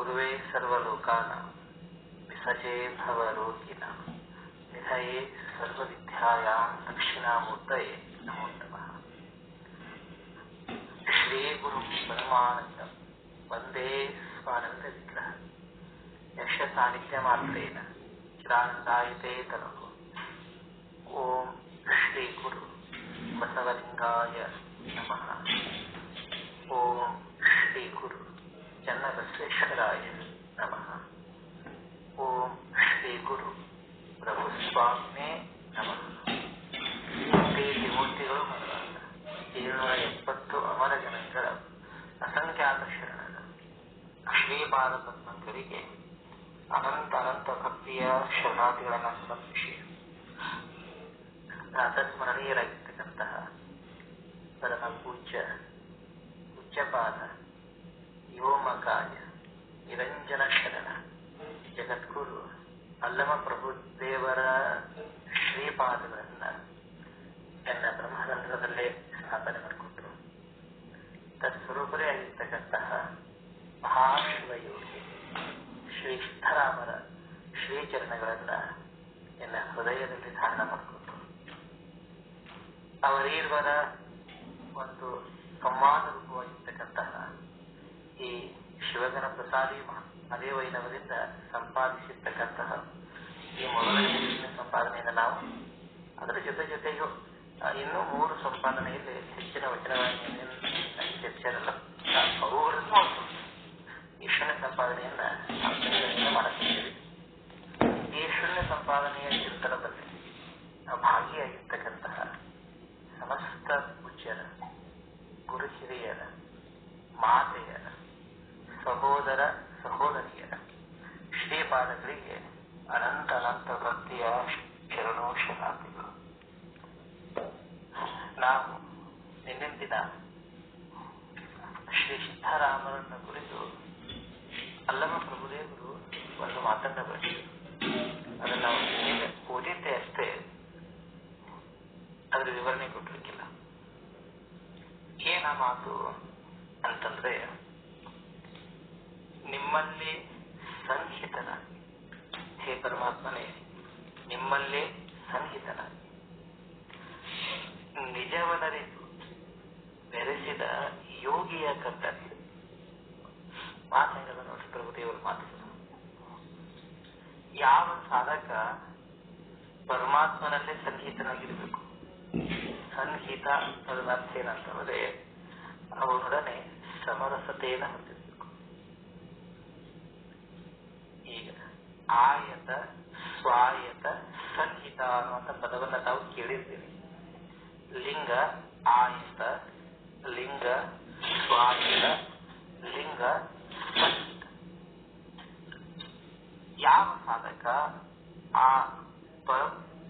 ಗುರುವೇ ಸರ್ವಲೋಕಾನಾಂ ವಿಸಜೇ ಭವರೋಗಿನಾಂ ನಿಧಯೇ ಸರ್ವವಿದ್ಯಾಯಾಂ ದಕ್ಷಿಣಾಮೂರ್ತಯೇ ನಮೋ ನಮಃ. ಶ್ರೀ ಗುರುಂ ಪರಮಾನಂದಂ ವಂದೇ ಸ್ವಾನಂದ ವಿಗ್ರಹ ಯಕ್ಷ ಸಾನ್ನಿಧ್ಯ ಮಾತ್ರೇನ ಚಿರಾನಂದಾಯತೆ ತನುಃ. ಓಂ ಶ್ರೀ ಗುರು ಬಸವಲಿಂಗಾಯ ನಮಃ. ಓಂ ಶ್ರೀ ಗುರು ಚನ್ನಬಸವೇಶ್ವರಾಯ ನಮಃ. ಓಂ ಶ್ರೀ ಗುರು ಪ್ರಭುಸ್ವಾಮಿನೇ ನಮಃ. ಮೂರ್ತಿಗಳು ಮೊದಲಾದ 770 ಅಮರ ಜನಗಳ ಅಸಂಖ್ಯಾತ ಶರಣರ ಶ್ರೀಪಾದ ಪದ್ಮಗಳಿಗೆ ಅನಂತ ಭಕ್ತಿಯ ಶರಣಾರ್ಥಿಗಳನ್ನು ಸಮರ್ಪಿಸಿ ಪ್ರಾತಸ್ಮರಣೀಯರಾಗಿರ್ತಕ್ಕಂತಹ ಪರಮ ಪೂಜ್ಯಪಾದ ವ್ಯೋಮಕಾಯ ನಿರಂಜನ ಶರಣ ಜಗದ್ಗುರು ಅಲ್ಲಮ ಪ್ರಭುದೇವರ ಶ್ರೀಪಾದಗಳನ್ನ ನನ್ನ ಬ್ರಹ್ಮರಂಧ್ರದಲ್ಲೇ ಸ್ಥಾಪನೆ ಮಾಡಿಕೊಟ್ರು. ತತ್ಸ್ವರೂಪರೇ ಆಗಿರ್ತಕ್ಕಂತಹ ಮಹಾಶಿವಯೋಗಿ ಶ್ರೀ ಸಿದ್ದರಾಮರ ಶ್ರೀಚರಣಗಳನ್ನ ನನ್ನ ಹೃದಯದಲ್ಲಿ ಧಾರಣ ಮಾಡಿಕೊಟ್ರು. ಅವರೀರ್ವರ ಒಂದು ಸಂವಾದ ರೂಪವಾಗಿರ್ತಕ್ಕಂತಹ ಈ ಶಿವಗಣ ಪ್ರಸಾದಿ ಅದೇವೈನವರಿಂದ ಸಂಪಾದಿಸಿರ್ತಕ್ಕಂತಹ ಈ ಮೊದಲನೇ ಸಂಪಾದನೆಯಿಂದ ನಾವು ಅದರ ಜೊತೆಗೂ ಇನ್ನೂ 3 ಸಂಪಾದನೆಯಲ್ಲಿ ಹೆಚ್ಚಿನ ವಚನವಾಣಿಯನ್ನು ಚರ್ಚೆಯಲ್ಲ ಅವುಗಳನ್ನು ಈ ಶೂನ್ಯ ಸಂಪಾದನೆಯನ್ನ ನಾವು ಮಾಡುತ್ತಿದ್ದೇವೆ. ಈ ಶೂನ್ಯ ಸಂಪಾದನೆಯ ಚಿಂತನದಲ್ಲಿ ಭಾಗಿಯಾಗಿರ್ತಕ್ಕಂತಹ ಸಮಸ್ತ ಪೂಜ್ಯರ, ಗುರು ಹಿರಿಯರ, ಮಾತೆಯರ, ಸಹೋದರ ಸಹೋದರಿಯರ ಶ್ರೀಪಾದಗಳಿಗೆ ಅನಂತ ಭಕ್ತಿಯ ಶರಣೋ ಶರಣಾರ್ಥಿಗಳು. ನಾವು ನಿನ್ನಿನ ದಿನ ಶ್ರೀ ಸಿದ್ದರಾಮರನ್ನ ಕುರಿತು ಅಲ್ಲಮ ಪ್ರಭುದೇವರು ಒಂದು ಮಾತನ್ನ ಬರೆದರು. ಅದನ್ನು ನಾವು ನಿನ್ನೆ ಓದಿದ್ದೆ ಅಷ್ಟೇ, ಅದರ ವಿವರಣೆ ಕೊಟ್ಟಿರ್ಕಿಲ್ಲ. ಏನ ಮಾತು ಅಂತಂದ್ರೆ, ನಿಮ್ಮಲ್ಲಿ ಸಂಹಿತನಾಗಿ, ಹೇ ಪರಮಾತ್ಮನೇ, ನಿಮ್ಮಲ್ಲೇ ಸನ್ನಿಹಿತನಾಗಿ ನಿಜವನರಿತು ಬೆರೆಸಿದ ಯೋಗಿಯ ಕರ್ತವ್ಯ. ಮಾತಂಗದ ನೋಡಿ ಪ್ರಭುದೇವರು ಮಾತುಗಳು. ಯಾವ ಸಾಧಕ ಪರಮಾತ್ಮನಲ್ಲೇ ಸನ್ನಿಹಿತನಾಗಿರ್ಬೇಕು. ಸನ್ನಿಹಿತ ಅದರ ಅರ್ಥ ಏನಂತಂದ್ರೆ ಅವನೊಡನೆ ಸಮರಸತೆಯನ್ನು ಹೊಂದಿರಬೇಕು. ಈಗ ಆಯತ, ಸ್ವಾಯತ, ಸನ್ನಿಹಿತ ಅನ್ನುವಂಥ ಪದವನ್ನು ತಾವು ಕೇಳಿರ್ತೀವಿ. ಲಿಂಗ ಆಯತ, ಲಿಂಗ ಸ್ವಾಯತ, ಲಿಂಗ ಸನ್ನಿಹಿತ. ಯಾವ ಸಾಧಕ ಆ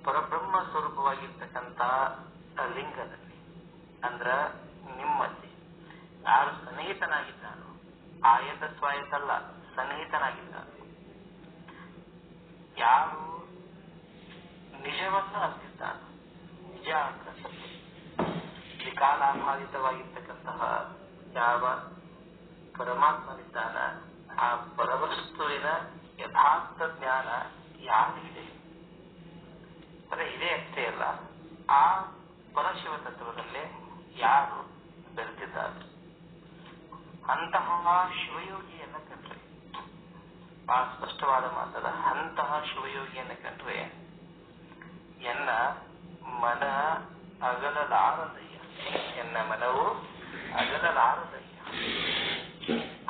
ಪರಬ್ರಹ್ಮ ಸ್ವರೂಪವಾಗಿರ್ತಕ್ಕಂಥ ಲಿಂಗದಲ್ಲಿ ಅಂದ್ರ ನಿಮ್ಮಲ್ಲಿ ಯಾರು ಸನ್ನಿಹಿತನಾಗಿದ್ದಾನೋ, ಆಯತ ಸ್ವಾಯತಲ್ಲ, ಸನ್ನಿಹಿತನಾಗಿದ್ದಾನೋ, ಯಾರು ನಿಜವನ್ನು ಅಂತಿದ್ದಾನೋ, ನಿಜ ಅಂತ ಸತ್ಯ ತ್ರಿಕಾಲಾಭಾವಿತವಾಗಿರ್ತಕ್ಕಂತಹ ಯಾವ ಪರಮಾತ್ಮನಿದ್ದಾನ, ಆ ಪರವಸ್ತುವಿನ ಯಥಾರ್ಥ ಜ್ಞಾನ ಯಾರಿಗಿದೆ, ಅದೇ ಇದೇ ಅಷ್ಟೇ ಅಲ್ಲ, ಆ ಪರಶಿವ ತತ್ವದಲ್ಲೇ ಯಾರು ಬೆರೆತಿದ್ದಾರೆ ಅಂತಹ ಶಿವಯೋಗಿಯನ್ನ ಕಂಡ್ರೆ, ಬಹಳ ಸ್ಪಷ್ಟವಾದ ಮಾತದ, ಅಂತಹ ಶಿವಯೋಗಿಯನ್ನ ಕಂಡ್ರೆ ಎನ್ನ ಮನ ಅಗಲಲಾರದಯ್ಯ, ಎನ್ನ ಮನವು ಅಗಲಲಾರದಯ್ಯ,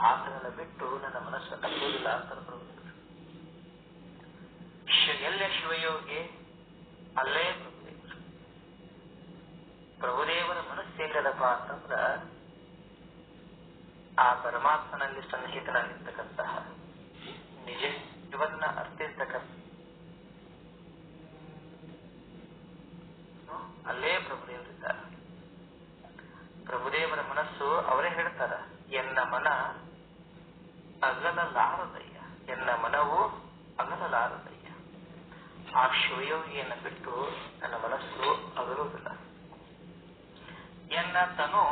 ಆತನನ್ನ ಬಿಟ್ಟು ನನ್ನ ಮನಸ್ಸು ಅಲ್ಲೋದಿಲ್ಲ ಅಂತ ಪ್ರಭು. ಎಲ್ಲೇ ಶಿವಯೋಗಿ ಅಲ್ಲೇ ಪ್ರಭುದೇವರು. ಪ್ರಭುದೇವರ ಮನಸ್ಸೇಗದಪ್ಪ ಅಂತಂದ್ರ ಆ ಪರಮಾತ್ಮನಲ್ಲಿ ಸನ್ನಿಹಿತನಾಗಿರ್ತಕ್ಕಂತಹ ನಿಜ ಇವನ್ನ ಅರ್ಥಿರ್ತಕ್ಕಂಥ ಅಲ್ಲೇ ಪ್ರಭುದೇವರಿದ್ದಾರೆ. ಪ್ರಭುದೇವರ ಮನಸ್ಸು ಅವರೇ ಹೇಳ್ತಾರ, ಎನ್ನ ಮನ ಅಗಲಲಾರದಯ್ಯ, ಎನ್ನ ಮನವು ಅಗಲಲಾರದಯ್ಯ. ಆ ಶಿವಯೋಗಿಯನ್ನು ಬಿಟ್ಟು ನನ್ನ ಮನಸ್ಸು ಅಗಲುವುದಿಲ್ಲ. ಎನ್ನ ತನು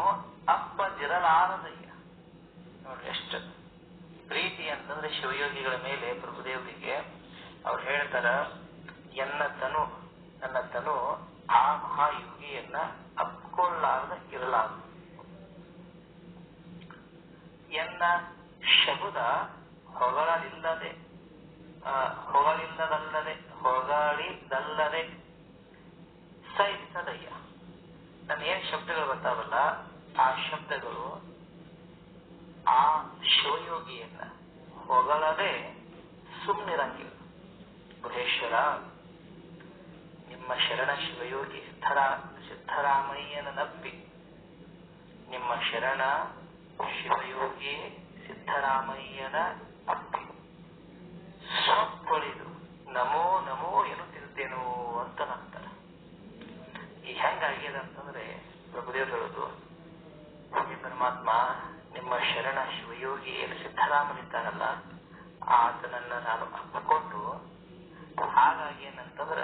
ಅಪ್ಪದಿರಲಾರದಯ್ಯ. ನೋಡಿ ಎಷ್ಟು ಪ್ರೀತಿ ಅಂತಂದ್ರೆ ಶಿವಯೋಗಿಗಳ ಮೇಲೆ ಪ್ರಭುದೇವರಿಗೆ ಅವ್ರು ಹೇಳ್ತಾರ, ನನ್ನ ತನು ಆ ಮಹಾಯೋಗಿಯನ್ನ ಅಪ್ಕೊಳ್ಳಾರ್ದ ಇರಲಾರದು. ಎನ್ನ ಶಬುದ ಹೊಗಳಿಲ್ಲದಲ್ಲದೆ ಸೈರಿಸದಯ್ಯ. ನನ್ನ ಏನ್ ಶಬ್ದಗಳು ಬರ್ತಾವಲ್ಲ, ಆ ಶಬ್ದಗಳು ಆ ಶಿವಯೋಗಿಯನ್ನ ಹೊಗಳದೆ ಸುಮ್ಮನಿರಂಗಿಲ್ಲ. ಗುಹೇಶ್ವರ, ನಿಮ್ಮ ಶರಣ ಶಿವಯೋಗಿ ಸಿದ್ದರಾಮಯ್ಯನ ನಪ್ಪಿ, ನಿಮ್ಮ ಶರಣ ಶಿವಯೋಗಿ ಸಿದ್ದರಾಮಯ್ಯನ ಅಪ್ಪಿ ಸ್ವಪ್ಪೊಳಿದು ನಮೋ ನಮೋ ಎನ್ನುತ್ತಿರುತ್ತೇನೋ ಅಂತ ನಂತರ ಈ ಹೆಂಗಾಗ್ಯದ ಅಂತಂದ್ರೆ ಪ್ರಭುದೇವರು ಹೇಳೋದು, ಹೇ ಪರಮಾತ್ಮ, ನಿಮ್ಮ ಶರಣ ಶಿವಯೋಗಿ ಏನು ಸಿದ್ದರಾಮನಿದ್ದಾನಲ್ಲ, ಆತನನ್ನ ನಾನು ಅಪ್ಪಿಕೊಂಡು, ಹಾಗಾಗಿ ಏನಂತಂದ್ರ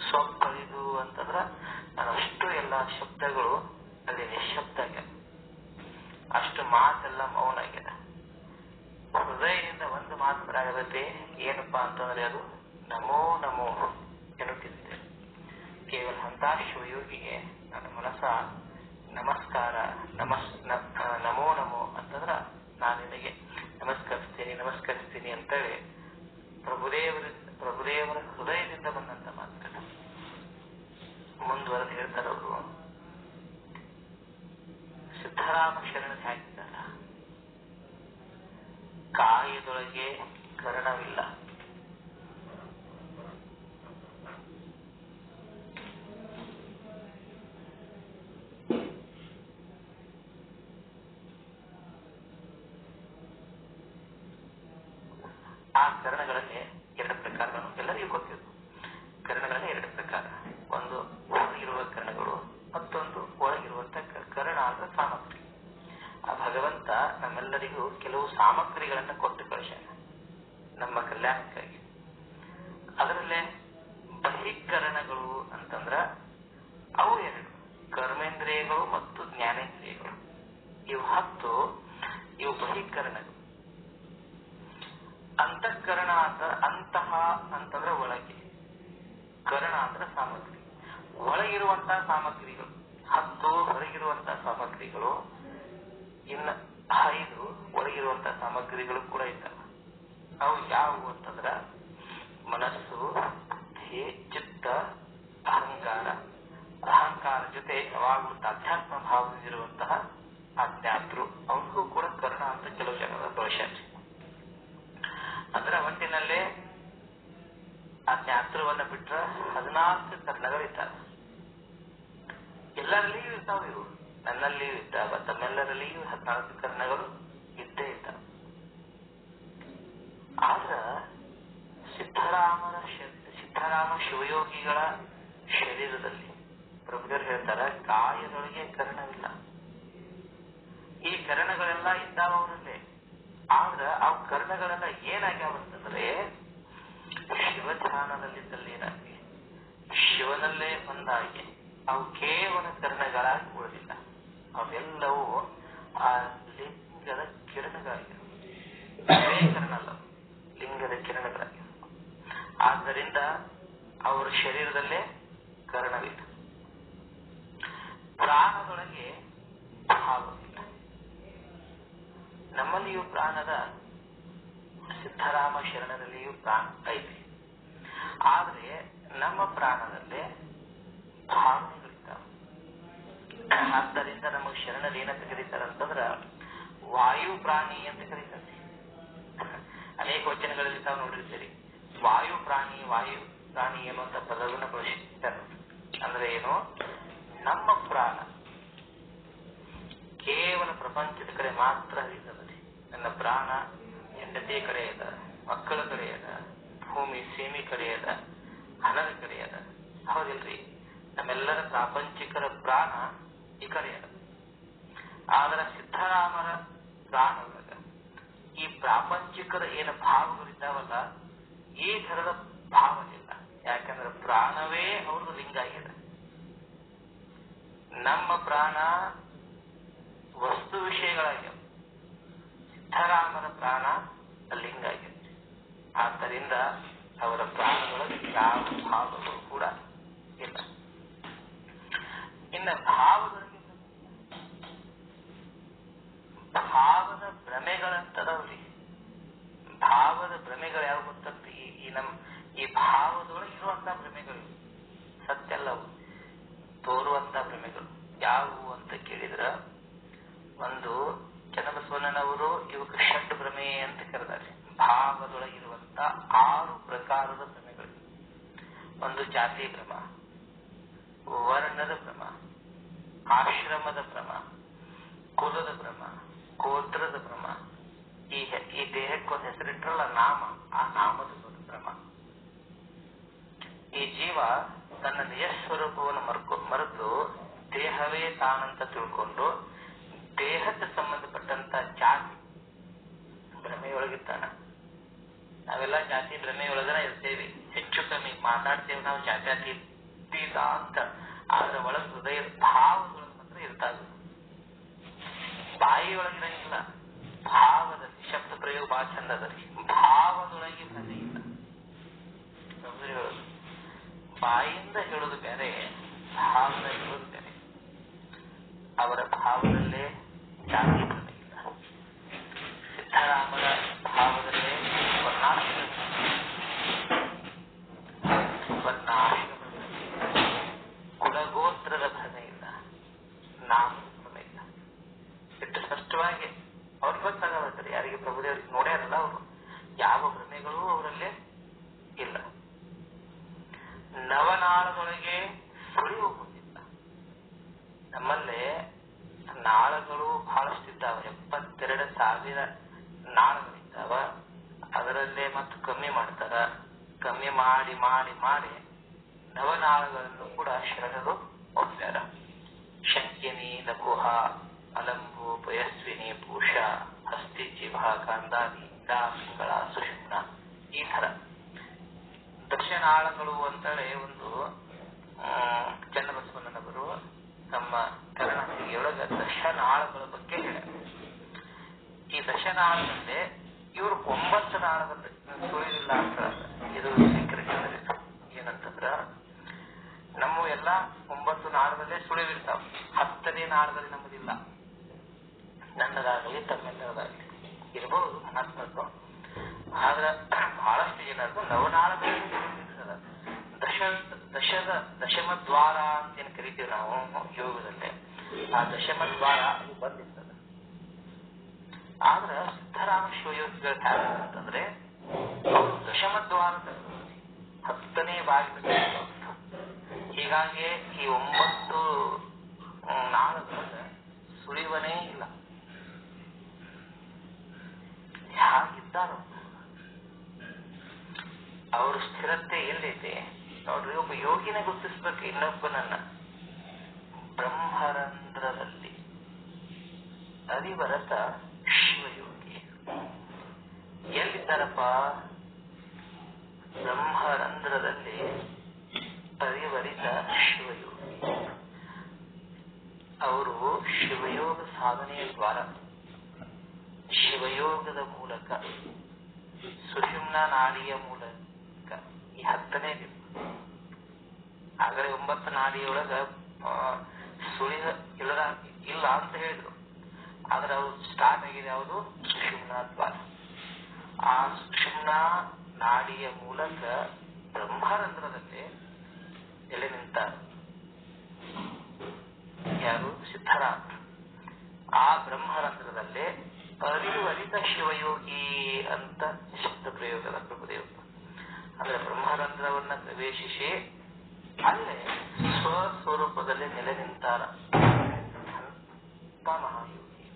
ಸ್ವಪ್ಪಳಿದು ಅಂತಂದ್ರ ನಾನು ಅಷ್ಟು ಎಲ್ಲ ಶಬ್ದಗಳು ಅಲ್ಲಿ ನಿಶಬ್ದ ಆಗ್ಯದ, ಅಷ್ಟು ಮಾತೆಲ್ಲ ಮೌನ ಆಗ್ಯದ. ಹೃದಯದಿಂದ ಒಂದು ಮಾತು ಬರಾಗತ್ತೆ, ಏನಪ್ಪಾ ಅಂತಂದ್ರೆ ಅದು ನಮೋ ನಮೋ ಎನ್ನುತ್ತಿದ್ದೆ. ಕೇವಲ ಅಂತ ಶಿವಯೋಗಿಗೆ ನನ್ನ ಮನಸ್ಸ ನಮಸ್ಕಾರ ನಮೋ ನಮೋ ಅಂತಂದ್ರ ನಾನು ನಿನಗೆ ನಮಸ್ಕರಿಸ್ತೀನಿ ಅಂತೇಳಿ ಪ್ರಭುದೇವರ ಹೃದಯದಿಂದ ಬಂದಂತ ಮಾತುಗಳು ಮುಂದುವರೆದು ಹೇಳ್ತಾರೆ ಅವರು. ಸಿದ್ದರಾಮ ಶರಣ ಹಾಕಿದ್ದಾರ, ಕಾಯದೊಳಗೆ ಕರ್ಣವಿಲ್ಲ, ಆ ಕರ್ಣಗಳಲ್ಲಿ ಎರಡು ಪ್ರಕಾರಗಳು ಎಲ್ಲರಿಗೂ ಗೊತ್ತಿದ್ದು. ಕರ್ಣಗಳಲ್ಲಿ ಎರಡು ಪ್ರಕಾರ, ಒಂದು ಹೊರಗಿರುವ ಕರ್ಣಗಳು, ಮತ್ತೊಂದು ಒಳಗಿರುವಂತಹ ಕರ್ಣ ಅಂದ್ರೆ ಸಾಮಗ್ರಿ. ಆ ಭಗವಂತ ನಮ್ಮೆಲ್ಲರಿಗೂ ಕೆಲವು ಸಾಮಗ್ರಿಗಳನ್ನ ಕೊಟ್ಟು ಕಳಿಸ್ಯಾನ ನಮ್ಮ ಕಲ್ಯಾಣಕ್ಕಾಗಿ. ಅದರಲ್ಲೇ ಬಹಿಕರಣಗಳು ಅಂತಂದ್ರ ಅವು ಎರಡು, ಕರ್ಮೇಂದ್ರಿಯಗಳು ಮತ್ತು ಜ್ಞಾನೇಂದ್ರಿಯಗಳು. ಇವು 10, ಇವು ಬಹಿಕರಣಗಳು. ಅಂತಃಕರಣ ಅಂತಂದ್ರೆ ಒಳಗೆ, ಕರಣ ಅಂದ್ರೆ ಸಾಮಗ್ರಿ. ಒಳಗಿರುವಂತಹ ಸಾಮಗ್ರಿಗಳು 10, ಹೊರಗಿರುವಂತಹ ಸಾಮಗ್ರಿಗಳು ಇನ್ನು 5 ಒಳಗಿರುವಂತಹ ಸಾಮಗ್ರಿಗಳು ಕೂಡ ಇದ್ದಾವೆ. ಅವು ಯಾವುವು ಅಂತಂದ್ರ ಮನಸ್ಸು, ಬುದ್ಧಿ, ಚಿತ್ತ, ಅಹಂಕಾರ ಜೊತೆ ಯಾವಾಗಲೂ ಅಧ್ಯಾತ್ಮ ಭಾವದಿಂದಿರುವಂತಹ ಅಜ್ಞಾತೃ, ಅವನಿಗೂ ಕೂಡ ಕರ್ಣ ಅಂತ ಕೆಲವು ಜನರ ದೋಷ. ಅದರ ಒಟ್ಟಿನಲ್ಲೇ ಅಜ್ಞಾತೃವನ್ನ ಬಿಟ್ರ 14 ಕರ್ಣಗಳಿದ್ದಾವೆ. ಎಲ್ಲರಲ್ಲಿಯೂ ಇರ್ತಾವ ಇವು, ನನ್ನಲ್ಲಿಯೂ ಇದ್ದಾವ, ತಮ್ಮೆಲ್ಲರಲ್ಲಿಯೂ 14 ಕರ್ಣಗಳು ಇದ್ದೇ ಇದ್ದಾವೆ. ಆದ್ರ ಸಿದ್ದರಾಮ ಶಿವಯೋಗಿಗಳ ಶರೀರದಲ್ಲಿ ಪ್ರಭುದೇವರು ಹೇಳ್ತಾರ, ಕಾಯದೊಳಗೆ ಕರ್ಣವಿಲ್ಲ. ಈ ಕರ್ಣಗಳೆಲ್ಲ ಇದ್ದಾವ ಅವರಲ್ಲೇ. ಆದ್ರ ಅವು ಕರ್ಣಗಳೆಲ್ಲ ಏನಾಗ್ಯಾವಂತಂದ್ರೆ ಶಿವಧ್ಯಾನದಲ್ಲಿದ್ದಲ್ಲೇನಾಗಿ ಶಿವನಲ್ಲೇ ಒಂದಾಗಿ ಅವು ಕೇವಲ ಕರ್ಣಗಳಾಗಿ ಉಳಿದಿಲ್ಲ. ಅವೆಲ್ಲವೂ ಆ ಲಿಂಗದ ಕಿರಣಗಳಾಗಿವೆ. ಕರ್ಣ ಅಲ್ಲ, ಲಿಂಗದ ಕಿರಣಗಳಾಗಿವೆ. ಆದ್ದರಿಂದ ಅವರ ಶರೀರದಲ್ಲೇ ಕರ್ಣವಿಲ್ಲ. ಪ್ರಾಣದೊಳಗೆ ಭಾವವಿಲ್ಲ. ನಮ್ಮಲ್ಲಿಯೂ ಪ್ರಾಣದ, ಸಿದ್ದರಾಮ ಶರಣರಲ್ಲಿಯೂ ಪ್ರಾಣ ಐತಿ. ಆದ್ರೆ ನಮ್ಮ ಪ್ರಾಣದಲ್ಲೇ ಭಾವನೆಗಳಿದ್ದಾವೆ. ಆದ್ದರಿಂದ ನಮಗೆ ಶರಣರು ಏನಂತ ಕರೀತಾರಂತಂದ್ರ ವಾಯು ಪ್ರಾಣಿ ಅಂತ ಕರೀತಾರೆ. ಅನೇಕ ವಚನಗಳಲ್ಲಿ ತಾವು ನೋಡಿರ್ತೀರಿ, ವಾಯು ಪ್ರಾಣಿ ಎನ್ನುವಂತ ಪದವನ್ನು ಬಳಸಿರ್ತಾರೆ. ಅಂದ್ರೆ ಏನು, ನಮ್ಮ ಪ್ರಾಣ ಕೇವಲ ಪ್ರಪಂಚದ ಕಡೆ ಮಾತ್ರ ಹರಿತದೆ. ನನ್ನ ಪ್ರಾಣ ಹೆಂಡತಿ ಕಡೆ ಅದ, ಮಕ್ಕಳ ಕಡೆ ಅದ, ಭೂಮಿ ಸೀಮೆ ಕಡೆ ಅದ, ಹಣದ ಕಡೆ ಅದ. ಹೌದಿಲ್ರಿ? ನಮ್ಮೆಲ್ಲರ ಪ್ರಾಪಂಚಿಕರ ಪ್ರಾಣ ಈ ಕಡೆ ಅದ. ಆದ್ರೆ ಸಿದ್ದರಾಮರ ಪ್ರಾಣದಾಗ ಈ ಪ್ರಾಪಂಚಿಕರ ಏನು ಭಾವಗಳಿದ್ದಾವಲ್ಲ, ಈ ತರದ ಭಾವನಿಲ್ಲ. ಯಾಕಂದ್ರೆ ಪ್ರಾಣವೇ ಅವ್ರದ್ದು ಲಿಂಗ ಆಗಿದೆ. ನಮ್ಮ ಪ್ರಾಣ ವಸ್ತು ವಿಷಯಗಳಾಗ್ಯಾವ, ಸಿದ್ಧರಾಮನ ಪ್ರಾಣ ಲಿಂಗಾಗಿದೆ. ಆದ್ದರಿಂದ ಅವರ ಪ್ರಾಣದೊಳಗೆ ಯಾವ ಭಾವಗಳು ಕೂಡ ಇಲ್ಲ. ಇನ್ನು ಭಾವದ ಭ್ರಮೆಗಳಂತದವ್ರಿ. ಭಾವದ ಭ್ರಮೆಗಳು ಯಾವ ಗೊತ್ತಂತ, ಈ ಭಾವದೊಳಗೆ ಇರುವಂತ ಭ್ರಮೆಗಳು ಸತ್ಯ ಅಲ್ಲವು, ತೋರುವಂತ ಭ್ರಮೆಗಳು ಯಾವುವು ಅಂತ ಕೇಳಿದ್ರ, ಒಂದು ಚನ್ನಬಸವಣ್ಣನವರು ಇವಕ್ಕೆ ಷಡ್ ಭ್ರಮೆ ಅಂತ ಕರೆದಾರೆ. ಭಾವದೊಳಗಿರುವಂತ 6 ಪ್ರಕಾರದ ಭ್ರಮೆಗಳು. ಒಂದು ಜಾತಿ ಭ್ರಮ, ವರ್ಣದ ಭ್ರಮ, ಆಶ್ರಮದ ಭ್ರಮ, ಕುಲದ ಭ್ರಮ, ಗೋತ್ರದ ಭ್ರಮ, ಈ ದೇಹಕ್ಕೊಂದು ಹೆಸರಿಟ್ರಲ್ಲ ನಾಮ, ಆ ನಾಮದ ಭ್ರಮ. ಈ ಜೀವ ತನ್ನ ನಿಜ ಸ್ವರೂಪವನ್ನು ಮರೆತು ದೇಹವೇ ತಾನಂತ ತಿಳ್ಕೊಂಡು ದೇಹಕ್ಕೆ ಸಂಬಂಧಪಟ್ಟಂತ ಜಾತಿ ಭ್ರಮೆಯೊಳಗಿರ್ತಾನ. ನಾವೆಲ್ಲ ಜಾತಿ ಭ್ರಮೆಯೊಳಗನ ಇರ್ತೇವೆ, ಹೆಚ್ಚು ಕಮ್ಮಿ ಮಾತಾಡ್ತೇವೆ ನಾವು ಜಾತಿ ಅಂತ. ಆದ್ರ ಒಳಗೆ ಹೃದಯ ಭಾವದೊಳಗೆ ಮಾತ್ರ ಇರ್ತಾವೆ. ಬಾಯಿಯೊಳಗಿರಂಗಿಲ್ಲ, ಭಾವದಲ್ಲಿ. ಶಬ್ದ ಪ್ರಯೋಗ ಬಹಳ ಚಂದ ಅದರಿ. ಭಾವದೊಳಗೆ ಭ್ರಮೆ ಇಲ್ಲ. ಹೇಳೋದು ಬಾಯಿಂದ ಹೇಳೋದು ಬೇರೆ, ಭಾವದಲ್ಲಿ ಹೇಳೋದು ಬೇರೆ. ಅವರ ಭಾವದಲ್ಲೇ ಜಾತಿ ಭ್ರಮೆ ಇಲ್ಲ. ಸಿದ್ಧರಾಮರ ಭಾವದಲ್ಲೇ ವರ್ಣಾಶ್ರಮ ಕುಲಗೋತ್ರದ ಭ್ರಮೆ ಇಲ್ಲ, ನಾಮದ ಭ್ರಮೆ ಇಲ್ಲ. ಎಷ್ಟು ಸ್ಪಷ್ಟವಾಗಿ ಅವ್ರಿಗೆ ಗೊತ್ತಾಗತ್ತೆ. ಯಾರಿಗೆ ಪ್ರಭುದೇವರಿಗೆ ನೋಡ್ಯಾರಲ್ಲ ಅವರು, ಯಾವ ಭ್ರಮೆಗಳೂ ಅವರಲ್ಲೇ ಇಲ್ಲ. ನವನಾಳದೊಳಗೆ ಸುಳಿ ಹೋಗುತ್ತಿಲ್ಲ. ನಮ್ಮಲ್ಲೇ ನಾಳಗಳು ಬಹಳಷ್ಟಿದ್ದಾವ, 72,000 ನಾಳಗಳಿದ್ದಾವ. ಅದರಲ್ಲೇ ಮತ್ತು ಕಮ್ಮಿ ಮಾಡ್ತಾರ. ಕಮ್ಮಿ ಮಾಡಿ ಮಾಡಿ ಮಾಡಿ ನವನಾಳಗಳನ್ನು ಕೂಡ ಶರಣರು ಒಪ್ಪ್ಯಾರ. ಶಂಕಿನಿ ನಕುಹ ಅಲಂಬು ಪಯಸ್ವಿನಿ ಪೂಷ ಹಸ್ತಿ ಜಿಭ ಕಾಂದಾನಿ ಪಿಂಗಳ ಸುಷುಮ್ನ, ಈ ತರ ದಶನಾಳಗಳು ಅಂತೇಳಿ ಒಂದು ಚನ್ನಬಸವಣ್ಣನವರು ತಮ್ಮ ಕರ್ಣಾಟಕಿಯೊಳಗ ದಶನಾಳಗಳ ಬಗ್ಗೆ ಹೇಳ್ಯಾರ. ಈ ದಶನಾಳದಲ್ಲಿ ಇವರು 9 ನಾಳದಲ್ಲಿ ಸುಳಿದಿಲ್ಲ ಅಂತ ಇದು ಸೀಕ್ರೆಟ್. ಏನಂತಂದ್ರ ನಮ್ಮ ಎಲ್ಲ 9 ನಾಳದಲ್ಲೇ ಸುಳಿವಿರ್ತಾವ, 10ನೇ ನಾಳದಲ್ಲಿ ನಮ್ಮದಿಲ್ಲ. ನನ್ನದಾಗಲಿ ತಮ್ಮೆಲ್ಲರದಾಗಲಿ ಇರಬಹುದು ಮಹಾತ್ಮದ್ದು. ಆದ್ರ ಬಹಳಷ್ಟು ಜನರದು ನವನಾಳದಲ್ಲಿ ಸುಳಿದಿರ್ತದ. ದಶಮ ದ್ವಾರ ಅಂತ ಏನ್ ಕರಿತೀವಿ ನಾವು ಯೋಗದಲ್ಲಿ, ಆ ದಶಮ ದ್ವಾರ ಅದು ಬಂದಿರ್ತದ. ಆದ್ರ ಸಿದ್ಧರಾಮ ಶಿವಯೋಗಿಗಳು ಹೇಗಂತಂದ್ರೆ ಅವರು ದಶಮ ದ್ವಾರದ 10ನೇ ಬಾಗಿಲು. ಹೀಗಾಗಿ ಈ 9 ನಾಳಗಳ ಸುಳಿವನೇ ಇಲ್ಲ. ಹಾಗಿದ್ದಾರ ಅವ್ರ ಸ್ಥಿರತೆ ಎಲ್ಲೈತೆ ನೋಡ್ರಿ. ಒಬ್ಬ ಯೋಗಿನ ಗುರುತಿಸ್ಬೇಕು ಇನ್ನೊಬ್ಬನನ್ನ. ಬ್ರಹ್ಮರಂಧ್ರದಲ್ಲಿ ಅರಿವರತ ಶಿವಯೋಗಿ ಎಲ್ಲಿದ್ದಾರಪ್ಪ? ಬ್ರಹ್ಮರಂಧ್ರದಲ್ಲಿ ಅರಿವರಿತ ಶಿವಯೋಗಿ. ಅವರು ಶಿವಯೋಗ ಸಾಧನೆಯ ದ್ವಾರ. ಶಿವಯೋಗದ ಮೂಲಕ, ಸುಷುಮ್ನ ನಾಡಿಯ ಮೂಲಕ ಈ 10ನೇ ದಿನ. ಆಗಲೇ 9 ನಾಡಿಯೊಳಗ ಸುಳಿದ ಇಲ್ಲ ಅಂತ ಹೇಳಿದ್ರು. ಆದ್ರೆ ಅವ್ರು ಸ್ಟಾರ್ಟ್ ಆಗಿದೆ ಯಾವುದು? ಸುಷುಮ್ನ ದ್ವಾರ. ಆ ಸುಷುಮ್ನ ನಾಡಿಯ ಮೂಲಕ ಬ್ರಹ್ಮರಂಧ್ರದಲ್ಲಿ ಎಲೆ ನಿಂತಾರ ಯಾರು? ಸಿದ್ಧರಾಮ. ಆ ಬ್ರಹ್ಮರಂಧ್ರದಲ್ಲೇ ಅರಿವರಿತ ಶಿವಯೋಗಿ ಅಂತ ಶಬ್ದ ಪ್ರಯೋಗದ ಪ್ರಭುದೇವ. ಅಂದ್ರೆ ಬ್ರಹ್ಮರಂಧ್ರವನ್ನ ಪ್ರವೇಶಿಸಿ ಅಲ್ಲೇ ಸ್ವಸ್ವರೂಪದಲ್ಲಿ ನೆಲೆ ನಿಂತಾರ ಮಹಾಯೋಗಿ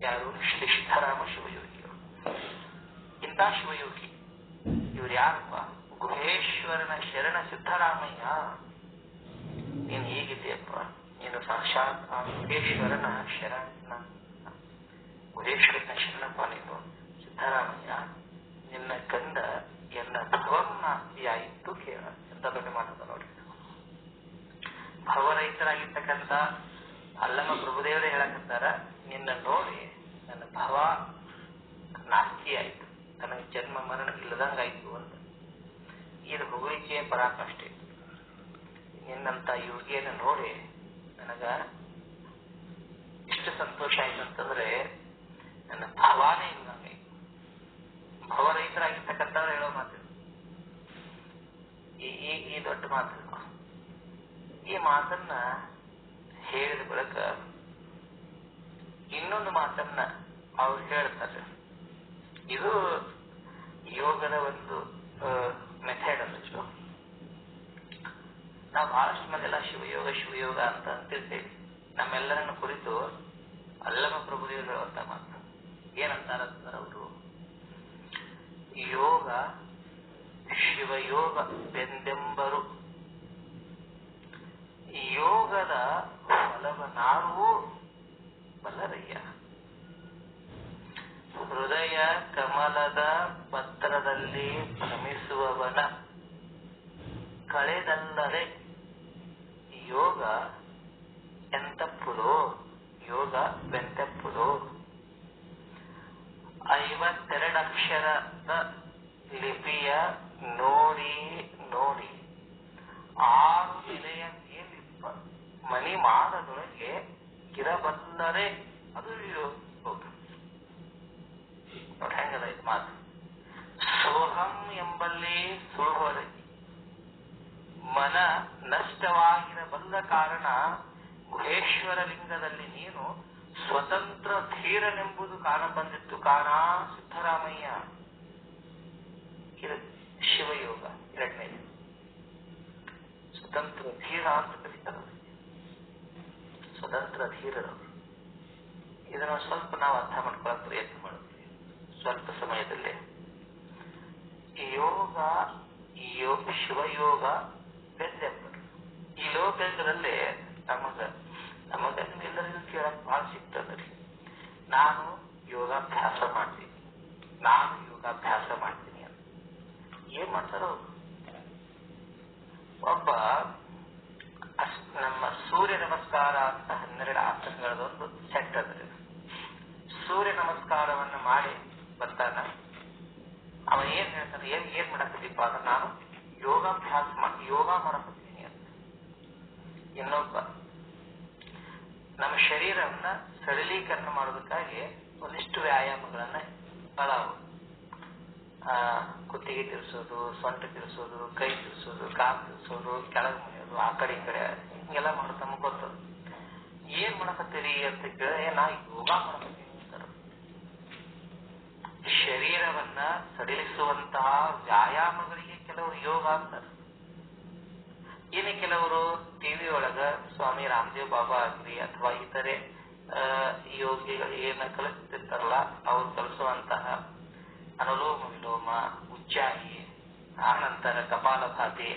ಯಾರು? ಶ್ರೀ ಸಿದ್ಧರಾಮ ಶಿವಯೋಗಿಗಳು. ಇಂಥ ಶಿವಯೋಗಿ ಇವ್ರು ಯಾರಪ್ಪ? ಗುಹೇಶ್ವರನ ಶರಣ ಸಿದ್ಧರಾಮಯ್ಯ. ನೀನು ಹೇಗಿದ್ದೀಯಪ್ಪ? ನೀನು ಸಾಕ್ಷಾತ್ ಆ ಗುಹೇಶ್ವರನ ಶರಣ, ಗುಹೇಶ್ವರನ ಶರಣಪ್ಪ ನೀನು ಸಿದ್ಧರಾಮಯ್ಯ. ನಿನ್ನ ಗಂಧ ಎನ್ನ ಭವನಾಸ್ತಿಯಾಯಿತು ಕೇಳ. ಎಂತ ದೊಡ್ಡ ಮಾತದ ನೋಡಿ. ಭವರಹಿತರಾಗಿರ್ತಕ್ಕಂಥ ಅಲ್ಲಮ್ಮ ಪ್ರಭುದೇವರೇ ಹೇಳಕತ್ತಾರ, ನಿನ್ನ ನೋಡಿ ನನ್ನ ಭವ ನಾಸ್ತಿ ಆಯ್ತು, ತನಗೆ ಜನ್ಮ ಮರಣ ಇಲ್ಲದಂಗಾಯ್ತು ಅಂತ. ಇದು ಹೊಗಳಿಕೆಯ ಪರಾಕಾಷ್ಠೆ. ನಿನ್ನಂತ ಯೋಗಿಯನ್ನು ನೋಡಿ ನನಗ ಎಷ್ಟು ಸಂತೋಷ ಆಯ್ತು ಅಂತಂದ್ರೆ ನನ್ನ ಭಾವಾನೇ ಇಲ್ಲ. ಭವರಹಿತರಾಗಿರ್ತಕ್ಕಂಥವ್ರು ಹೇಳೋ ಮಾತು ಈ ದೊಡ್ಡ ಮಾತು. ಈ ಮಾತನ್ನ ಹೇಳಿದ ಬಳಿಕ ಇನ್ನೊಂದು ಮಾತನ್ನ ಅವ್ರು ಹೇಳ್ತಾರೆ. ಇದು ಯೋಗದ ಒಂದು ಮೆಥಡ್ ಅನ್ನಿಸ್ತು. ನಾವು ಬಹಳಷ್ಟು ಮಂದಿಲ್ಲ ಶಿವಯೋಗ ಶಿವಯೋಗ ಅಂತ ಅಂತಿರ್ತೇವೆ. ನಮ್ಮೆಲ್ಲರನ್ನು ಕುರಿತು ಅಲ್ಲಮ ಪ್ರಭುದೇವರು ಹೇಳುವಂತ ಮಾತು ಏನಂತಾರ ಅವರು, ಯೋಗ ಶಿವಯೋಗ ಬೆಂದೆಂಬರು, ಯೋಗದ ಫಲವನಾರೂ ಬಲ್ಲರಯ್ಯ. ಹೃದಯ ಕಮಲದ ಪತ್ರದಲ್ಲಿ ಭ್ರಮಿಸುವವನ ಕಳೆದಲ್ಲದೆ ಯೋಗ ಎಂತಪ್ಪುದೋ, ಯೋಗ ಬೆಂತೆಪ್ಪುದೋ. 52 ಅಕ್ಷರದ ಲಿಪಿಯ ನೋಡಿ ನೋಡಿ 6 ನೆಲೆಯ ಮೇಲಿಪ್ಪ ಮಣಿಮಾಲದೊಳಗೆ ಇರಬಲ್ಲರೆ ಅದು ಯೋಗ. ನೋಡಿ ಹೆಂಗದ ಇದು ಮಾತು. ಸೋಹಂ ಎಂಬಲ್ಲಿ ಸುಳುವರೆ ಮನ ನಷ್ಟವಾಗಿರಬಲ್ಲ ಕಾರಣ ಗುಹೇಶ್ವರ ಲಿಂಗದಲ್ಲಿ ನೀನು ಸ್ವತಂತ್ರ ಧೀರನೆಂಬುದು ಕಾಣ ಬಂದಿತ್ತು ಕಾಣ ಸಿದ್ದರಾಮಯ್ಯ. ಇದು ಶಿವಯೋಗ. ಎರಡನೇದು ಸ್ವತಂತ್ರ ಧೀರ ಅಂತ ಕರೀತಾರೆ. ಸ್ವತಂತ್ರ ಧೀರರವರು. ಇದನ್ನು ಸ್ವಲ್ಪ ನಾವು ಅರ್ಥ ಮಾಡ್ಕೊಳ್ಳೋಕೆ ಪ್ರಯತ್ನ ಮಾಡುತ್ತೀವಿ ಸ್ವಲ್ಪ ಸಮಯದಲ್ಲೇ. ಯೋಗ ಶಿವಯೋಗ ಬೆಂದೆಂಬರು. ಈ ಲೋಕದಲ್ಲಿ ನಮಗೆಲ್ಲರಿಗೂ ಕೇಳಕ್ ಬಹಳ ಸಿಗ್ತದ್ರಿ. ನಾನು ಯೋಗಾಭ್ಯಾಸ ಮಾಡ್ತೀನಿ, ನಾನು ಯೋಗಾಭ್ಯಾಸ ಮಾಡ್ತೀನಿ ಅಂತ ಏನ್ ಮಾಡ್ತಾರ ಅವರು? ಒಬ್ಬ ನಮ್ಮ ಸೂರ್ಯ ನಮಸ್ಕಾರ ಅಂತ 12 ಆಸನಗಳದೊಂದು ಸೆಟ್ ಅದ್ರಿ. ಸೂರ್ಯ ನಮಸ್ಕಾರವನ್ನ ಮಾಡಿ ಬರ್ತಾನ. ಅವ ಏನ್ ಹೇಳ್ತಾನೆ, ಏನ್ ಮಾಡಕತ್ತೀಪ ಅಂದ್ರೆ ನಾನು ಯೋಗ ಮಾಡಕತ್ತೀನಿ ಅಂತ. ಇನ್ನೊಬ್ಬ ನಮ್ಮ ಶರೀರವನ್ನ ಸರಳೀಕರಣ ಮಾಡೋದಕ್ಕಾಗಿ ಒಂದಿಷ್ಟು ವ್ಯಾಯಾಮಗಳನ್ನ ಅದಾವು. ಕುತ್ತಿಗೆ ತಿರ್ಸೋದು, ಸೊಂಟ ತಿರ್ಸೋದು, ಕೈ ತಿರ್ಸೋದು, ಕಾಲು ತಿರ್ಸೋದು, ಕೆಳಗೆ ಮುಗಿಯೋದು, ಆ ಕಡೆ ಈ ಕಡೆ ಹಿಂಗೆಲ್ಲ ಮಾಡೋದು ನಮ್ಗೆ ಗೊತ್ತದು. ಏನ್ ಮಾಡಕತ್ತೀರಿ ಅಂತ ಕೇಳಿದ್ರೆ ನಾ ಯೋಗ ಮಾಡಕತ್ತೀನಿ ಅಂತಾರ. ಶರೀರವನ್ನ ಸಡಿಲಿಸುವಂತಹ ವ್ಯಾಯಾಮಗಳಿಗೆ ಕೆಲವರು ಯೋಗ ಅಂತಾರೆ. ಇನ್ನು ಕೆಲವರು ಟಿವಿ ಒಳಗ ಸ್ವಾಮಿ ರಾಮದೇವ್ ಬಾಬಾ ಆಗ್ಲಿ ಅಥವಾ ಇತರೆ ಯೋಗಿಗಳು ಏನ ಕಲಿಸ್ತಿರ್ತಾರಲ್ಲ ಅವ್ರು ಕಲಿಸುವಂತಹ ಅನುಲೋಮ ವಿಲೋಮ, ಉಜ್ಜಾಯಿ, ಆನಂತರ ಕಪಾಲಭಾತಿ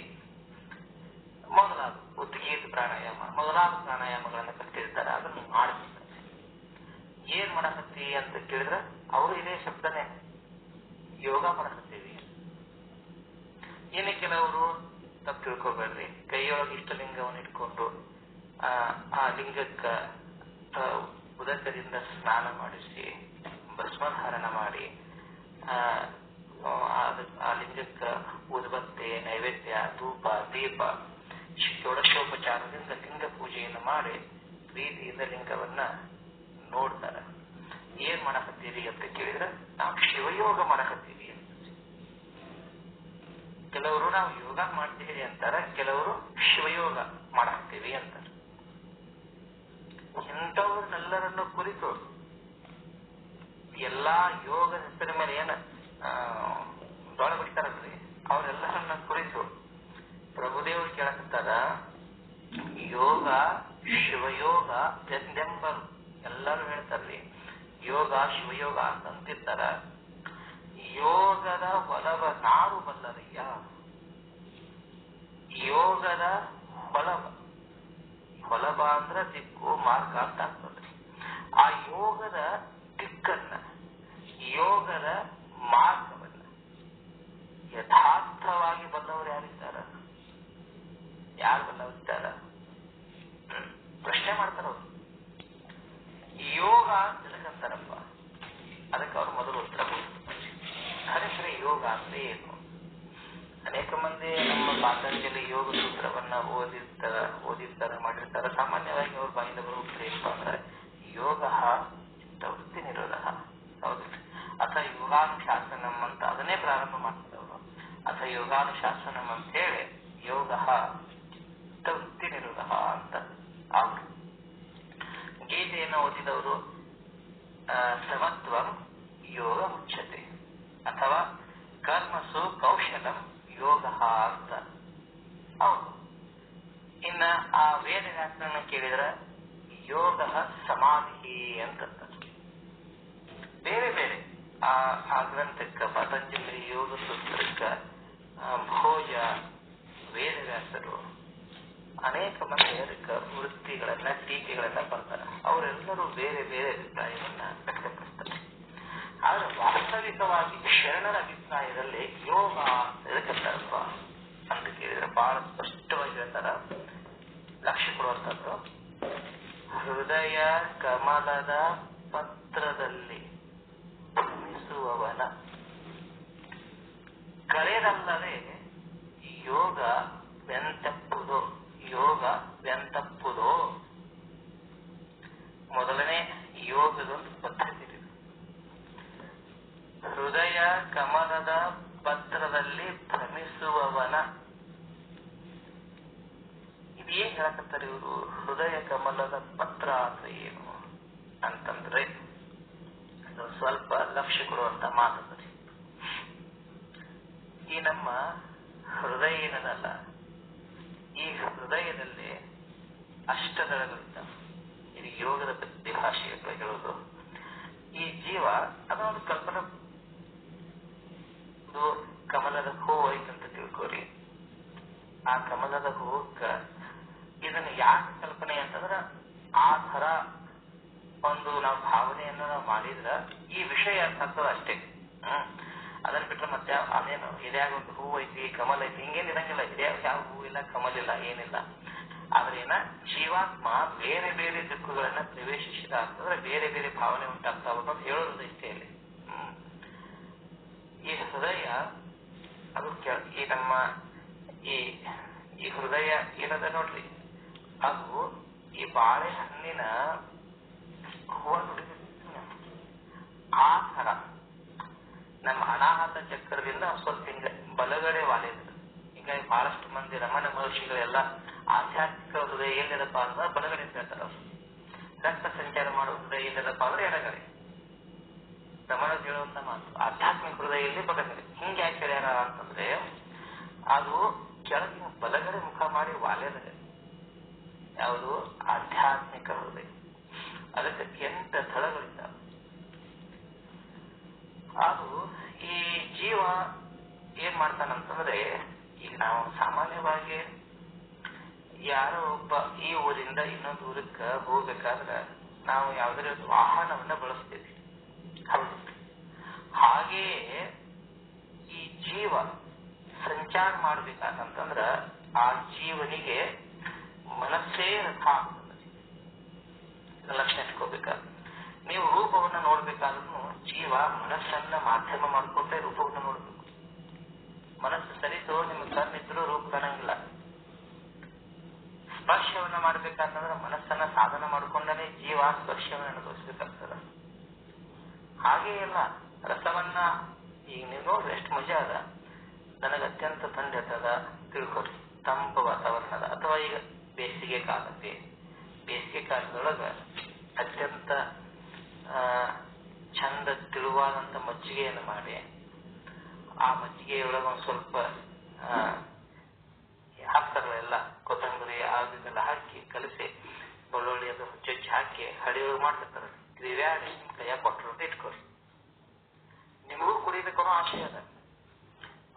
ಮೊದಲಾದ ಉದ್ಗೀತ ಪ್ರಾಣಾಯಾಮ ಮೊದಲಾದ ಪ್ರಾಣಾಯಾಮಗಳನ್ನು ಕಲಿತಿರ್ತಾರೆ. ಅದನ್ನು ಮಾಡ್ತಿರ್ತಾರೆ. ಏನ್ ಮಾಡಕತ್ತಿ ಅಂತ ಕೇಳಿದ್ರೆ ಅವರು ಇದೇ ಶಬ್ದನೇ ಯೋಗ ಮಾಡಕತ್ತೀವಿ. ಇನ್ನು ಕೆಲವರು ತಪ್ಪು ತಿಳ್ಕೊಬೇಡ್ರಿ, ಕೈಯೊಳಗೆ ಇಷ್ಟಲಿಂಗವನ್ನು ಇಟ್ಕೊಂಡು ಆ ಲಿಂಗಕ್ಕ ಉದಕದಿಂದ ಸ್ನಾನ ಮಾಡಿಸಿ ಭಸ್ಮಧಾರಣ ಮಾಡಿ ಆ ಲಿಂಗಕ್ಕ ಉದ್ಬತ್ತಿ, ನೈವೇದ್ಯ, ಧೂಪ, ದೀಪ, ಷೋಡಶೋಪಚಾರದಿಂದ ಲಿಂಗ ಪೂಜೆಯನ್ನು ಮಾಡಿ ಪ್ರೀತಿಯಿಂದ ಲಿಂಗವನ್ನ ನೋಡ್ತಾರ. ಏನ್ ಮಾಡಕತ್ತೀರಿ ಅಂತ ಕೇಳಿದ್ರೆ ನಾವು ಶಿವಯೋಗ ಮಾಡಕತ್ತೀವಿ ಅಂತ. ಕೆಲವರು ನಾವು ಯೋಗ ಮಾಡ್ತೀವಿ ಅಂತಾರ, ಕೆಲವರು ಶಿವಯೋಗ ಮಾಡಾಕ್ತೀವಿ ಅಂತಾರ. ಇಂಥವ್ರನ್ನೆಲ್ಲರನ್ನು ಕುರಿತು ಎಲ್ಲಾ ಯೋಗ ಹೆಸರ ಮೇಲೆ ಏನ ಡೊಳ ಬಿಡ್ತಾರಲ್ರಿ, ಅವರೆಲ್ಲರನ್ನ ಕುರಿತು ಪ್ರಭುದೇವರು ಕೇಳಕತ್ತಾರ. ಯೋಗ ಶಿವಯೋಗ ಬೆಂದೆಂಬರು. ಎಲ್ಲರೂ ಹೇಳ್ತಾರ್ರಿ ಯೋಗ ಶಿವಯೋಗ ಅಂತ ಅಂತಿರ್ತಾರ. ಯೋಗದ ಹೊಲವ ನಾರು ಬಲ್ಲರಯ್ಯ. ಯೋಗದ ಹೊಲವ ಅಂದ್ರ ದಿಕ್ಕು ಮಾರ್ಗ ಅಂತ ಆಗ್ತದ್ರಿ. ಆ ಯೋಗದ ದಿಕ್ಕನ್ನ, ಯೋಗದ ಮಾರ್ಗವನ್ನ ಯಥಾರ್ಥವಾಗಿ ಬಲ್ಲವರು ಯಾರಿದ್ದಾರ? ಯಾರು ಬಲ್ಲವರಿದ್ದಾರ? ಪ್ರಶ್ನೆ ಮಾಡ್ತಾರ ಅವರು. ಯೋಗ ಅಂತ ತಿಳ್ಕಂತಾರಪ್ಪ, ಅದಕ್ಕೆ ಅವ್ರು ಮೊದಲು ಉತ್ತರ ಕೊಡ್ತಾರೆ. ಯೋಗ ಅಂದ್ರೆ ಏನು? ಅನೇಕ ಮಂದಿ ನಮ್ಮ ಪಾತಂಜಲಿ ಯೋಗ ಸೂತ್ರವನ್ನ ಓದಿರ್ತಾರ ಮಾಡಿರ್ತಾರ. ಸಾಮಾನ್ಯವಾಗಿ ಅವ್ರ ಬಾಯಿಂದ ಬರೋ ಉತ್ತರ ಏನಪ್ಪ ಅಂದ್ರೆ ಯೋಗ ಚಿತ್ತವೃತ್ತಿ ನಿರೋಧ. ಹೌದು. ಅಥ ಯೋಗಾನುಶಾಸನಂ ಅಂತ ಅದನ್ನೇ ಪ್ರಾರಂಭ ಮಾಡ್ತಿದ್ದವರು. ಅಥ ಯೋಗಾನುಶಾಸನಂ ಅಂತ ಹೇಳಿ ಯೋಗ ಚಿತ್ತವೃತ್ತಿ ನಿರೋಧ ಅಂತ ಅವರು. ಗೀತೆಯನ್ನು ಓದಿದವರು ಸಮತ್ವಂ ಯೋಗ ಉಚ್ಯತೆ ಅಥವಾ ಕರ್ಮಸು ಕೌಶಲಂ ಯೋಗ ಅಂತ. ಹೌದು. ಇನ್ನ ಆ ವೇದ ವ್ಯಾಕರಣ ಕೇಳಿದ್ರೆ ಯೋಗ ಸಮಾಧಿ ಅಂತ. ಬೇರೆ ಬೇರೆ ಆ ಗ್ರಂಥಕ್ಕ ಪತಂಜಲಿ ಯೋಗ ಸೂತ್ರಕ್ಕ ಭೋಜ ವೇದವ್ಯಾಸರು ಅನೇಕ ಮಂದಿ ಅದಕ್ಕೆ ವೃತ್ತಿಗಳನ್ನ ಟೀಕೆಗಳನ್ನ ಬರ್ತಾರೆ. ಅವರೆಲ್ಲರೂ ಬೇರೆ ಬೇರೆ ಅಭಿಪ್ರಾಯವನ್ನ ವ್ಯಕ್ತಪಡಿಸ್ತಾರೆ. ಆದ್ರೆ ವಾಸ್ತವಿಕವಾಗಿ ಶರಣರ ಅಭಿಪ್ರಾಯದಲ್ಲಿ ಯೋಗ ಎದಕ್ಕಂತಾರಪ್ಪ ಅಂತ ಕೇಳಿದ್ರೆ ಬಹಳ ಸ್ಪಷ್ಟವಾಗಿ ಹೇಳ್ತಾರ. ಲಕ್ಷ್ಯ ಕೊಡುವಂಥದ್ದು ಹೃದಯ ಕಮಲದ ಪತ್ರದಲ್ಲಿ ಭ್ರಮಿಸುವವನ ಕರೆದಲ್ಲದೆ ಯೋಗ ವ್ಯಂತಪ್ಪುದೋ ಮೊದಲನೇ ಯೋಗದೊಂದು ಪದ್ಧತಿ ಇದೆ. ಹೃದಯ ಕಮಲದ ಪತ್ರದಲ್ಲಿ ಭ್ರಮಿಸುವವನ ಇದೇನ್ ಹೇಳಕತ್ತಾರೆ ಇವರು? ಹೃದಯ ಕಮಲದ ಪತ್ರ ಅಂದ್ರೆ ಏನು ಅಂತಂದ್ರೆ ಸ್ವಲ್ಪ ಲಕ್ಷ್ಯ ಕೊಡುವಂತ ಮಾತುತ್ತದೆ. ಈ ನಮ್ಮ ಹೃದಯ ಏನದಲ್ಲ, ಈ ಹೃದಯದಲ್ಲಿ ಅಷ್ಟದಳಗಳಿದ್ದಾವೆ. ಇದು ಯೋಗದ ಭಾಷೆಯಲ್ಲಿ ಹೇಳೋದು. ಈ ಜೀವ ಅದೊಂದು ಕಲ್ಪನಾ ಕಮಲದ ಹೂವು ಐತಂತ ತಿಳ್ಕೋರಿ. ಆ ಕಮಲದ ಹೂವಕ್ಕ ಇದನ್ನ ಯಾಕೆ ಕಲ್ಪನೆ ಅಂತಂದ್ರ ಆ ತರ ಒಂದು ನಾವು ಭಾವನೆಯನ್ನ ನಾವು ಮಾಡಿದ್ರ ಈ ವಿಷಯ ಅರ್ಥದ ಅಷ್ಟೇ. ಅದನ್ನ ಬಿಟ್ರೆ ಮತ್ತೆ ಅದೇನು ಇದ್ಯಾಗ ಒಂದು ಹೂವು ಐತಿ ಕಮಲ್ ಐತಿ ಹಿಂಗೇನ್ ಇರಂಗಿಲ್ಲ. ಇದ್ಯಾವ ಯಾವ ಹೂವಿಲ್ಲ ಕಮಲಿಲ್ಲ ಏನಿಲ್ಲ. ಆದ್ರೆ ಏನ ಜೀವಾತ್ಮ ಬೇರೆ ಬೇರೆ ದಿಕ್ಕುಗಳನ್ನ ಪ್ರವೇಶಿಸಿದ ಅಂತಂದ್ರೆ ಬೇರೆ ಬೇರೆ ಭಾವನೆ ಉಂಟಾಗ್ತಾವ ಅಂತ ಹೇಳೋದು ಇಷ್ಟೇಲಿ. ಈ ಹೃದಯ ಅದು ಈ ನಮ್ಮ ಈ ಹೃದಯ ಏನದ ನೋಡ್ರಿ, ಅದು ಈ ಬಾಳೆಹಣ್ಣಿನ ಹೂವ ಆ ತರ ನಮ್ಮ ಅನಾಹತ ಚಕ್ರದಿಂದ ಸ್ವಲ್ಪ ಹಿಂಗ ಬಲಗಡೆ ವಾಲಿದ. ಹೀಗಾಗಿ ಬಹಳಷ್ಟು ಮಂದಿ ರಮಣ ಮಹರ್ಷಿಗಳೆಲ್ಲ ಆಧ್ಯಾತ್ಮಿಕ ಹೃದಯ ಏನಿದಪ್ಪ ಅಂದ್ರೆ ಬಲಗಡೆ ಅಂತ ಹೇಳ್ತಾರ. ರಕ್ತ ಸಂಚಾರ ಮಾಡುವ ಹೃದಯ ಏನಿದಪ್ಪ ಅಂದ್ರೆ ಎಡಗಡೆ. ರಮಣ ಹೇಳುವಂತ ಮಾತು ಆಧ್ಯಾತ್ಮಿಕ ಹೃದಯದಲ್ಲಿ ಬಲಗಡೆ. ಹಿಂಗೆ ಯಾಕೆ ಹೇಳ್ಯಾರ ಅಂತಂದ್ರೆ ಅದು ಕೆಳಗಿನ ಬಲಗಡೆ ಮುಖ ಮಾಡಿ ವಾಲ್ಯದ ಯಾವುದು ಆಧ್ಯಾತ್ಮಿಕ ಹೃದಯ. ಅದಕ್ಕೆ 8 ಥಳಗಳಿದ್ದಾವೆ. ಅದು ಈ ಜೀವ ಏನ್ ಮಾಡ್ತಾನಂತಂದ್ರೆ ಈಗ ನಾವು ಸಾಮಾನ್ಯವಾಗಿ ಯಾರೋ ಒಬ್ಬ ಈ ಊರಿಂದ ಇನ್ನೊಂದು ಊರಕ್ಕೆ ಹೋಗ್ಬೇಕಾದ್ರೆ ನಾವು ಯಾವುದೇ ವಾಹನವನ್ನ ಬಳಸ್ತೀವಿ. ಹೌದು. ಹಾಗೆಯೇ ಈ ಜೀವ ಸಂಚಾರ ಮಾಡ್ಬೇಕಾದಂತಂದ್ರ ಆ ಜೀವನಿಗೆ ಮನಸ್ಸೇ ರಥ ಆಗ್ತದೆ. ಲಕ್ಷಣ ಇಟ್ಕೋಬೇಕಾದ್ರೆ ನೀವು ರೂಪವನ್ನ ನೋಡ್ಬೇಕಾದ್ರೂ ಜೀವ ಮನಸ್ಸನ್ನ ಮಾಧ್ಯಮ ಮಾಡ್ಕೊಂಡ್ರೆ ರೂಪವನ್ನ ನೋಡ್ಬೇಕು. ಮನಸ್ಸು ಸರಿತು ನಿಮ್ಮ ಕಣ್ಣಿದ್ರು ರೂಪ ಕಾಣಂಗಿಲ್ಲ. ಸ್ಪರ್ಶವನ್ನ ಮಾಡ್ಬೇಕಂತಂದ್ರೆ ಮನಸ್ಸನ್ನ ಸಾಧನ ಮಾಡ್ಕೊಂಡೇ ಜೀವ ಸ್ಪರ್ಶವನ್ನ ಅನುಭವಿಸ್ಬೇಕಾಗ್ತದ. ಹಾಗೇ ಇಲ್ಲ ರಸವನ್ನ ಈಗ ನೀವು ನೋಡ್ರಿ ಎಷ್ಟು ಮಜಾ ಅದ. ನನಗೆ ಅತ್ಯಂತ ಥಂಡಿ ಆಗ್ತದ ತಿಳ್ಕೊರಿ, ತಂಪು ವಾತಾವರಣದ ಅಥವಾ ಈಗ ಬೇಸಿಗೆ ಕಾಲಕ್ಕೆ ಬೇಸಿಗೆ ಕಾಲದೊಳಗ ಅತ್ಯಂತ ಚಂದ ತಿಳುವಾದಂತ ಮಜ್ಜಿಗೆಯನ್ನು ಮಾಡಿ ಆ ಮಜ್ಜಿಗೆಯೊಳಗೆ ಒಂದ್ ಸ್ವಲ್ಪ ಹಾಕ್ತಾರಲ್ಲ ಎಲ್ಲ ಕೊತ್ತಂಬರಿ ಅದನ್ನೆಲ್ಲ ಹಾಕಿ ಕಲಸಿ ಬೆಳ್ಳುಳ್ಳಿ ಅದು ಚೊಚ್ಚಿ ಹಾಕಿ ಹಡಿಯೊಳಗೆ ಮಾಡ್ತಿರ್ತಾರೆ. ಇವ್ಯಾಡಿ ನಿಮ್ ಕೈಯಾಗ ಕೊಟ್ಟರು ಅಂತ ಇಟ್ಕೊರಿ. ನಿಮಗೂ ಕುಡಿಬೇಕನ್ನೋ ಆಶೆ ಅದ.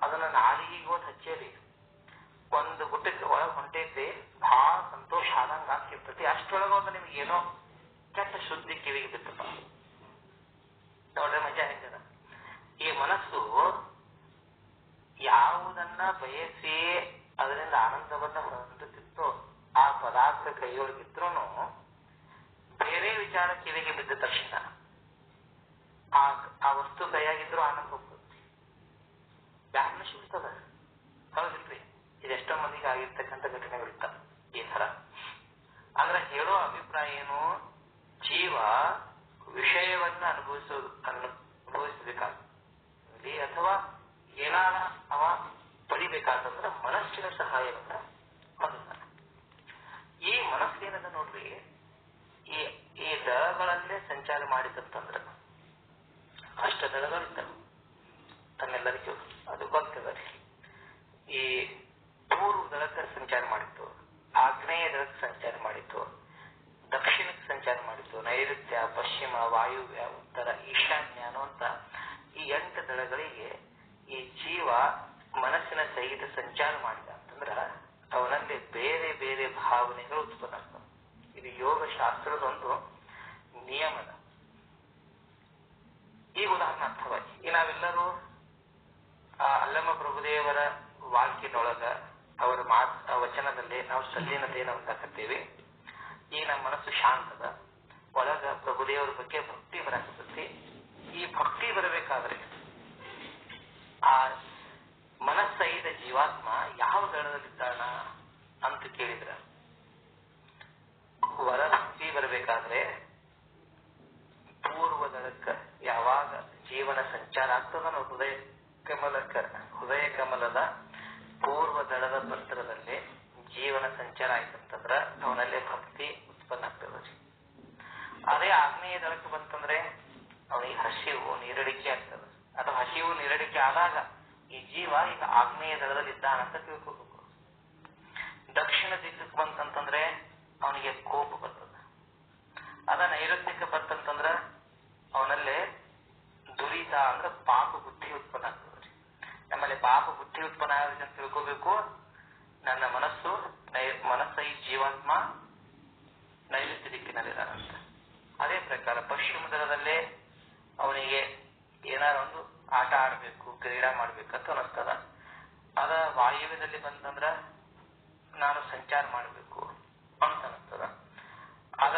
ಅದನ್ನ ನಾಲಿಗೆ ಓಟ್ ಹಚ್ಚೇರಿ ಒಂದು ಗುಟ್ಟಕ್ಕೆ ಒಳಗೆ ಹೊಂಟೈತಿ ಬಹಳ ಸಂತೋಷ ಆದಂಗ ಆಗ್ತಿರ್ತೈತಿ. ಅಷ್ಟೊಳಗ ಒಂದು ನಿಮ್ಗೆ ಏನೋ ಕೆಟ್ಟ ಶುದ್ಧಿ ಕಿವಿಗೆ ಬಿತ್ತಪ್ಪ ನೋಡ್ರೆ ಮಜಾ ಹೆಂಗದ. ಈ ಮನಸ್ಸು ಯಾವುದನ್ನ ಬಯಸಿ ಅದರಿಂದ ಆನಂದವನ್ನ ಹೊಂದುತ್ತಿತ್ತೋ ಆ ಪದಾರ್ಥ ಕೈಯೊಳಗಿದ್ರು ಬೇರೆ ವಿಚಾರ ಕಿವಿಗೆ ಬಿದ್ದ ತಕ್ಷಣ ಆ ವಸ್ತು ಕೈಯಾಗಿದ್ರು ಆನಂದ ಹೋಗ್ತದೆ. ಯಾರನ್ನ ಶಿವಿಸ್ತದ. ಹೌದಿಲ್ರಿ? ಇದೆಷ್ಟೋ ಮಂದಿಗೆ ಆಗಿರ್ತಕ್ಕಂಥ ಘಟನೆಗಳಿರ್ತಾವ ಈ ತರ. ಅಂದ್ರೆ ಹೇಳೋ ಅಭಿಪ್ರಾಯ ಏನು, ಜೀವ ವಿಷಯವನ್ನ ಅನುಭವಿಸಬೇಕಾಗ್ತದೆ ಅಥವಾ ಏನಾರ ಅವ ಪಡಿಬೇಕಾದಂದ್ರೆ ಮನಸ್ಸಿನ ಸಹಾಯವನ್ನ ಹೊಂದುತ್ತಾನೆ. ಈ ಮನಸ್ಸೇನದ ನೋಡ್ರಿ, ಈ ದಳಗಳಲ್ಲೇ ಸಂಚಾರ ಮಾಡಿದಂತಂದ್ರ ಅಷ್ಟ ದಳಗಳಿದ್ದಾವೆ ತಮ್ಮೆಲ್ಲರಿಗೂ ಅದು ಗೊತ್ತದ. ಈ ಪೂರ್ವ ದಳಕ್ಕೆ ಸಂಚಾರ ಮಾಡಿತ್ತು, ಆಗ್ನೇಯ ದಳಕ್ಕೆ ಸಂಚಾರ ಮಾಡಿತ್ತು, ದಕ್ಷಿಣಕ್ಕೆ ಸಂಚಾರ ಮಾಡಿತ್ತು, ನೈಋತ್ಯ, ಪಶ್ಚಿಮ, ವಾಯುವ್ಯ, ಉತ್ತರ, ಈಶಾನ್ಯ ಅನ್ನುವಂತ ಈ 8 ದಳಗಳಿಗೆ ಈ ಜೀವ ಮನಸ್ಸಿನ ಸಹಿತ ಸಂಚಾರ ಮಾಡಿದ ಅಂತಂದ್ರ ಅವನಲ್ಲಿ ಬೇರೆ ಬೇರೆ ಭಾವನೆಗಳು ಉತ್ಪನ್ನ ಆಗ್ತವೆ. ಇದು ಯೋಗ ಶಾಸ್ತ್ರದೊಂದು ನಿಯಮದ. ಈಗ ಉದಾಹರಣೆ ಅರ್ಥವಾಗಿ ಈ ನಾವೆಲ್ಲರೂ ಅಲ್ಲಮ ಪ್ರಭುದೇವರ ವಾಕ್ಯದೊಳಗ ಅವರ ವಚನದಲ್ಲಿ ನಾವು ಸಲ್ಲಿನತೆಯನ್ನು ಹೊಂದಾಕತ್ತೀವಿ. ಈಗ ನಮ್ಮ ಮನಸ್ಸು ಶಾಂತದ, ಒಳಗ ಪ್ರಭುದೇವರ ಬಗ್ಗೆ ಭಕ್ತಿ ಬರಾಕತ್ತೈತಿ. ಈ ಭಕ್ತಿ ಬರಬೇಕಾದ್ರೆ ಆ ಮನಸ್ಸೈದ ಜೀವಾತ್ಮ ಯಾವ ದಳದಲ್ಲಿದ್ದಾನ ಅಂತ ಕೇಳಿದ್ರ, ಹೊರ ಭಕ್ತಿ ಬರಬೇಕಾದ್ರೆ ಪೂರ್ವ ದಳಕ್ಕ ಯಾವಾಗ ಜೀವನ ಸಂಚಾರ ಆಗ್ತದನೋ ಹೃದಯ ಕಮಲದ ಪೂರ್ವ ದಳದ ಪತ್ರದಲ್ಲಿ ಜೀವನ ಸಂಚಾರ ಆಯ್ತಂತಂದ್ರ ಅವನಲ್ಲಿ ಭಕ್ತಿ ಉತ್ಪನ್ನ ಆಗ್ತದ. ಅದೇ ಆಗ್ನೇಯ ದಳಕ್ಕೆ ಬಂತಂದ್ರೆ ಅವನಿಗೆ ಹಸಿವು ನೀರಡಿಕೆ ಆಗ್ತದ. ಅದು ಹಸಿವು ನೀರಡಿಕೆ ಆದಾಗ ಈ ಜೀವ ಈಗ ಆಗ್ನೇಯ ದಳದಲ್ಲಿ ಇದ್ದಾನಂತ ತಿಳ್ಕೋಬೇಕು. ದಕ್ಷಿಣ ದಿಕ್ಕಕ್ಕೆ ಬಂತಂತಂದ್ರೆ ಅವನಿಗೆ ಕೋಪ ಬರ್ತದ. ಅದ ನೈಋತ್ಯಕ್ಕೆ ಬಂತಂತಂದ್ರ ಅವನಲ್ಲೇ ದುರಿತ ಅಂದ್ರೆ ಪಾಪ ಬುದ್ಧಿ ಉತ್ಪನ್ನ ಆಗ್ತದೆ. ನಮ್ಮಲ್ಲಿ ಪಾಪ ಬುದ್ಧಿ ಉತ್ಪನ್ನ ಆಗುತ್ತೆ ಅಂತ ತಿಳ್ಕೋಬೇಕು. ನನ್ನ ಮನಸ್ಸು ಈ ಜೀವಾತ್ಮ ನೈಋತ್ಯ ದಿಕ್ಕಿನಲ್ಲಿದ್ದಾನಂತ. ಅದೇ ಪ್ರಕಾರ ಪಶ್ಚಿಮ ದಳದಲ್ಲೇ ಅವನಿಗೆ ಏನಾರ ಒಂದು ಆಟ ಆಡ್ಬೇಕು, ಕ್ರೀಡಾ ಮಾಡ್ಬೇಕಂತ ಅನಿಸ್ತದ. ಅದ ವಾಯುವ್ಯದಲ್ಲಿ ಬಂತಂದ್ರ ನಾನು ಸಂಚಾರ ಮಾಡ್ಬೇಕು ಅಂತ ಅನಿಸ್ತದ. ಅದ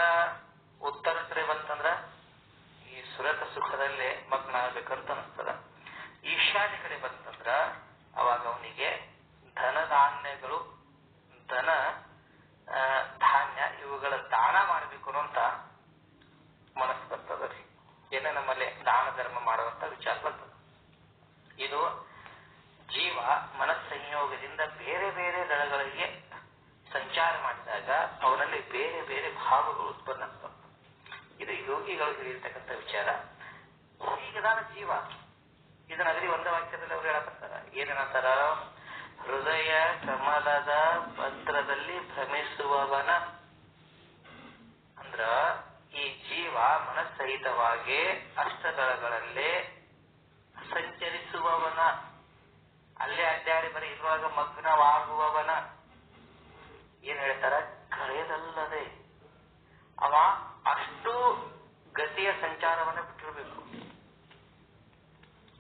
ಉತ್ತರ ಕಡೆ ಬಂತಂದ್ರ ಈ ಸುರತ ಸುಖದಲ್ಲೇ ಮಗ್ನ ಆಗ್ಬೇಕಂತ ಅನಿಸ್ತದ. ಈಶಾನ್ಯ ಕಡೆ ಬಂತಂದ್ರ ಅವಾಗ ಅವನಿಗೆ ಧನಧಾನ್ಯಗಳು, ಧಾನ್ಯ ಇವುಗಳ ದಾನ ಮಾಡ್ಬೇಕು ಅಂತ ಮನಸ್ಸು ಬರ್ತದ ರೀ. ಏನ ನಮ್ಮಲ್ಲಿ ದಾನ ಧರ್ಮ ಮಾಡುವಂತ ವಿಚಾರ ಬರ್ತದ. ಇದು ಜೀವ ಮನಸ್ಸಂಯೋಗದಿಂದ ಬೇರೆ ಬೇರೆ ದಳಗಳಿಗೆ ಸಂಚಾರ ಮಾಡಿದಾಗ ಅವನಲ್ಲಿ ಬೇರೆ ಬೇರೆ ಭಾವಗಳು ಉತ್ಪನ್ನ ಆಗ್ತವೆ. ಇದು ಯೋಗಿಗಳು ಹೇಳಿರ್ತಕ್ಕಂಥ ವಿಚಾರ. ಹೀಗದಾನ ಜೀವ. ಇದನ್ನಗಲಿ ಒಂದು ವಾಕ್ಯದಲ್ಲಿ ಅವ್ರು ಹೇಳಕತ್ತಾರ. ಏನೇನಂತಾರ? ಹೃದಯ ಕಮಲದ ಪತ್ರದಲ್ಲಿ ಭ್ರಮಿಸುವವನ ಅಂದ್ರ ಈ ಜೀವ ಮನಸ್ಸಹಿತವಾಗಿ ಅಷ್ಟದಳಗಳಲ್ಲೇ ಸಂಚರಿಸುವವನ, ಅಲ್ಲೇ ಅಡ್ಡಾಡಿ ಬರೀ ಇರುವಾಗ ಮಗ್ನವಾಗುವವನ ಏನ್ ಹೇಳ್ತಾರ? ಕಳೆದಲ್ಲದೆ ಅವ ಅಷ್ಟು ಗತಿಯ ಸಂಚಾರವನ್ನ ಬಿಟ್ಟಿರ್ಬೇಕು,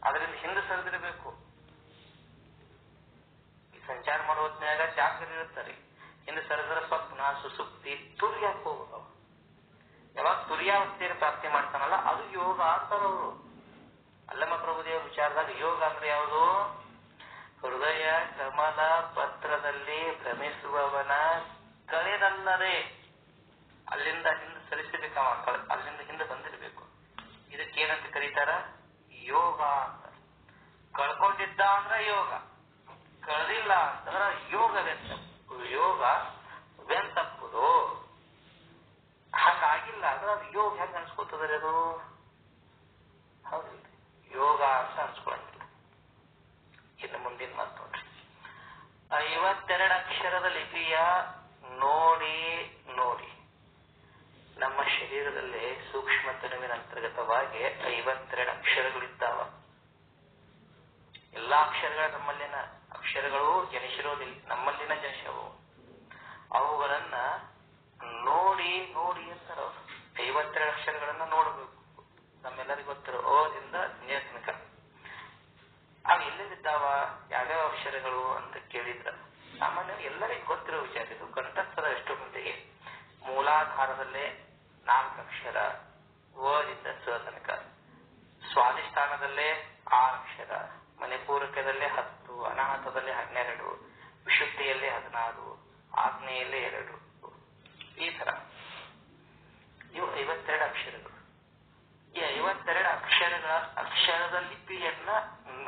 ಅದರಿಂದ ಹಿಂದೆ ಸರಿದಿರಬೇಕು. ಈ ಸಂಚಾರ ಮಾಡೋ ಹೊತ್ನ್ಯಾಗ ಜಾಗೃತಿ ಇರುತ್ತಾರೆ. ಹಿಂದೆ ಸರಿದ್ರ ಸ್ವಪ್ನ, ಸುಸುಪ್ತಿ, ತುರ್ಯಾಕ್ ಹೋಗುವ. ಯಾವಾಗ ತುರ್ಯಾವಸ್ಥೆಯನ್ನು ಪ್ರಾಪ್ತಿ ಮಾಡ್ತಾನಲ್ಲ ಅದು ಯೋಗ ಅಂತಾರವರು. ಅಲ್ಲಮ ಪ್ರಭುದೇವ ವಿಚಾರದಾಗ ಯೋಗ ಅಂದ್ರೆ ಯಾವುದು? ಹೃದಯ ಕಮಲ ಪತ್ರದಲ್ಲಿ ಭ್ರಮಿಸುವವನ ಕಳೆದಲ್ಲದೆ ಅಲ್ಲಿಂದ ಹಿಂದೆ ಸರಿಸಬೇಕು, ಅಲ್ಲಿಂದ ಹಿಂದೆ ಬಂದಿರಬೇಕು. ಇದಕ್ಕೇನಂತ ಕರೀತಾರ? ಯೋಗ ಅಂತ. ಕಳ್ಕೊಂಡಿದ್ದ ಅಂದ್ರ ಯೋಗ, ಕಳೆದಿಲ್ಲ ಅಂತಂದ್ರ ಯೋಗ ವೆಂತಪ್ಪುದು. ಹಂಗಾಗಿಲ್ಲ ಅಂದ್ರೆ ಅದು ಯೋಗ ಹೆಂಗ ಅನ್ಸ್ಕೊತದ್ರಿ? ಅದು ಹೌದಿಲ್ಲ, ಯೋಗ ಅಂತ ಅನ್ಸ್ಕೊಳಂಗಿಲ್ಲ. ಇನ್ನು ಮುಂದಿನ ಮಾತು ನೋಡ್ರಿ. 52 ಅಕ್ಷರದ ಲಿಪಿಯ ನೋಡಿ ನಮ್ಮ ಶರೀರದಲ್ಲಿ ಸೂಕ್ಷ್ಮ ತನುವಿನ ಅಂತರ್ಗತವಾಗಿ 52 ಅಕ್ಷರಗಳಿದ್ದಾವ. ಎಲ್ಲಾ ಅಕ್ಷರಗಳ ನಮ್ಮಲ್ಲಿನ ಅಕ್ಷರಗಳು ಜನಿಸಿರೋದಿಲ್ಲ, ನಮ್ಮಲ್ಲಿನ ಜನಿಸವು. ಅವುಗಳನ್ನ ನೋಡಿ ಅಂತಾರ. 52 ಅಕ್ಷರಗಳನ್ನ ನೋಡಬೇಕು. ನಮ್ಮೆಲ್ಲರಿಗೂ ಗೊತ್ತಿರೋ ಓದಿಂದ ಜ್ಞ ತನಕ ಅವು ಎಲ್ಲೆಲ್ಲಿದ್ದಾವ, ಯಾವ್ಯಾವ ಅಕ್ಷರಗಳು ಅಂತ ಕೇಳಿದ್ರ ಸಾಮಾನ್ಯ ಎಲ್ಲರಿಗೂ ಗೊತ್ತಿರೋ ವಿಚಾರ. ಇದು ಕಂಠಸ್ಥದ ಎಷ್ಟೋ ಮಂದಿಗೆ ಮೂಲಾಧಾರದಲ್ಲೇ 4 ಅಕ್ಷರ, ವ ಇಂದ ಸ ತನಕ, ಸ್ವಾಧಿಷ್ಠಾನದಲ್ಲೇ 6 ಅಕ್ಷರ, ಮಣಿಪೂರಕದಲ್ಲಿ 10, ಅನಾಹತದಲ್ಲಿ 12, ವಿಶುದ್ಧಿಯಲ್ಲಿ 16, ಆಗ್ನೇಯಲ್ಲಿ 2, ಈ ತರ ಇವು 52 ಅಕ್ಷರಗಳು. ಈ 52 ಅಕ್ಷರದ ಲಿಪಿಯನ್ನ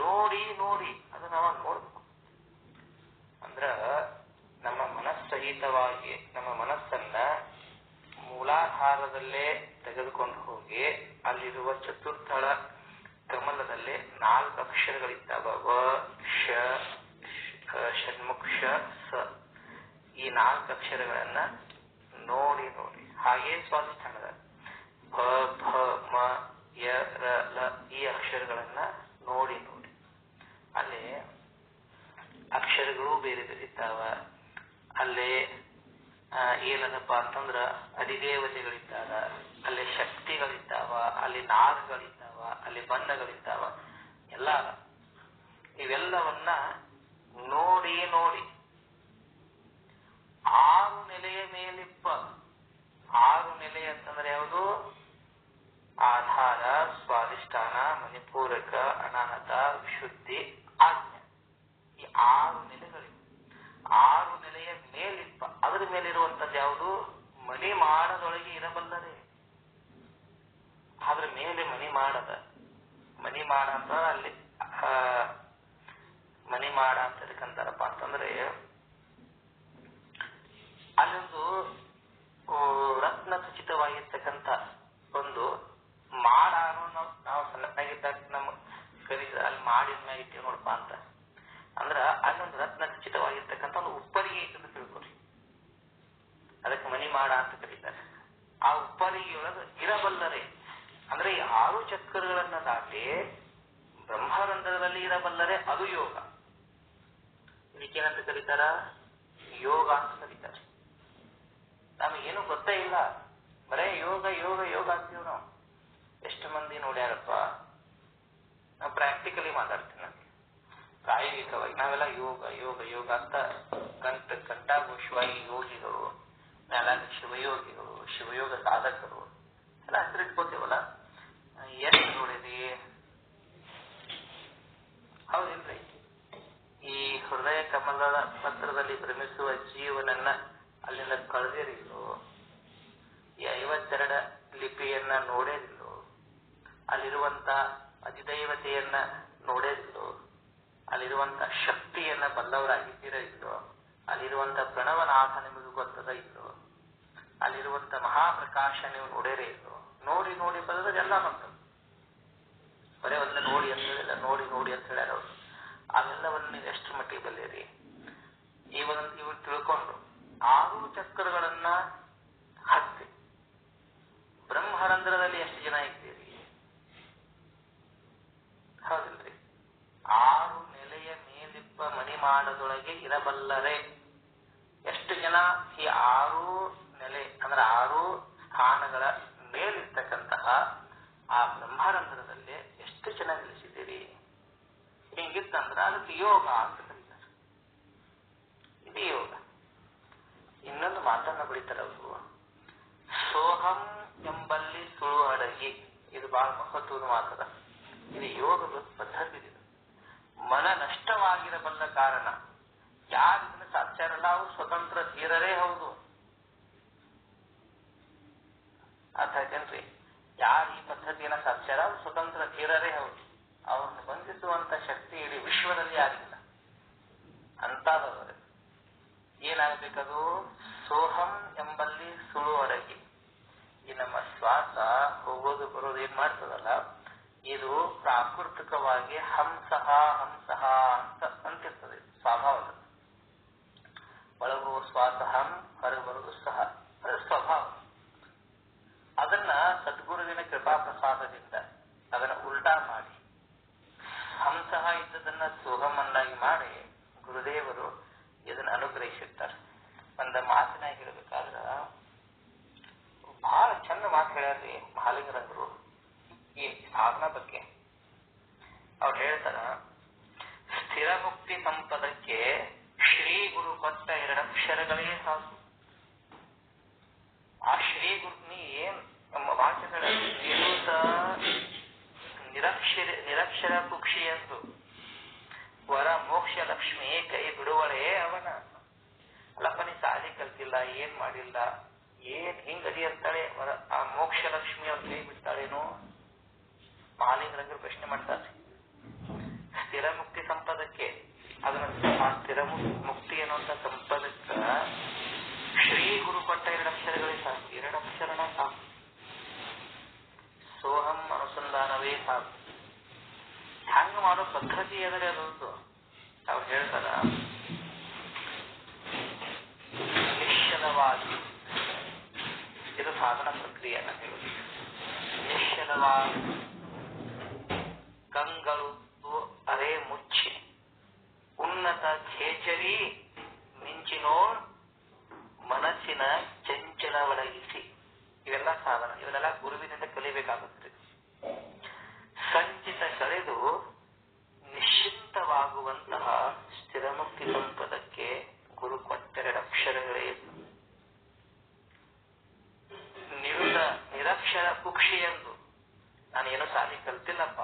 ನೋಡಿ ಅದು ನಾವು ನೋಡ್ಬೇಕು. ಅಂದ್ರ ನಮ್ಮ ಮನಸ್ಸಹಿತವಾಗಿ ನಮ್ಮ ಮನಸ್ಸನ್ನ ಮೂಲಾಧಾರದಲ್ಲೇ ತೆಗೆದುಕೊಂಡು ಹೋಗಿ ಅಲ್ಲಿರುವ ಚತುರ್ಥಳ ಕಮಲದಲ್ಲಿ 4 ಅಕ್ಷರಗಳಿದ್ದಾವ. ವ, ಶ, ಷಣ್ಮುಖ, ಸ. ಈ 4 ಅಕ್ಷರಗಳನ್ನ ನೋಡಿ ಹಾಗೇ ಸ್ವಾಧಿಷ್ಠಾನದ ಭ, ಭ, ಮ, ಯ, ರ, ಲ ಈ ಅಕ್ಷರಗಳನ್ನ ನೋಡಿ ಅಲ್ಲಿ ಅಕ್ಷರಗಳು ಬೇರೆ ಬೇರೆ ಇದ್ದಾವ. ಅಲ್ಲೇ ಏನದಪ್ಪ ಅಂತಂದ್ರ ಅಧಿದೇವತೆಗಳಿದ್ದಾವ, ಅಲ್ಲಿ ಶಕ್ತಿಗಳಿದ್ದಾವ, ಅಲ್ಲಿ ನಾದಗಳಿದ್ದಾವ, ಅಲ್ಲಿ ಬಣ್ಣಗಳಿದ್ದಾವ, ಎಲ್ಲ ಇವೆಲ್ಲವನ್ನ ನೋಡಿ 6 ನೆಲೆಯ ಮೇಲಿಪ್ಪ. 6 ನೆಲೆ ಅಂತಂದ್ರೆ ಯಾವುದು? ಆಧಾರ, ಸ್ವಾಧಿಷ್ಠಾನ, ಮಣಿಪೂರಕ, ಅನಾಹತ, ವಿಶುದ್ಧಿ, ಆಜ್ಞೆ. ಈ 6 ನೆಲೆಗಳಿವೆ. 6 ನೆಲೆಯ ಮೇಲಿಪ್ಪ. ಅದರ ಮೇಲಿರುವಂತದ್ದು ಯಾವುದು? ಮಣಿಮಾಡದೊಳಗೆ ಇರಬಲ್ಲರೆ. ಅದ್ರ ಮೇಲೆ ಮಣಿಮಾಡ ಅಂತ ಅಲ್ಲಿ ಮಣಿಮಾಡ ಅಂತ ಇದಕ್ಕಂತಾರಪ್ಪ ಅಂತಂದ್ರೆ ಅಲ್ಲೊಂದು ರತ್ನ ಖಚಿತವಾಗಿರ್ತಕ್ಕಂಥ ಒಂದು ಮಾಡ ನಾವು ಸಣ್ಣಾಗಿದ್ದಾಗ ನಮ್ಮ ಕಲಿತ ಅಲ್ಲಿ ಮಾಡಿದ ಮ್ಯಾಗ ಇಟ್ಟೇವ್ ನೋಡಪ್ಪ ಅಂತ ಅಂದ್ರ ಅಲ್ಲೊಂದು ರತ್ನ ಖಚಿತವಾಗಿರ್ತಕ್ಕಂಥ ಒಂದು ಉಪ್ಪರಿಗೆ ಇಟ್ಟನ್ನು ತಿಳ್ಕೊರಿ. ಅದಕ್ಕೆ ಮಣಿಮಾಡ ಅಂತ ಕರೀತಾರೆ. ಆ ಉಪ್ಪರಿಗೆಯೊಳಗೆ ಇರಬಲ್ಲರೆ ಅಂದ್ರೆ ಈ 6 ಚಕ್ರಗಳನ್ನ ದಾಟಿ ಬ್ರಹ್ಮರಂಧ್ರದಲ್ಲಿ ಇರಬಲ್ಲರೆ ಅದು ಯೋಗ. ಇದಕ್ಕೇನಂತ ಕರೀತಾರ? ಯೋಗ ಅಂತ ಕರೀತಾರೆ. ನಮಗೇನು ಗೊತ್ತೇ ಇಲ್ಲ, ಬರೇ ಯೋಗ ಅಂತೀವಿ ನಾವು. ಎಷ್ಟು ಮಂದಿ ನೋಡ್ಯಾರಪ್ಪ? ನಾವು ಪ್ರಾಕ್ಟಿಕಲಿ ಮಾತಾಡ್ತೀವಿ. ನನಗೆ ಪ್ರಾಯೋಗಿಕವಾಗಿ ನಾವೆಲ್ಲ ಯೋಗ ಅಂತ ಕಂಠಘೋಷವಾಗಿ ಯೋಗಿಗಳು, ಮೇಲಾಗಿ ಶಿವಯೋಗ ಸಾಧಕರು ಎಲ್ಲ ಹೆಸರಿಟ್ಕೋತೀವಲ್ಲ. ಎಷ್ಟು ನೋಡಿರಿ? ಹೌದಿಲ್ರಿ? ಈ ಹೃದಯ ಕಮಲದ ಪತ್ರದಲ್ಲಿ ಭ್ರಮಿಸುವ ಜೀವನನ್ನ ಅಲ್ಲಿಂದ ಕಳೆದಿರಿಲ್ಲೋ? ಈ 52 ಲಿಪಿಯನ್ನ ನೋಡೇರಿಲ್ಲೋ? ಅಲ್ಲಿರುವಂತ ಅಧಿದೈವತೆಯನ್ನ ನೋಡೇರಿಲ್ಲೋ? ಅಲ್ಲಿರುವಂತ ಶಕ್ತಿಯನ್ನ ಬಲ್ಲವರಾಗಿದ್ದೀರ ಇಲ್ಲೋ? ಅಲ್ಲಿರುವಂತ ಪ್ರಣವನಾಥ ನಿಮಗೆ ಗೊತ್ತದ ಇಲ್ಲೋ? ಅಲ್ಲಿರುವಂತ ಮಹಾಪ್ರಕಾಶ ನೀವು ನೋಡೇರೇ ಇಲ್ಲೋ? ನೋಡಿ ಬದಲಾಗ ಬಂತು. ಬರೇ ಒಂದ ನೋಡಿ ಅಂತ ಹೇಳಿಲ್ಲ, ನೋಡಿ ಅಂತ ಹೇಳ್ಯಾರ ಅವರು. ಅವೆಲ್ಲವನ್ನು ನೀವು ಎಷ್ಟು ಮಟ್ಟಿಗೆ ಬಲ್ಲಿರಿ? ಇವು ತಿಳ್ಕೊಂಡು 6 ಚಕ್ರಗಳನ್ನ ಹತ್ತಿ ಬ್ರಹ್ಮರಂಧ್ರದಲ್ಲಿ ಎಷ್ಟು ಜನ ಇದ್ದೀರಿ? ಹೌದಿಲ್ರಿ? 6 ನೆಲೆಯ ಮೇಲಿಪ್ಪ ಮಣಿಮಾಡದೊಳಗೆ ಇರಬಲ್ಲರೆ ಎಷ್ಟು ಜನ? ಈ 6 ನೆಲೆ ಅಂದ್ರೆ 6 ಸ್ಥಾನಗಳ ಮೇಲಿರ್ತಕ್ಕಂತಹ ಆ ಬ್ರಹ್ಮರಂಧ್ರದಲ್ಲಿ ಎಷ್ಟು ಜನ ನಿಲ್ಲಿಸಿದ್ದೀರಿ? ಹಿಂಗಿತ್ತಂದ್ರ ಅದಕ್ಕೆ ಯೋಗ ಅಂತ ಕರೀತಾರೆ. ಇದು ಯೋಗ. ಇನ್ನೊಂದು ಮಾತನ್ನ ಬರೀತಾರ ಅವರು, ಸೋಹಂ ಎಂಬಲ್ಲಿ ಸುಳು ಅಡಗಿ. ಇದು ಬಹಳ ಮಹತ್ವದ ಮಾತದ. ಇದು ಯೋಗದ ಪದ್ಧತಿ. ಇದು ಮನ ನಷ್ಟವಾಗಿರಬಲ್ಲ ಕಾರಣ ಯಾರು ಇದನ್ನ ಸಾಧ್ಯಾರಲ್ಲ ಅವರು ಸ್ವತಂತ್ರ ಧೀರರೇ ಹೌದು. ಅರ್ಥ ಆಯ್ತೇನ್ರಿ? ಯಾರು ಈ ಪದ್ಧತಿಯನ್ನ ಸಾಧ್ಯಾರ ಅವ್ರು ಸ್ವತಂತ್ರ ಧೀರರೇ ಹೌದು. ಅವ್ರನ್ನ ಬಂಧಿಸುವಂತ ಶಕ್ತಿ ಇಡೀ ವಿಶ್ವದಲ್ಲಿ ಯಾರಿಲ್ಲ. ಅಂತಾದವರು ಏನಾಗಬೇಕದು? ಸೋಹಂ ಎಂಬಲ್ಲಿ ಸುಳು ಅಡಗಿ. ಈ ನಮ್ಮ ಶ್ವಾಸ ಹೋಗೋದು ಬರೋದು ಏನ್ ಮಾಡ್ತದಲ್ಲ, ಇದು ಪ್ರಾಕೃತಿಕವಾಗಿ ಹಂಸಃ ಅಂತ ಅಂತಿರ್ತದೆ. ಸ್ವಭಾವದ ಒಳಗುವ ಶ್ವಾಸ ಹಂ, ಹೊರಗೆ ಬರುವುದು ಸಹ, ಅದು ಸ್ವಭಾವ. ಅದನ್ನ ಸದ್ಗುರುವಿನ ಕೃಪಾ ಪ್ರಸಾದದಿಂದ ಅದನ್ನ ಉಲ್ಟಾ ಮಾಡಿ ಹಂಸಃ ಇದ್ದದನ್ನ ಸೋಹಮನ್ನಾಗಿ ಮಾಡಿ ಗುರುದೇವರು ಇದನ್ನ ಅನುಗ್ರಹಿಸಿರ್ತಾರೆ. ಒಂದ ಮಾತಿನಾಗ ಹೇಳ್ಬೇಕಾದ್ರ ಬಹಳ ಚಂದ ಮಾತು ಹೇಳ್ಯಾರ್ರಿ ಮಹಾಲಿಂಗರಂಗರು ಈ ಸಾಧನ ಬಗ್ಗೆ. ಅವ್ರು ಹೇಳ್ತಾರ, ಸ್ಥಿರ ಮುಕ್ತಿ ಸಂಪದಕ್ಕೆ ಶ್ರೀ ಗುರು ಕೊಟ್ಟ 2 ಅಕ್ಷರಗಳೇ ಸಾಕು. ಆ ಶ್ರೀ ಗುರು ನಮ್ಮ ಭಾಷೆಗಳಲ್ಲಿ 'ನಿರುತ ನಿರಕ್ಷರ ಕುಕ್ಷಿ' ಎಂದು ಲಕ್ಷ್ಮಿ ಕೈ ಬಿಡುವಳೇ ಅವನ. ಅಲ್ಲಪ್ಪ ನೀ ಸಾಲಿ ಕಲ್ತಿಲ್ಲ, ಏನ್ ಮಾಡಿಲ್ಲ, ಏನ್ ಹಿಂಗದಿ ಅಂತಾಳೆ, ಆ ಮೋಕ್ಷ ಲಕ್ಷ್ಮಿ ಅವ್ರ ಕೈ ಬಿಡ್ತಾಳೇನೋ? ಮಹಾಲಿಂಗರಂಗರು ಪ್ರಶ್ನೆ ಮಾಡ್ತಾರೆ. ಸ್ಥಿರ ಮುಕ್ತಿ ಸಂಪದಕ್ಕೆ ಅದನ್ನ ಆ ಸ್ಥಿರ ಮುಕ್ತಿ ಅನ್ನುವಂತ ಸಂಪದಕ್ಕ ಶ್ರೀ ಗುರು ಕೊಟ್ಟ 2 ಅಕ್ಷರಗಳೇ ಸಾಕು. 2 ಅಕ್ಷರನ ಸಾಕು. ಸೋಹಂ ಅನುಸಂಧಾನವೇ ಸಾಕು. ಹಂಗ ಮಾಡೋ ಪದ್ಧತಿ ಎದರೆ ಅದು ಅವ್ರು ಹೇಳ್ತಾರ. ನಿಶ್ಚಲವಾಗಿ ಇದು ಸಾಧನ ಪ್ರಕ್ರಿಯೆಯನ್ನ ಹೇಳುದು. ನಿಶ್ಚಲವಾಗಿ ಕಂಗಳು ಅರೆ ಮುಚ್ಚಿ ಉನ್ನತ ಖೇಚರಿ ಮಿಂಚಿನೋಳ್ ಮನಸ್ಸಿನ ಚಂಚಲ ಒಳಗಿಸಿ. ಇವೆಲ್ಲ ಸಾಧನ. ಇವನ್ನೆಲ್ಲ ಗುರುವಿನಿಂದ ಕಲಿಬೇಕಾಗುತ್ತೆ. ಸಂಚಿತ ಕಳೆದು ನಿಶ್ಚಿಂತವಾಗುವಂತಹ ಸ್ಥಿರಮುಕ್ತಿ ಸಂಪದಕ್ಕೆ ಗುರು ಕೊಟ್ಟ 2 ಅಕ್ಷರಗಳೇ. ನಿರಕ್ಷರ ಕುಕ್ಷಿ ಎಂದು ನಾನೇನು ಸಾಲಿ ಕಲ್ತಿಲ್ಲಪ್ಪ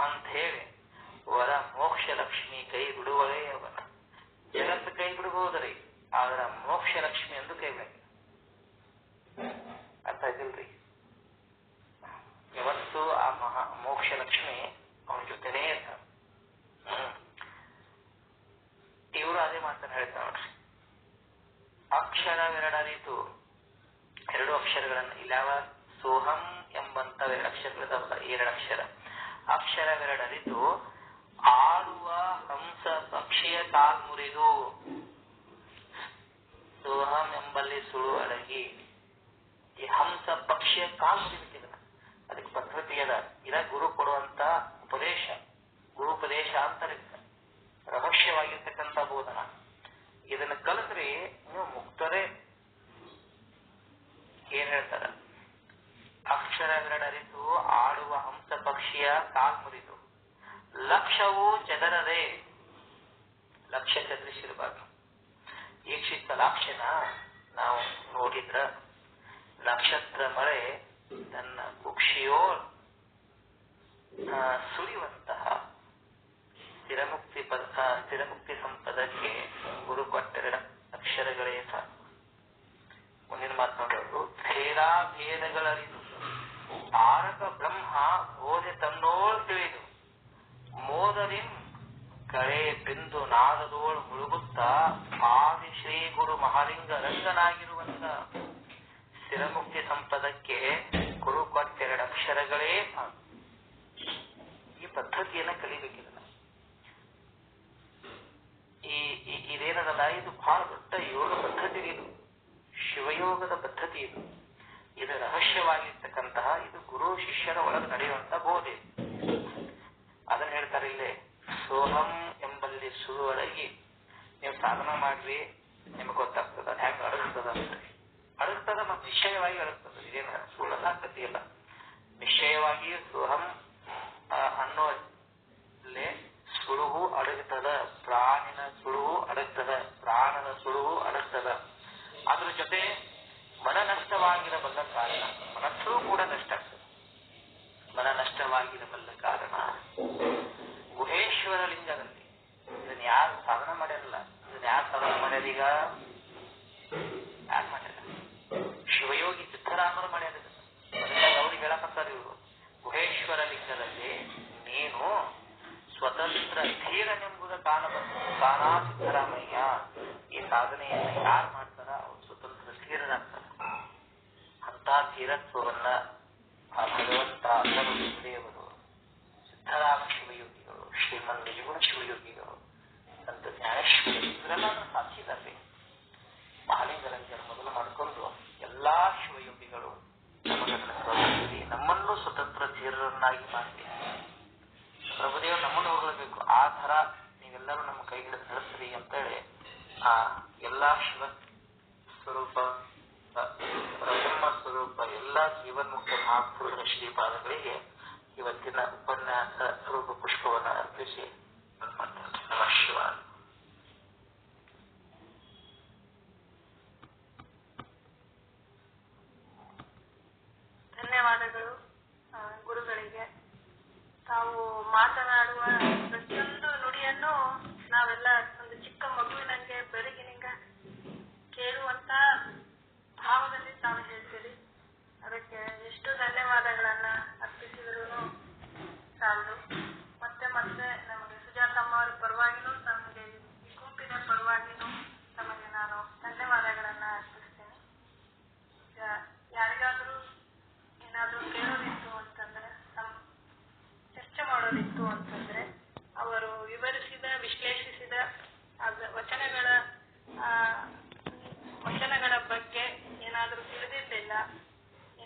ಅಂತ ಹೇಳಿ ವರ ಮೋಕ್ಷ ಲಕ್ಷ್ಮಿ ಕೈ ಬಿಡುವಳೇ ಅವನ. ಜಗತ್ತು ಕೈ ಬಿಡಬಹುದ್ರಿ, ಆದ್ರ ಮೋಕ್ಷ ಲಕ್ಷ್ಮಿ ಎಂದು ಕೈ ಬಿಡ. ಅರ್ಥ ಆಗಿಲ್ರಿ? ಯಾವತ್ತು ಆ ಮೋಕ್ಷ ಲಕ್ಷ್ಮಿ ಅವನ ಜೊತೆನೇ ಇರ್ತಾಳ. ಇವರು ಅದೇ ಮಾತನ್ನ ಹೇಳ್ತಾ ನೋಡ್ರಿ. ಅಕ್ಷರವೆರಡರಿತು, 2 ಅಕ್ಷರಗಳನ್ನ ಇಲ್ಲಾವ ಸೋಹಂ ಎಂಬಂತ 2 ಅಕ್ಷರಗಳಿದಾವಲ್ಲ, 2 ಅಕ್ಷರ. ಅಕ್ಷರವೆರಡರಿತು ಆಡುವ ಹಂಸ ಪಕ್ಷಿಯ ಕಾಲ್ ಮುರಿದು. ಸೋಹಂ ಎಂಬಲ್ಲಿ ಸುಳು ಅಡಗಿ ಈ ಹಂಸ ಪಕ್ಷಿಯ ಕಾಲ್ ಮುರಿಬಿಟ್ಟಿದ. ಅದಕ್ಕೆ ಪದ್ಧತಿ ಅದ. ಇದ ಗುರು ಕೊಡುವಂತ ಉಪದೇಶ, ಗುರುಪದೇಶ ಅಂತ ರಹಸ್ಯವಾಗಿರ್ತಕ್ಕಂಥ ಬೋಧನ. ಇದನ್ನ ಕಲಿತ್ರಿ ನೀವು ಮುಕ್ತರೇ. ಏನ್ ಹೇಳ್ತಾರ? ಅಕ್ಷರವೆರಡರಿತು ಆಡುವ ಹಂಸ ಪಕ್ಷಿಯ ಕಾಲ್ ಮುರಿದು. ಲಕ್ಷ್ಯವು ಚದರದೆ. ಲಕ್ಷ್ಯ ಚದರಿಸಿರಬಾರ್ದು. ಈಕ್ಷಿತ ಲಾಕ್ಷನ ನಾವು ನೋಡಿದ್ರ ನಕ್ಷತ್ರ ಮಳೆ ತನ್ನ ಕುಕ್ಷಿಯೋಳ್ ಸುರಿಯುವಂತಹ ಸ್ಥಿರಮುಕ್ತಿ ಸಂಪದಕ್ಕೆ ಗುರು ಕೊಟ್ಟ 2 ಅಕ್ಷರಗಳೇ ಸಾಕು. ಮುಂದಿನ ಮಾತನಾಡೋದು ಭೇದಾಭೇದಗಳರಿದು ತಾರಕ ಬ್ರಹ್ಮ ಬೋಧೆ ತನ್ನೋಳ್ ತಿಳಿದು ಮೋದರಿನ್ ಕಳೆ ಬಿಂದು ನಾದದೋಳು ಮುಳುಗುತ್ತಾ ಆದಿ ಶ್ರೀ ಗುರು ಮಹಾಲಿಂಗ ರಂಗನಾಗಿರುವಂತ ಸ್ಥಿರಮುಕ್ತಿ ಸಂಪದಕ್ಕೆ ಗುರು ಕೊಟ್ಟ 2 ಅಕ್ಷರಗಳೇ ಸಾಕು. ಈ ಪದ್ಧತಿಯನ್ನ ಕಲಿಬೇಕಿಲ್ಲ. ಇದೇನದಲ್ಲ, ಇದು ಬಹಳ ದೊಡ್ಡ ಯೋಗ ಪದ್ಧತಿ. ಇದು ಶಿವಯೋಗದ ಪದ್ಧತಿ. ಇದು ರಹಸ್ಯವಾಗಿರ್ತಕ್ಕಂತಹ, ಇದು ಗುರು ಶಿಷ್ಯರ ಒಳಗೆ ನಡೆಯುವಂತ ಬೋಧೆ. ಅದನ್ನ ಹೇಳ್ತಾರೆ ಇಲ್ಲೇ. ಸೋಹಂ ಎಂಬಲ್ಲಿ ಸುಳು ಅಡಗಿ ನೀವು ಸಾಧನ ಮಾಡ್ರಿ, ನಿಮ್ಗೆ ಗೊತ್ತಾಗ್ತದ ಅದು ಹೆಂಗ ಅಡಗ್ತದ ಅಂತ. ಅಡಗ್ತದ ಮತ್ತು ನಿಶ್ಚಯವಾಗಿ ಅಡಗ್ತದ. ಇದೇನ ಸುಳ್ಳಲ್ಲ, ಕಥೆಯಲ್ಲ. ನಿಶ್ಚಯವಾಗಿ ಸೋಹಂ ಅನ್ನೋಲ್ಲೇ ಸುಳುವು ಅಡಗ್ತದ. ಪ್ರಾಣಿನ ಸುಳುವು ಅಡಗ್ತದ, ಪ್ರಾಣದ ಸುಳುವು ಅಡಗ್ತದ. ಅದ್ರ ಜೊತೆ ಮನ ನಷ್ಟವಾಗಿರಬಲ್ಲ ಕಾರಣ, ಮನಸ್ಸೂ ಕೂಡ ನಷ್ಟ ಆಗ್ತದೆ. ಮನ ನಷ್ಟವಾಗಿರಬಲ್ಲ ಕಾರಣ ಗುಹೇಶ್ವರ ಲಿಂಗದಲ್ಲಿ. ಇದನ್ನ ಯಾರು ಸಾಧನ ಮಾಡ್ಯಾರಲ್ಲ, ಇದನ್ನ ಯಾರು ಸಾಧನ ಮಾಡ್ಯಾರೀಗ? ಯಾರು ಮಾಡ್ಯಾರ? ಶಿವಯೋಗಿ ಸಿದ್ದರಾಮರು ಮಾಡ್ಯಾರ. ಅವ್ರಿಗೆ ಹೇಳಕತ್ತಾರ ಇವರು. ಗುಹೇಶ್ವರ ಲಿಂಗದಲ್ಲಿ ನೀನು ಸ್ವತಂತ್ರ ಧೀರನೆಂಬುದ ಕಾಣ ಸಿದ್ದರಾಮಯ್ಯ. ಈ ಸಾಧನೆಯನ್ನ ಯಾರು ಮಾಡ್ತಾರ ಅವ್ರು ಸ್ವತಂತ್ರ ಧೀರರಾಗ್ತಾರ. ಅಂತ ಧೀರತ್ವವನ್ನ ಆ ಭಗವಂತ ಅಲ್ಲರು ದೇವರು ಸಿದ್ದರಾಮ ಶಿವಯೋಗಿಗಳು, ಶ್ರೀಮನ್ ನಿಜಗುಣ ಶಿವಯೋಗಿಗಳು, ಸಂತ ಜ್ಞಾನೇಶ್ವರಿ ಇವರೆಲ್ಲ ಸಾಧಿಸಿದ್ದಾರೆ. ಮಹಾಲಿಂಗರಂಗರು ಮೊದಲು ಮಾಡಿಕೊಂಡು ಎಲ್ಲಾ ಶಿವಯೋಗಿಗಳು ನಮ್ಮನ್ನು ಸ್ವತಂತ್ರ ಧೀರರನ್ನಾಗಿ ಮಾಡಿ ಪ್ರಭುದೇವ ನಮ್ಮನ್ನು ಹೊರಬೇಕು. ಆ ತರ ನೀವೆಲ್ಲರೂ ನಮ್ಮ ಕೈ ಹಿಡಿದು ನಡೆಸ್ರಿ ಅಂತೇಳಿ ಆ ಎಲ್ಲಾ ಶಿವ ಸ್ವರೂಪ, ಬ್ರಹ್ಮ ಸ್ವರೂಪ, ಎಲ್ಲಾ ಜೀವನ್ಮುಕ್ತ ಮಹಾಪುರುಷರ ಶ್ರೀಪಾದಗಳಿಗೆ ಇವತ್ತಿನ ಉಪನ್ಯಾಸ ರೂಪ ಪುಷ್ಪವನ್ನು ಅರ್ಪಿಸಿ ನಮಃ ಶಿವಾಯ. ಧನ್ಯವಾದಗಳು ಗುರುಗಳಿಗೆ. ತಾವು ಮಾತನಾಡುವ ಪ್ರತಿಯೊಂದು ನುಡಿಯನ್ನು ನಾವೆಲ್ಲ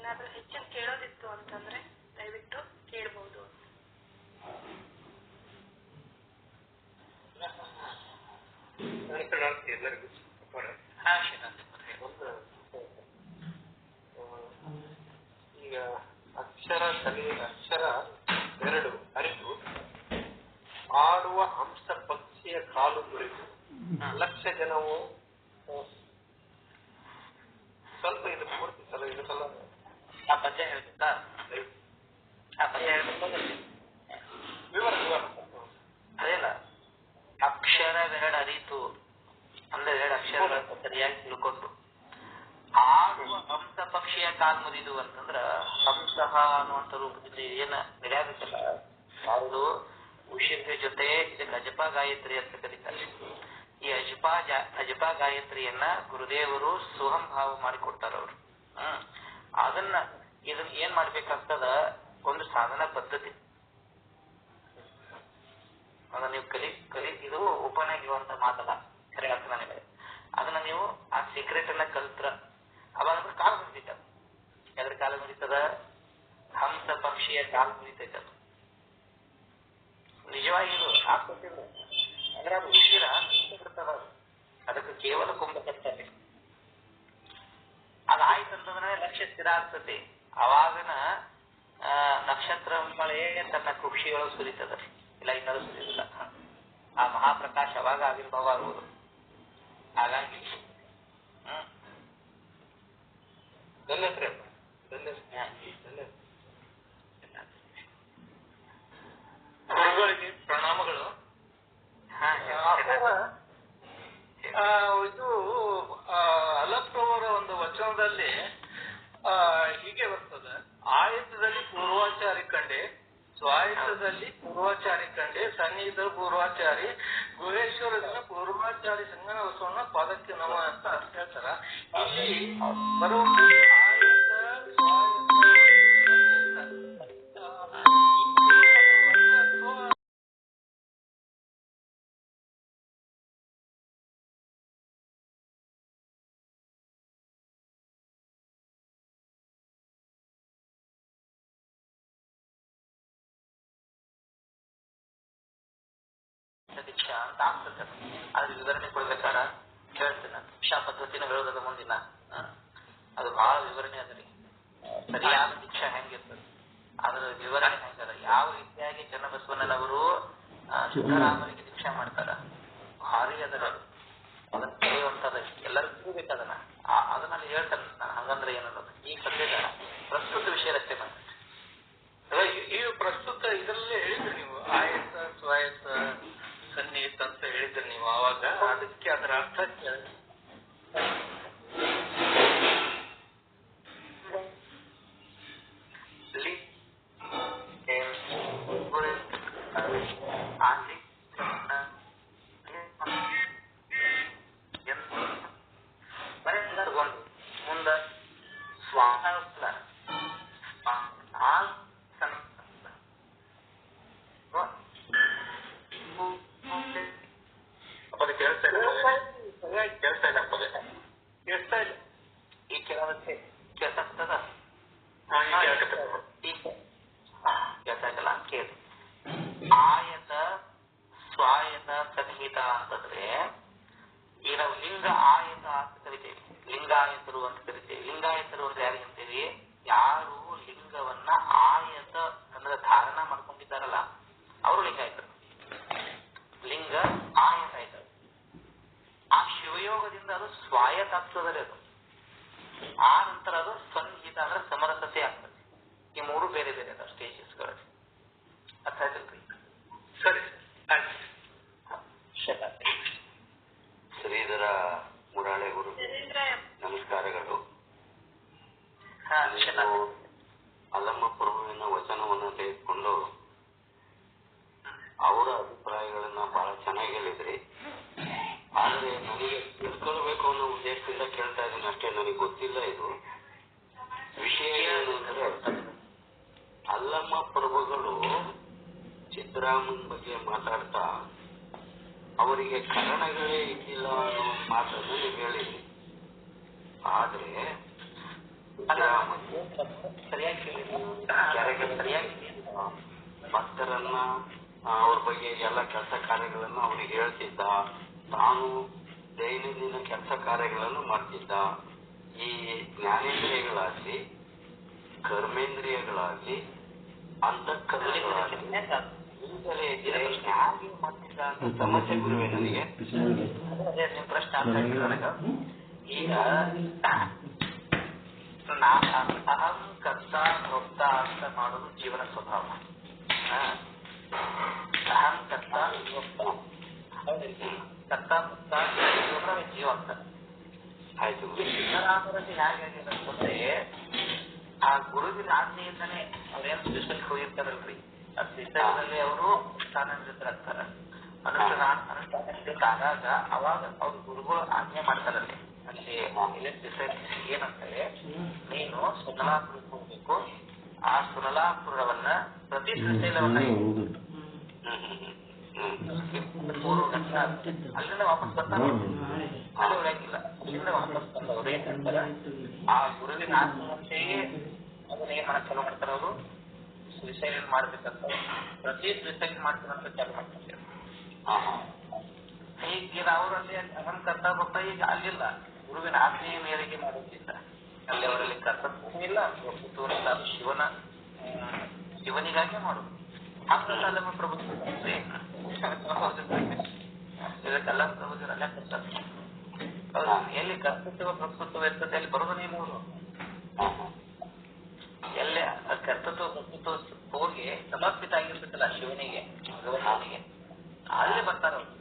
ಏನಾದ್ರೂ ಹೆಚ್ಚಿನ ಕೇಳೋದಿತ್ತು ಅಂತಂದ್ರೆ ದಯವಿಟ್ಟು ಕೇಳಬಹುದು. ಎಲ್ಲರಿಗೂ ಈಗ ಅಕ್ಷರ ಎರಡು ಅರಿತು ಆಡುವ ಹಂಸ ಪಕ್ಷಿಯ ಕಾಲು ಮುರಿದು ಲಕ್ಷ ಜನವು ಸ್ವಲ್ಪ ಇದು ಪೂರ್ತಿ ಸಲ ಇದು ಸಲ ಆ ಪದ್ಯ ಹೇಳ್ಬೇಕಾ? ಆ ಪದ್ಯ ಹೇಳ್ಬೇಕು ವಿವರ ಅದೇಲ್ಲ, ಅಕ್ಷರವೆರಡು ಅರಿತು ಅಂದ್ರೆ ಎರಡು ಅಕ್ಷರಗಳನ್ನು ಸರಿಯಾಗಿ ತಿಳ್ಕೊಂಡು ಆಡುವ ಹಂಸ ಪಕ್ಷಿಯ ಕಾಲ್ ಮುರಿದು ಅಂತಂದ್ರ ಹಂಸಃ ಅನ್ನುವಂಥ ರೂಪದಲ್ಲಿ ಏನ ನಡೆಯಬೇಕಲ್ಲ, ಯಾವುದು ಉಷಿರ್ಯ ಜೊತೆ ಇದಕ್ಕೆ ಅಜಪ ಗಾಯತ್ರಿ ಅಂತ ಕರೀತಾರೆ. ಈ ಅಜಪ ಗಾಯತ್ರಿಯನ್ನ ಗುರುದೇವರು ಸುಹಂ ಭಾವ ಮಾಡಿಕೊಡ್ತಾರ ಅವರು. ಅದನ್ನ ಇದನ್ನ ಏನ್ ಮಾಡ್ಬೇಕಾಗ್ತದ, ಒಂದು ಸಾಧನ ಪದ್ಧತಿ ಅದನ್ನ ನೀವು ಕಲಿ ಇದು ಓಪನ್ ಆಗಿರುವಂತ ಮಾತಲ್ಲ, ಸರಿ ಆಗ್ತದ ನಿಮಗೆ. ಅದನ್ನ ನೀವು ಆ ಸೀಕ್ರೆಟ್ ಅನ್ನ ಕಲ್ತ್ರ ಅವಾಗ ಕಾಲು ಮುರಿತೈತ. ಎದ್ರ ಕಾಲು ಮುರಿತದ? ಹಂಸ ಪಕ್ಷಿಯ ಕಾಲು ಮುರಿತೈತ. ನಿಜವಾಗಿ ಇದು ಆಗ್ತಿಲ್ಲ ಅಂದ್ರೆ ಅದು ಉಸಿರ ಬಿಡ್ತದ, ಅದಕ್ಕೆ ಕೇವಲ ಕುಂಭ ಕರ್ತದೆ. ಅದಾಯ್ತಂತಂದ್ರೆ ಲಕ್ಷ್ಯ ಸ್ಥಿರ ಆಗ್ತದೆ. ಅವಾಗನ ನಕ್ಷತ್ರ ಮಳೆ ತನ್ನ ಕುಕ್ಷಿಗಳು ಸುರಿತದ, ಇಲ್ಲ ಇನ್ನೂ ಸುರಿದಿಲ್ಲ. ಆ ಮಹಾಪ್ರಕಾಶ ಅವಾಗ ಆವಿರ್ಭಾವ ಆಗುವುದು. ಹಾಗಾಗಿ ಗುರುಗಳಿಗೆ ಪ್ರಣಾಮಗಳು. ಇದು ಅಲಪ್ರವರ ಒಂದು ವಚನದಲ್ಲಿ ಹೀಗೆ ಬರ್ತದೆ: ಆಯತದಲ್ಲಿ ಪೂರ್ವಾಚಾರಿ ಕಂಡೆ, ಸ್ವಾಯತ್ತದಲ್ಲಿ ಪೂರ್ವಾಚಾರಿ ಕಂಡೆ, ಸನ್ನಿಹಿತ ಪೂರ್ವಾಚಾರಿ, ಗುಹೇಶ್ವರದಿಂದ ಪೂರ್ವಾಚಾರಿ ಸಂಗನ ಬಸವಣ್ಣ ಪಾದಕ್ಕೆ ನಮ ಅಂತ ಹೇಳ್ತಾರ. ಇಲ್ಲಿ ಬರುವ ಆಯತ, ದೀಕ್ಷಾ ಅಂತ ಆಗ್ತದೆ. ಅದ್ರ ವಿವರಣೆ ಕೊಡ್ಬೇಕಾರ ಹೇಳ್ತೇನೆ. ದೀಕ್ಷಾ ಪದ್ಧತಿನ ಹೇಳೋದದ ಮುಂದಿನ ಅದು ಬಹಳ ವಿವರಣೆ ಅದರಿ. ಸರಿಯಾದ ದೀಕ್ಷಾ ಹೆಂಗಿರ್ತದೆ, ಅದ್ರ ವಿವರಣೆ ಹೆಂಗದ, ಯಾವ ರೀತಿಯಾಗಿ ಚನ್ನಬಸವಣ್ಣನವರು ಸಿದ್ದರಾಮರಿಗೆ ದೀಕ್ಷಾ ಮಾಡ್ತಾರ, ಭಾರಿ ಅದರ ಅದನ್ನ ಕರೆಯುವಂತದ ಎಲ್ಲರಿಗೂ ತಿಳಿಬೇಕದನ್ನ. ಅದನ್ನಲ್ಲಿ ಹೇಳ್ತಾನೆ ನಾನು ಹಂಗಂದ್ರೆ ಏನನ್ನೋದು. ಈ ಸದ್ಯದ ಪ್ರಸ್ತುತ ವಿಷಯ ರಚನೆ ಮಾಡ್ತಾರೆ. ಈ ಪ್ರಸ್ತುತ ಇದರಲ್ಲೇ ಹೇಳಿದ್ರಿ ನೀವು, ಆಯತ ಸ್ವಾಯತ್ತ ಸನ್ನಿಹಿತ ಅಂತ ಹೇಳಿದ್ರಿ ನೀವು. ಆವಾಗ ಅದಕ್ಕೆ ಅದರ ಅರ್ಥ ಮುಂದ ಸ್ವಾಮ ಕೇಳ್ತಾ ಇಲ್ಲ ಈ ಕೆಲವಕ್ಕೆ ಕೇಳ್ತಾಗ್ತದ ಕೇಳ್ತಾಗಲ್ಲ ಕೇಳಿ. ಆಯತ ಸ್ವಾಯತ ಸನ್ನಿಹಿತ ಅಂತಂದ್ರೆ ಈಗ ನಾವು ಲಿಂಗ ಆಯತ ಅಂತ ಕರಿತೇವೆ, ಲಿಂಗಾಯತರು ಅಂತ ಕರಿತೇವೆ. ಲಿಂಗಾಯತರು ಅಂದ್ರೆ ಯಾರಿಗೆ ಅಂತೀವಿ? ಯಾರು ಲಿಂಗವನ್ನ ಆಯತ ಅಂದ್ರೆ ಧಾರಣ ಮಾಡ್ಕೊಂಡಿದ್ದಾರಲ್ಲ ಅವರು ಲಿಂಗಾಯತರು. ಲಿಂಗ ಆಯತ ಆಯ್ತು. ಆ ಶಿವಯೋಗದಿಂದ ಅದು ಸ್ವಾಯತ ಆಗ್ತದೆ. ಅದು ಆ ನಂತರ ಅದು ಸನ್ನಿಹಿತ ಅಂದ್ರೆ ಸಮರಸತೆ ಆಗ್ತದೆ. ಈ ಮೂರು ಬೇರೆ ಬೇರೆ ಅದ ಸ್ಟೇಜಸ್ಗಳು. ಅರ್ಥ ಆಯ್ತಲ್ರಿ? ಸರಿ. ಶ್ರೀಧರ ಮುರಾಳೆ ಗುರು ನಮಸ್ಕಾರಗಳು. ಅಲ್ಲಮ್ಮ ಪ್ರಭುವಿನ ವಚನವನ್ನು ತೆಗೆದುಕೊಂಡು ಅವರ ಅಭಿಪ್ರಾಯಗಳನ್ನ ಬಹಳ ಚೆನ್ನಾಗಿ ಹೇಳಿದ್ರಿ. ಆದ್ರೆ ನನಗೆ ತಿಳ್ಕೊಳ್ಬೇಕು ಅನ್ನೋ ಉದ್ದೇಶದಿಂದ ಕೇಳ್ತಾ ಇದ್ದೀನಿ ಅಷ್ಟೇ. ನನಗೆ ಗೊತ್ತಿಲ್ಲ ಇದು ವಿಷಯ ಏನು ಅಂದ್ರೆ, ಅಲ್ಲಮ್ಮ ಪ್ರಭುಗಳು ಸಿದ್ದರಾಮನ್ ಬಗ್ಗೆ ಮಾತಾಡ್ತಾ ಅವರಿಗೆ ಕಾರಣಗಳೇ ಇದ್ದಿಲ್ಲ ಅನ್ನೋ ಮಾತನ್ನು ನೀವು ಹೇಳಿದ್ರಿ. ಆದ್ರೆ ಭಕ್ತರನ್ನ ಅವ್ರ ಬಗ್ಗೆ ಎಲ್ಲ ಕೆಲಸ ಕಾರ್ಯಗಳನ್ನು ಅವ್ರಿಗೆ ಹೇಳ್ತಿದ್ದ, ತಾನು ದೈನಂದಿನ ಕೆಲಸ ಕಾರ್ಯಗಳನ್ನು ಮಾಡ್ತಿದ್ದ. ಈ ಜ್ಞಾನೇಂದ್ರಿಯಗಳಾಗ್ಲಿ, ಕರ್ಮೇಂದ್ರಿಯಗಳಾಗ್ಲಿ, ಅಂತಃಕರಣಗಳಾಗ್ಲಿ ಈಗಲೇ ಇದ್ರೆ ಹೇಗೆ ಮಾಡ್ತಿದ್ದ ಅಂತ ಸಮಸ್ಯೆ ಗುರುವೆ ನನಗೆ. ನಿಮ್ ಪ್ರಶ್ನೆ ಅರ್ಥ ಆಗಿದೆ ನನಗ. ಈಗ ಅಹಂ ಕರ್ತ ಭೋಕ್ತ ಅಂತ ಮಾಡೋದು ಜೀವನ ಸ್ವಭಾವ. ಅಹಂ ಕರ್ತ ಭೋಕ್ತ, ಕರ್ತ ಭೋಕ್ತ ಜೀವ ಅಂತ ಆಯ್ತು. ಸಿದ್ದರಾಮರಲ್ಲಿ ಹೇಗಾಗಿದೆ ಅಂತಂದ್ರೆ, ಆ ಗುರುವಿನ ಆಜ್ಞೆಯಿಂದನೇ ಅವ್ರೇನು ಶ್ರೀಶಕ್ಕೆ ಹೋಗಿರ್ತಾರಲ್ರಿ, ಆ ಶ್ರೀಶೈಲದಲ್ಲಿ ಅವರು ಅನುಷ್ಠಾನನಿರತರಾಗ್ತಾರ. ಅನುಷ್ಠಾನನಿರತಾದಾಗ ಅವಾಗ ಅವ್ರ ಗುರುಗಳು ಆಜ್ಞೆ ಮಾಡ್ತಾರಲ್ಲಿ. ಅಲ್ಲಿ ಏನಂತಾರೆ, ನೀನು ಸುನಲಾಪುರಕ್ಕೆ ಹೋಗ್ಬೇಕು, ಆ ಸುನಲಾಪುರವನ್ನ ಪ್ರತಿ ಶ್ರೀಶೈಲವನ್ನ ಅಲ್ಲಿಂದ ವಾಪಸ್ ಬರ್ತಾರೆ. ಅಲ್ಲಿ ಉಳಿಯಂಗಿಲ್ಲ. ಅಲ್ಲಿಂದ ವಾಪಸ್ ಬಂದವರು ಏನ್ ಮಾಡ್ತಾರ, ಆ ಗುರುವಿನ ಆತ್ಮಹತ್ಯೆಗೆ ಅದನ್ನ ಏನ್ ಮಾಡಕ್ ಚಾಲು ಮಾಡ್ತಾರ ಅವರು, ಶ್ರೀಶೈಲ ಮಾಡ್ಬೇಕಂತ ಪ್ರತಿ ಶ್ರೀಶೈಲ ಮಾಡ್ತಾರಂತ ಚಾಲು ಮಾಡ್ತಾರೆ. ಈಗ ಅವರಲ್ಲಿ ಅಹಂ ಕರ್ತ ಭಕ್ತ ಈಗ ಅಲ್ಲಿಲ್ಲ, ಗುರುವಿನ ಆಜ್ಞೆಯ ಮೇರೆಗೆ ಮಾಡೋದ್ರಿಂದ ಅಲ್ಲಿ ಅವರಲ್ಲಿ ಕರ್ತವ್ಯ ಇಲ್ಲ, ಇಲ್ಲ. ಅದು ಶಿವನಿಗಾಗಿ ಮಾಡೋದು. ಹಾಕಲ್ಲ ಪ್ರಭು ಇದಕ್ಕೆಲ್ಲ ಪ್ರಭುಜರೆಲ್ಲ ಕರ್ತಾರೆ. ಎಲ್ಲಿ ಕರ್ತೃತ್ವ ಪ್ರಸ್ತುತ್ವ ಇರ್ತದೆ ಅಲ್ಲಿ ಬರೋದು ನೀವು ಎಲ್ಲ ಕರ್ತೃತ್ವ ಪ್ರಸ್ತುತ್ವ ಹೋಗಿ ಸಮರ್ಪಿತ ಆಗಿರ್ತೈತಲ್ಲ ಶಿವನಿಗೆ, ಭಗವಂತನಿಗೆ, ಅಲ್ಲೇ ಬರ್ತಾರ ಅವರು.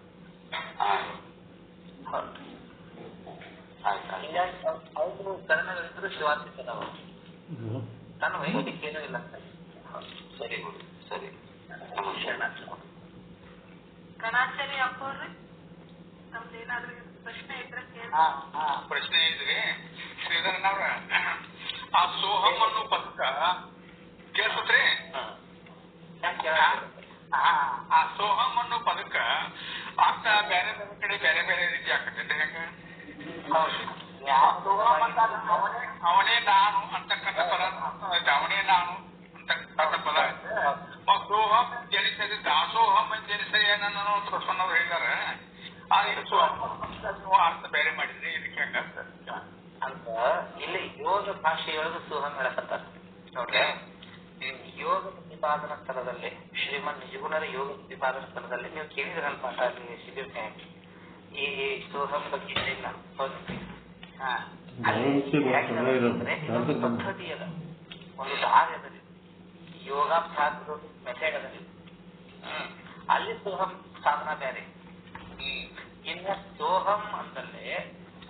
ಹೀಗಾಗಿ ಅವರು ಕರ್ಣಗಳಿದ್ರು ಶಿವಾರ್ಪಿತನ ಅವರು, ತನ್ನ ವೈಯಕ್ತಿಕ ಏನೂ ಇಲ್ಲ. ಸರಿ ಗುರು, ಸರಿ. ಗಣಾಚಾರ್ಯ ಅಪ್ಪವ್ರಿ, ನಮ್ದು ಏನಾದ್ರೂ ಪ್ರಶ್ನೆ ಇದ್ರೆ ಕೇಳಿ. ಪ್ರಶ್ನೆ ಇದ್ರಿ ಶ್ರೀಧರನವ್ರ, ಆ ಸೋಹಂ ಅನ್ನೋ ಪದಕ ಕೇಳ್ಸತ್ರಿ? ಆ ಸೋಹಂ ಅನ್ನೋ ಪದಕ ಅರ್ಥ ಬೇರೆ ಬೇರೆ ಕಡೆ ಬೇರೆ ಬೇರೆ ರೀತಿ ಆಗ್ತದೆ. ಹೆಂಗ ಅವನೇ ನಾನು ಅಂತಕ್ಕಂಥ ಪದ, ಅವನೇ ನಾನು ಅಂತಕ್ಕಂಥ ಪದ. ಸೋಹಂ ಜನಿಸದೆ ದಾಸೋಹಂ ಜನಿಸಯ್ಯ ನನ್ನ ಪ್ರಸನ್ನವ್ರು ಹೇಳಿದಾರ. ಅರ್ಥ ಬೇರೆ ಮಾಡಿದ್ರಿ, ಇದಕ್ಕೆ ಹೆಂಗ ಅಂತ ಇಲ್ಲಿ ಯೋಗ ಭಾಷೆಯೊಳಗೆ ಸೋಹಂ ಹೇಳಕತ್ತಾರ ನೋಡ್ರಿ. ಯೋಗ ಪ್ರತಿಪಾದನಾ ಸ್ಥಳದಲ್ಲಿ, ಶ್ರೀಮನ್ ನಿಜಗುಣರ ಯೋಗ ಪ್ರತಿಪಾದನಾ ಸ್ಥಳದಲ್ಲಿ ನೀವು ಕೇಳಿದ್ರ ಪಾಠ ಅಲ್ಲಿ ಶಿಬಿರ ಈ ಸೋಹಂ ಬಗ್ಗೆ ಇಲ್ಲ. ಒಂದು ಪದ್ಧತಿ ಅದ, ಒಂದು ದಾರಿ ಅದರಲ್ಲಿ, ಯೋಗಾಭ್ಯಾಸದ ಮೆಥಡ್ ಅದರಲ್ಲಿ. ಅಲ್ಲಿ ಸೋಹಂ ಸಾಧನ ಬೇರೆ. ಇನ್ನ ಸೋಹಂ ಅಂತಲ್ಲೇ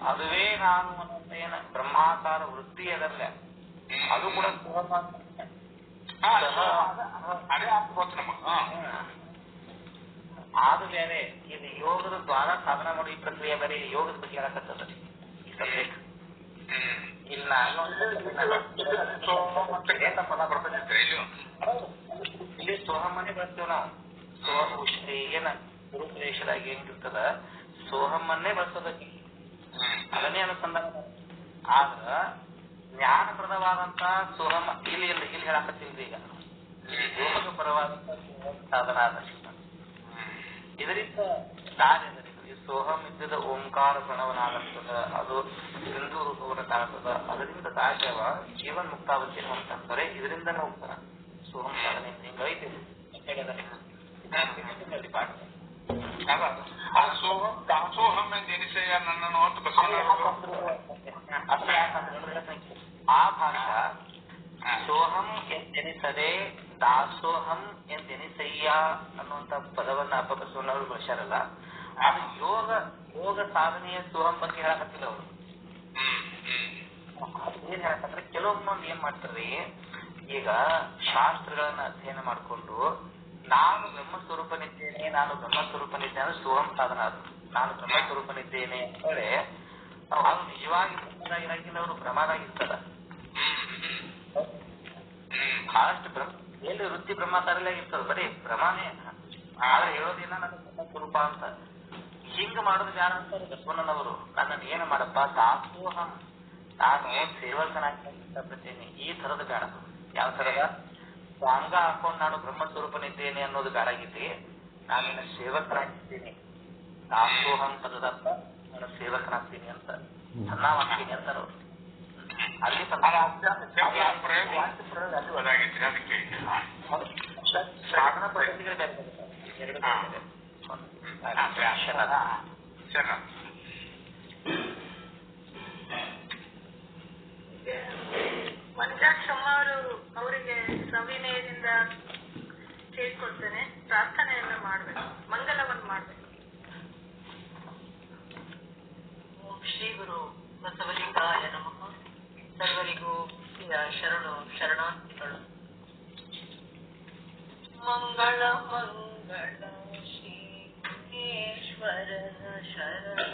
ಅದುವೇ ನಾನು ಅನ್ನುವಂತ ಏನ ಬ್ರಹ್ಮಾಕಾರ ವೃತ್ತಿ ಅದಲ್ಲ, ಅದು ಕೂಡ ಸೋಹಂ ಅಂತ. ಅದು ಬೇರೆ. ಇದು ಯೋಗದ ದ್ವಾರ ಸಾಧನ ಮಾಡೋ ಈ ಪ್ರಕ್ರಿಯೆ ಬೇರೆ. ಯೋಗದ ಬಗ್ಗೆ ಹೇಳಕತ್ತದ ಈ ಸಬ್ಜೆಕ್ಟ್. ಇಲ್ಲ ಇಲ್ಲಿ ಸೋಹಮ್ಮನ್ನೇ ಬಳಸ್ತೇವೆ ನಾವು. ಸೋಹಂ ಏನ ಗುರುಪ್ರದೇಶದಾಗ ಏನಿರ್ತದ ಸೋಹಮ್ಮನ್ನೇ ಬಳಸೋದಕ್ಕೆ, ಅದನ್ನೇ ಅನುಸಂಧಾನ. ಆದ್ರ ಜ್ಞಾನಪ್ರದವಾದಂತ ಸೋಹಂ ಇಲ್ಲಿ ಹೇಳಕತ್ತಿಲ್ರಿ. ಈಗ ಯೋಗದ ಪರವಾದಂತ ಸೋಹಂ ಸಾಧನ ಆದ ಇದರಿಂದ ದಾರಿ ಅದರಿ. ಈ ಸೋಹಂ ಇದ್ದ ಓಂಕಾರ ಪ್ರಣವನಾಗತ್ತದ, ಅದು ಸಿಂಧು ರೂಪವನ್ನು ಕಾಣತದ. ಅದರಿಂದ ದಾಟ್ಯವ ಜೀವನ್ ಮುಕ್ತಾವತಿ ಅಂತಂದ್ರೆ ಇದರಿಂದನೇ ಹೋಗ್ತಾರ ಸೋಹಂ ಸಾಧನೆ. ಹಿಂಗೈತಿ ಪಾಠ. ಆ ಭಾಷಾ ಸೋಹಂ ಎಂದೆನಿಸದೆ ದಾಸೋಹಂ ಎಂದೆನಿಸಯ್ಯ ಅನ್ನುವಂತ ಪದವನ್ನ ಅಪ್ಪಕಸವನವರು ಬಳಸ್ಯಾರಲ್ಲ, ಅದು ಯೋಗ ಸಾಧನೆಯ ಸೋಹಂ ಬಗ್ಗೆ ಹೇಳಕತ್ತಿಲ್ಲ ಅವರು. ಏನ್ ಹೇಳಕಂದ್ರೆ ಕೆಲವೊಮ್ಮೆ ಏನ್ ಮಾಡ್ತಾರ್ರಿ, ಈಗ ಶಾಸ್ತ್ರಗಳನ್ನ ಅಧ್ಯಯನ ಮಾಡ್ಕೊಂಡು ನಾನು ಬ್ರಹ್ಮಸ್ವರೂಪನಿದ್ದೇನೆ ಅಂದ್ರೆ ಸೋಹಂ ಸಾಧನ. ಅದು ನಾನು ಬ್ರಹ್ಮಸ್ವರೂಪನಿದ್ದೇನೆ ಅಂದ್ರೆ ಅದು ನಿಜವಾಗಿ ಬ್ರಹ್ಮದಾಗಿರಂಗಿಲ್ಲ, ಅವರು ಭ್ರಮದಾಗಿರ್ತದ. ಬಹಳಷ್ಟು ಎಲ್ಲಿ ವೃತ್ತಿ ಬ್ರಹ್ಮಚಾರಿಯಾಗಿರ್ತದ, ಬರೀ ಭ್ರಮನೇ. ಆದ್ರೆ ಹೇಳೋದೇನ ನನ್ನ ಬ್ರಹ್ಮಸ್ವರೂಪ ಅಂತ. ಹಿಂಗ ಮಾಡೋದು ಯಾರು ಅಂತಾರೆ ಬಸವಣ್ಣನವರು. ನನ್ನನ್ನು ಏನು ಮಾಡಪ್ಪ ದಾಸೋಹಂ, ನಾನು ಸೇವಕನಾಗಿ ಇಷ್ಟಪಡ್ತೇನೆ ಈ ಥರದ ಬೇಡ. ಯಾವ ಥರದ ಅಂಗ ಹಾಕೊಂಡು ನಾನು ಬ್ರಹ್ಮಸ್ವರೂಪನಿದ್ದೇನೆ ಅನ್ನೋದು ಬೇಡಾಗಿದ್ದೆ. ನಾನಿನ್ನ ಸೇವಕನಾಗಿದ್ದೀನಿ, ದಾಸೋಹಂ ಪದದತ್ತ ನಾನು ಸೇವಕನಾಗ್ತೀನಿ ಅಂತ ಸನ್ನಾಗ್ತೀನಿ ಅಂತಾರ ಅವ್ರು. ಅಲ್ಲಿ ಸಾಧನ ಪದ್ಧತಿಗಳು ಬೇರೆ ಎರಡು ಮಂಜಾಕ್ಷಮ್ಮ ಅವರಿಗೆ ಸವಿನಯದಿಂದ ಕೇಳ್ಕೊಳ್ತೇನೆ, ಪ್ರಾರ್ಥನೆಯನ್ನ ಮಾಡ್ಬೇಕು, ಮಂಗಲವನ್ನು ಮಾಡ್ಬೇಕು. ಓಂ ಶ್ರೀ ಗುರು ಬಸವಲಿಂಗಾಯ ನಮಃ. ಸರ್ವರಿಗೂ ಶರಣು ಶರಣಾರ್ಥಿಗಳು. ಮಂಗಳ ಮಂಗಳ ಶ್ರೀ ಗುಣೇಶ್ವರನ ಶರಣ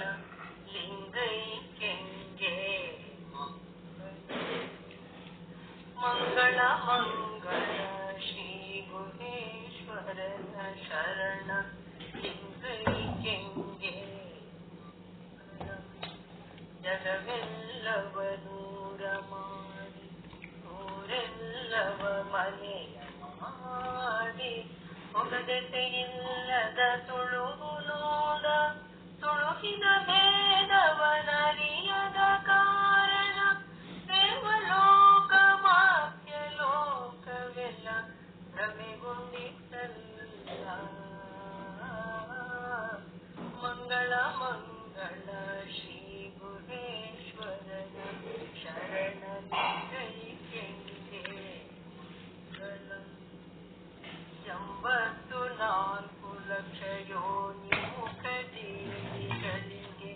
ಲಿಂಗೈಕ್ಯಂಗೆ ಮಂಗಳ ಮಂಗಳ ಶ್ರೀ ಗುಣೇಶ್ವರನ ಶರಣ ಲಿಂಗೈಕ್ಯಂಗೆ ಜಗವೆಲ್ಲವ ನೂರ ಮಾಡಿ ನೂರೆಲ್ಲವ ಮನೆಯ ಮಾಡಿ ಹೊಗದೆತೆಯಿಲ್ಲದ ತುಳುವು ನೋಡ ತುಳುಕಿನ ಭೇದವನರಿಯದ ಕಾರಣ ದೇವಲೋಕ ಮಾತ್ಯ ಲೋಕವೆಲ್ಲ ಭ್ರಮೆಗೊಂಡಿತಲ್ಲ. ಮಂಗಳ ಮಂಗಳ ಶ್ರೀ ಗುಹೇಶ್ವರನ ಶರಣ ಲಿಂಗೈಕ್ಯಂಗೆ 84 ಲಕ್ಷ ಯೋನಿ ಮುಖ ಜೀವಿಗಳಿಗೆ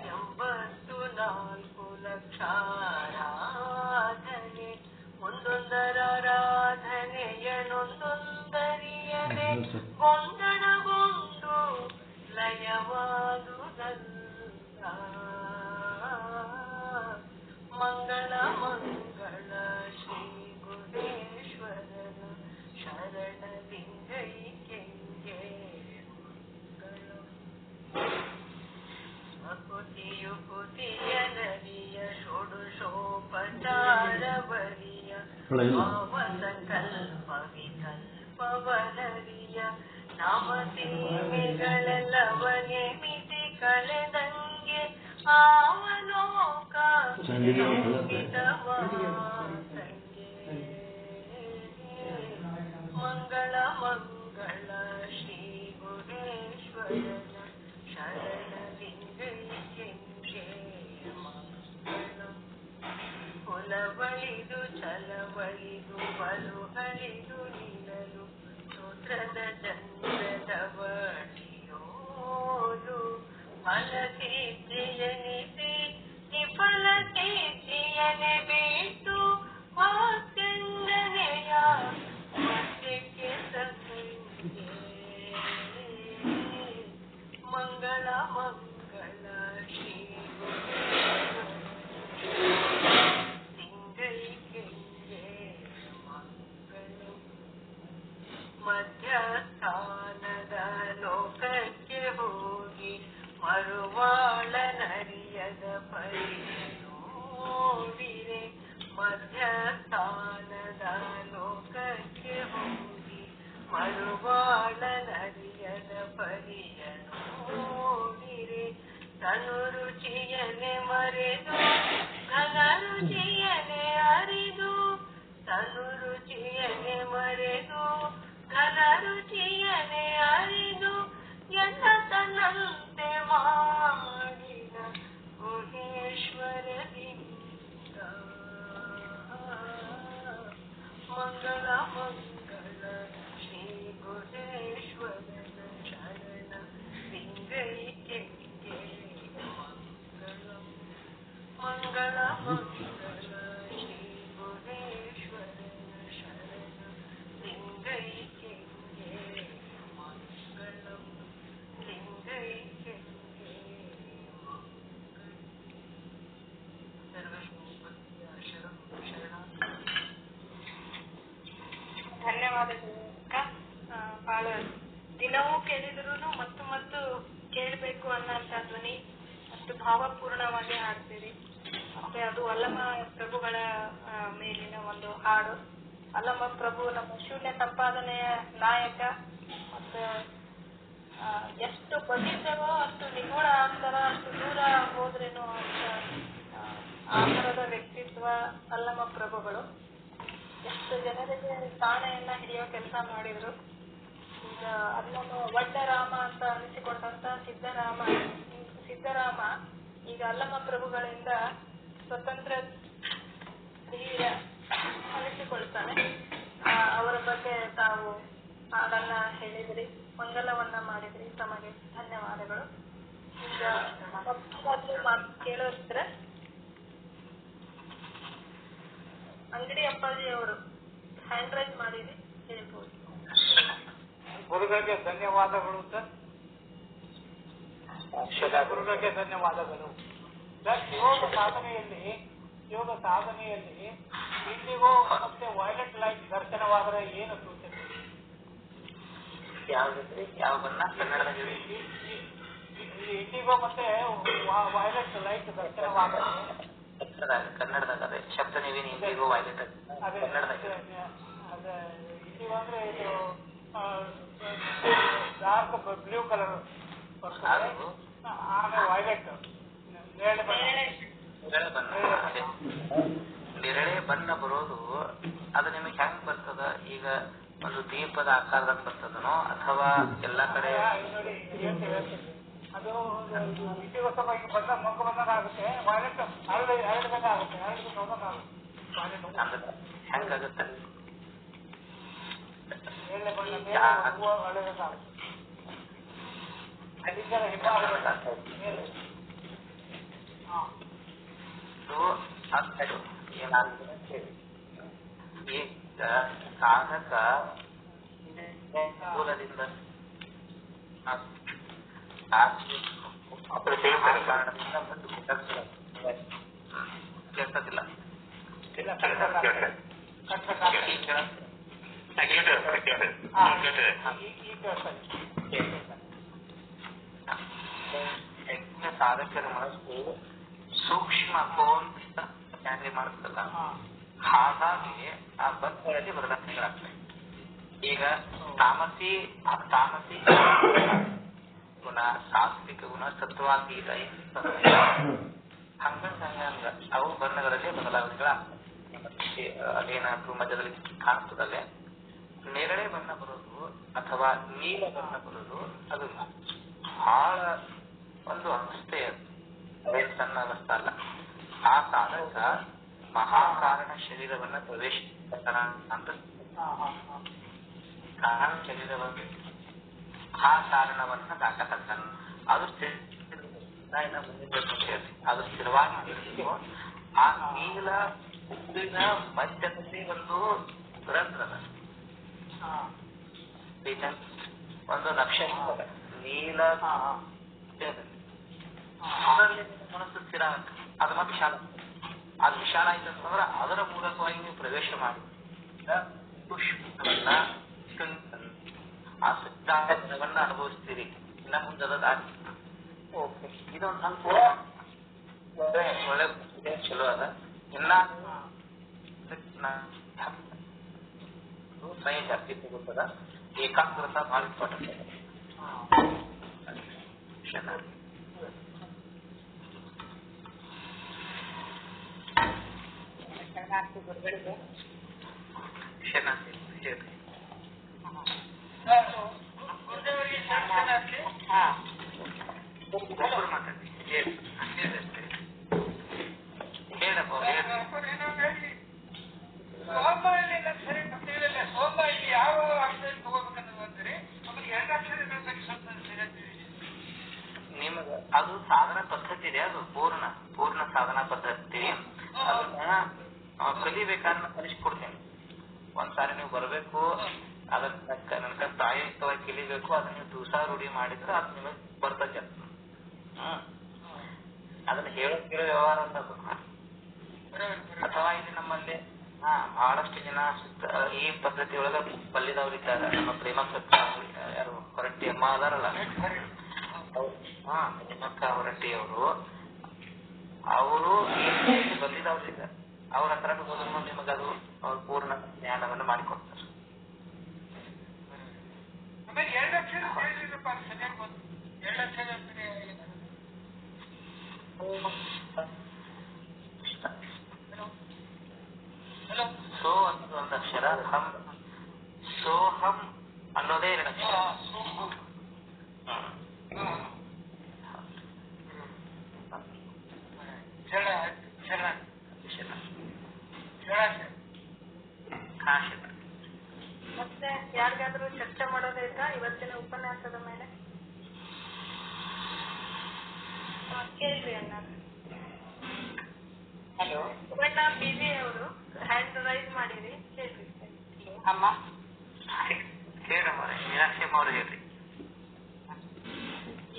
84 ಲಕ್ಷ ಆರಾಧನೆ ಒಂದೊಂದರ ಆರಾಧನೆಯನ್ನೊಂದೊಂದರಿಯದೆ ಗೊಂದಣಗೊಂಡು ಲಯವಾದುದಲ್ಲ. ಮಂಗಳ ಮಂಗಳ ಶ್ರೀ ಗುಹೇಶ್ವರನ ಶರಣ ಲಿಂಗೈಕ್ಯಂಗೆ ಸ್ವಕುತಿಯುಕುತಿಯ ನರಿಯ ಷೋಡುಷೋಪಚಾರವರಿಯ ಭಾವಸಂಕಲ್ಪ ವಿಕಲ್ಪವನರಿಯ ನಾಮ ಸೇವೆಗಳೆಲ್ಲವನೇ ಮಿತಿ ಕಳೆದಂಗೆ ಆವಲೋಕ ಮಂಗಳ ಮಂಗಳ ಶ್ರೀ ಗುಹೇಶ್ವರನ ಶರಣ ಲಿಂಗೈಕ್ಯಂಗೆ ಮಂಗಳ. ಕುಲವಳಿದು ಛಲವಳಿದು ಬಲು ಹಳಿದು ನಿಲ್ಲಲು ಸೂತ್ರದ ಚಂದ್ರದ ಬಡಿಯೋಲು ಫಲಸಿದ್ಧಿಯನಿಸಿ ನಿಫಲಸಿದ್ಧಿಯನೆ ಬಿಟ್ಟು ಮಾತೆಂದನೆಯ ಮಧ್ಯಕ್ಕೆ ಸಂಗಂಗೆ. ಮಂಗಳ ಮಂಗಳ ಶ್ರೀ ಲಿಂಗೈಕ್ಯಂಗೆ ಮಂಗಳ. ಮಧ್ಯಸ್ಥಾನದ ಲೋಕಕ್ಕೆ ಹೋಗಿ ಮರುವಾಳ ನರಿಯದ ಪರಿಯ ನೋಡಿರೆ ಮಧ್ಯಸ್ಥಾನದ ಲೋಕಕ್ಕೆ ಹೋಗಿ ಮರುವಾಳ ನರಿಯದ ಪರಿಯ ನೋಡಿರೆ ತನು ರುಚಿಯನೆ ಮರೆದು ಘನ ರುಚಿಯನೆ ಅರಿದು ತನು ರುಚಿಯನೆ ಮರೆದು ಘನ ರುಚಿಯನೆ ಅರಿದು ಎಲ್ಲ ತನ್ನಂತೆ ಮಾಡಿದ ಗುಹೇಶ್ವರ ಲಿಂಗ. ಮಂಗಳ ಮಂಗಳ ಶ್ರೀ ಗುಹೇಶ್ವರನ ಶರಣ ಲಿಂಗೈಕ್ಯಂಗೆ ಮಂಗಳ. ಮಂಗಳ ಮಂಗಳ ಶ್ರೀ ಗುಹೇಶ್ವರನ ಶರಣ ಲಿಂಗೈಕ್ಯಂಗೆ ಮಂಗಳ. ಲಿಂಗೈಕ್ಯಂಗೆ ಸರ್ವರಿಗೂ ಶರಣು ಶರಣಾರ್ಥಿ. ಧನ್ಯವಾದಗಳು ಅಕ್ಕ. ಬಹಳ ದಿನವೂ ಕೇಳಿದ್ರು ಮತ್ತು ಮತ್ತು ಕೇಳಬೇಕು ಅನ್ನೋಂಥ ಧ್ವನಿ ಅಷ್ಟು ಭಾವಪೂರ್ಣವಾಗಿ ಹಾಡ್ತೀರಿ. ಮತ್ತೆ ಅದು ಅಲ್ಲಮ ಪ್ರಭುಗಳ ಮೇಲಿನ ಒಂದು ಹಾಡು. ಅಲ್ಲಮ ಪ್ರಭು ನಮ್ಮ ಶೂನ್ಯ ಸಂಪಾದನೆಯ ನಾಯಕ. ಮತ್ತೆ ಎಷ್ಟು ಬಂದಿದ್ದೇವೋ ಅಷ್ಟು ನಿಗೂಢ ಆಗ್ತಾರ, ಅಷ್ಟು ದೂರ ಹೋದ್ರೇನು ಅಂತ ಆ ಥರದ ವ್ಯಕ್ತಿತ್ವ ಅಲ್ಲಮ ಪ್ರಭುಗಳು. ಎಷ್ಟು ಜನರಿಗೆ ತಾಣೆಯನ್ನ ಹಿಡಿಯೋ ಕೆಲಸ ಮಾಡಿದ್ರು. ಈಗ ಅಲ್ಲಮ ವಡ್ಡರಾಮ ಅಂತ ಅನಿಸಿಕೊಂಡಂತ ಸಿದ್ದರಾಮ ಈಗ ಅಲ್ಲಮ ಪ್ರಭುಗಳಿಂದ ಸ್ವತಂತ್ರ ಧೀರ ಅನಿಸಿಕೊಳ್ತಾನೆ. ಅವರ ಬಗ್ಗೆ ತಾವು ಹಾಡನ್ನ ಹೇಳಿದ್ರಿ, ಮಂಗಲವನ್ನ ಮಾಡಿದ್ರಿ, ತಮಗೆ ಧನ್ಯವಾದಗಳು. ಈಗ ಮಾತು ಕೇಳೋದ್ರೆ ಅಂಗಡಿ ಅಪ್ಪಾಜಿ ಅವರು ಹ್ಯಾಂಡ್ ರೈಸ್ ಮಾಡಿದ್ರಿ, ಹೇಳ್ಬೋದು. ಗುರುಗಳಿಗೆ ಧನ್ಯವಾದಗಳು ಸರ್. ಗುರುಗಳಿಗೆ ಧನ್ಯವಾದಗಳು ಸರ್. ಯೋಗ ಸಾಧನೆಯಲ್ಲಿ ಇಂಡಿಗೋ ಮತ್ತೆ ವೈಲೆಟ್ ಲೈಟ್ ದರ್ಶನವಾದರೆ ಏನು ಸೂಚನೆ? ಯಾವ್ದ್ರಿ? ಯಾವ ಬಣ್ಣ? ಕನ್ನಡದಾಗ ಇಂಡಿಗೋ ಮತ್ತೆ ವೈಲೆಟ್ ಲೈಟ್ ದರ್ಶನವಾದರೆ ಕನ್ನಡದಾಗ ಅದೇ ಶಬ್ದ ನೀವೇನು ಇಂಡಿಗೋ ವೈಲೆಟ್ ಕನ್ನಡದಾಗ ಇಂಡಿಗೋ ಅಂದ್ರೆ ಇದು ಡಾರ್ಕ್ ಬ್ಲೂ ಕಲರ್ ಆಮೇಲೆ ವೈಲೆಟ್ ನೇರಳೆ ಬಣ್ಣ ಬರೋದು ಅದು ನಿಮಗೆ ಹೆಂಗ್ ಬರ್ತದ? ಈಗ ಒಂದು ದೀಪದ ಆಕಾರದಾಗ ಬರ್ತದನೋ ಅಥವಾ ಎಲ್ಲಾ ಕಡೆ ಅದು ಇಂಡಿಗೋ ಸ್ವಲ್ಪ ಬಣ್ಣ ಮೊಗ್ಗು ಬಂದಾಗ ಆಗುತ್ತೆ, ವೈಲೆಟ್ ಹರಡಿದಾಗ ಆಗುತ್ತೆ, ಹೆಂಗಾಗುತ್ತೆ? ನೇರಳೆ ಬಣ್ಣ ಹರಡಿದಾಗುತ್ತೆ. ಈಗ ಸಾಧಕ ಮೂಲದಿಂದ ಕಾರಣದಿಂದ ಬಂದು ಕೇಳ್ತದಿಲ್ಲ. ಸಾಧಕರ ಮನಸ್ಸು ಸೂಕ್ಷ್ಮ ಕೋಂತ ಕ್ಯಾರಿ ಮಾಡುತ್ತಲ್ಲ, ಹಾಗಾಗಿ ಆ ಬದುಕುಗಳಲ್ಲಿ ಬದಲಾವಣೆಗಳಾಗ್ತವೆ. ಈಗ ತಾಮಸಿ ಗುಣ, ಸಾತ್ವಿಕ ಗುಣ, ಸತ್ವಾತೀತ ಹಂಗಂಗ ಅವು ಬಣ್ಣಗಳಲ್ಲಿ ಬದಲಾವಣೆಗಳಾಗ್ತವೆ. ಅದೇನಾದ್ರೂ ಮಧ್ಯದಲ್ಲಿ ಕಾಣಿಸ್ತದಲ್ಲೇ ನೇರಳೆ ಬಣ್ಣ ಬರೋದು ಅಥವಾ ನೀಲ ಬಣ್ಣ ಬರೋದು ಅದು ಬಹಳ ಒಂದು ಅವಸ್ಥೆ, ಅದೇನು ಸಣ್ಣ ಅವಸ್ಥೆ ಅಲ್ಲ. ಆ ಸಾಧಕ ಮಹಾಕಾರಣ ಶರೀರವನ್ನ ಪ್ರವೇಶಿಸ್ತಾನ ಅಂತ ಕಾರಣ ಶರೀರವನ್ನು ಆ ಕಾರಣವನ್ನ ದಾಟಕತ್ತಾನ. ಅದು ಅದು ಸ್ಥಿರವಾಗಿ ಆ ನೀಲ ಉಪ್ಪಿನ ಮಧ್ಯದಲ್ಲಿ ಒಂದು ರಂಧ್ರದ ಒಂದು ನಕ್ಷತ್ರ ನೀಲ ಮನಸ್ಸು ಸ್ಥಿರ ಅದು ಮತ್ತೆ ವಿಶಾಲ. ಅದು ವಿಶಾಲ ಆಯ್ತು ಅಂತಂದ್ರೆ ಅದರ ಮೂಲಕವಾಗಿ ನೀವು ಪ್ರವೇಶ ಮಾಡಿ ಆ ಸಿದ್ಧಾಂತವನ್ನ ಅನುಭವಿಸ್ತೀರಿ. ಇನ್ನ ಮುಂದದ ದಾರಿ. ಓಕೆ, ಇದೊಂದು ಅನುಕೂಲ, ಒಳ್ಳೆ ಚಲೋ ಅದ. ಇನ್ನ ಸಮಯ ಜಾಸ್ತಿ ಸಿಗುತ್ತದ. ಏಕಾಗ್ರತಾ ಭಾಳ ಇಂಪಾರ್ಟೆಂಟ್. ಶರಣಾರ್ಥಿ ಗುರುಗಳಿಗೆ ಶರಣಾರ್ಥಿ ಒಬ್ಬರು ಮಾತಾಡಿ ಹೇಳಪ್ಪ. ನಿಮಗ ಅದು ಸಾಧನ ಪದ್ಧತಿ ಇದೆ, ಅದು ಪೂರ್ಣ ಸಾಧನಾ ಪದ್ಧತಿ. ಅದನ್ನ ಕಲಿಬೇಕಾದ್ರೆ ಕಲಿಸ್ಕೊಡ್ತೇನೆ. ಒಂದ್ಸಾರಿ ನೀವು ಬರ್ಬೇಕು, ಅದನ್ನ ನನಗ ಪ್ರಾಯೋಗಿಕವಾಗಿ ಕಲಿಬೇಕು. ಅದನ್ನ ನೀವು ದಿವಸ ರೂಢಿ ಮಾಡಿದ್ರೆ ಅದು ನಿಮಗೆ ಬರ್ತದೆ. ಅದನ್ನ ಹೇಳೋ ವ್ಯವಹಾರ ಅಂತ. ಅಥವಾ ಇಲ್ಲಿ ನಮ್ಮಲ್ಲಿ ಬಹಳಷ್ಟು ಜನ ಈ ಪದ್ಧತಿ ಒಳಗ ಬಲ್ಲಿದವ್ರಿದ್ದಾರೆ. ನಮ್ಮ ಪ್ರೇಮಕ್ಕ ಯಾರು ಹೊರಟ್ಟಿ ಅಮ್ಮ ಅದಾರಲ್ಲ, ಪ್ರೇಮಕ್ಕ ಹೊರಟ್ಟಿ ಅವರು ಅವರು ಬಂದಿದವ್ರೀಗ ಅವ್ರ ಹತ್ರ ಹೋದ್ರು ನಿಮಗದು ಅವ್ರ ಪೂರ್ಣ ಜ್ಞಾನವನ್ನು ಮಾಡಿಕೊಡ್ತಾರೆ. ಸೋ ಅನ್ನೋದು ಒಂದು ಅಕ್ಷರ, ಹಂ ಸೋಹಂ ಅನ್ನೋದೇ ಎರಡು ಅಕ್ಷರ. ಮತ್ತೆ ಯಾರಿಗಾದ್ರೂ ಚರ್ಚೆ ಮಾಡೋದಿಲ್ಲ ಇವತ್ತಿನ ಉಪನ್ಯಾಸದ ಮೇಲೆ? ಕೇಳ್ರಿ ಅಣ್ಣ. ಹಲೋ ಸುವರ್ಣ ಬಿಜಿ ಅವರು ಹ್ಯಾಂಡ್ ರೈಸ್ ಮಾಡಿರಿ, ಕೇಳ್ರಿ. ಅಮ್ಮ ಹೇಳಮ್ಮ, ಮೀನಾಕ್ಷಿ ಅಮ್ಮ ಅವರು ಹೇಳ್ರಿ.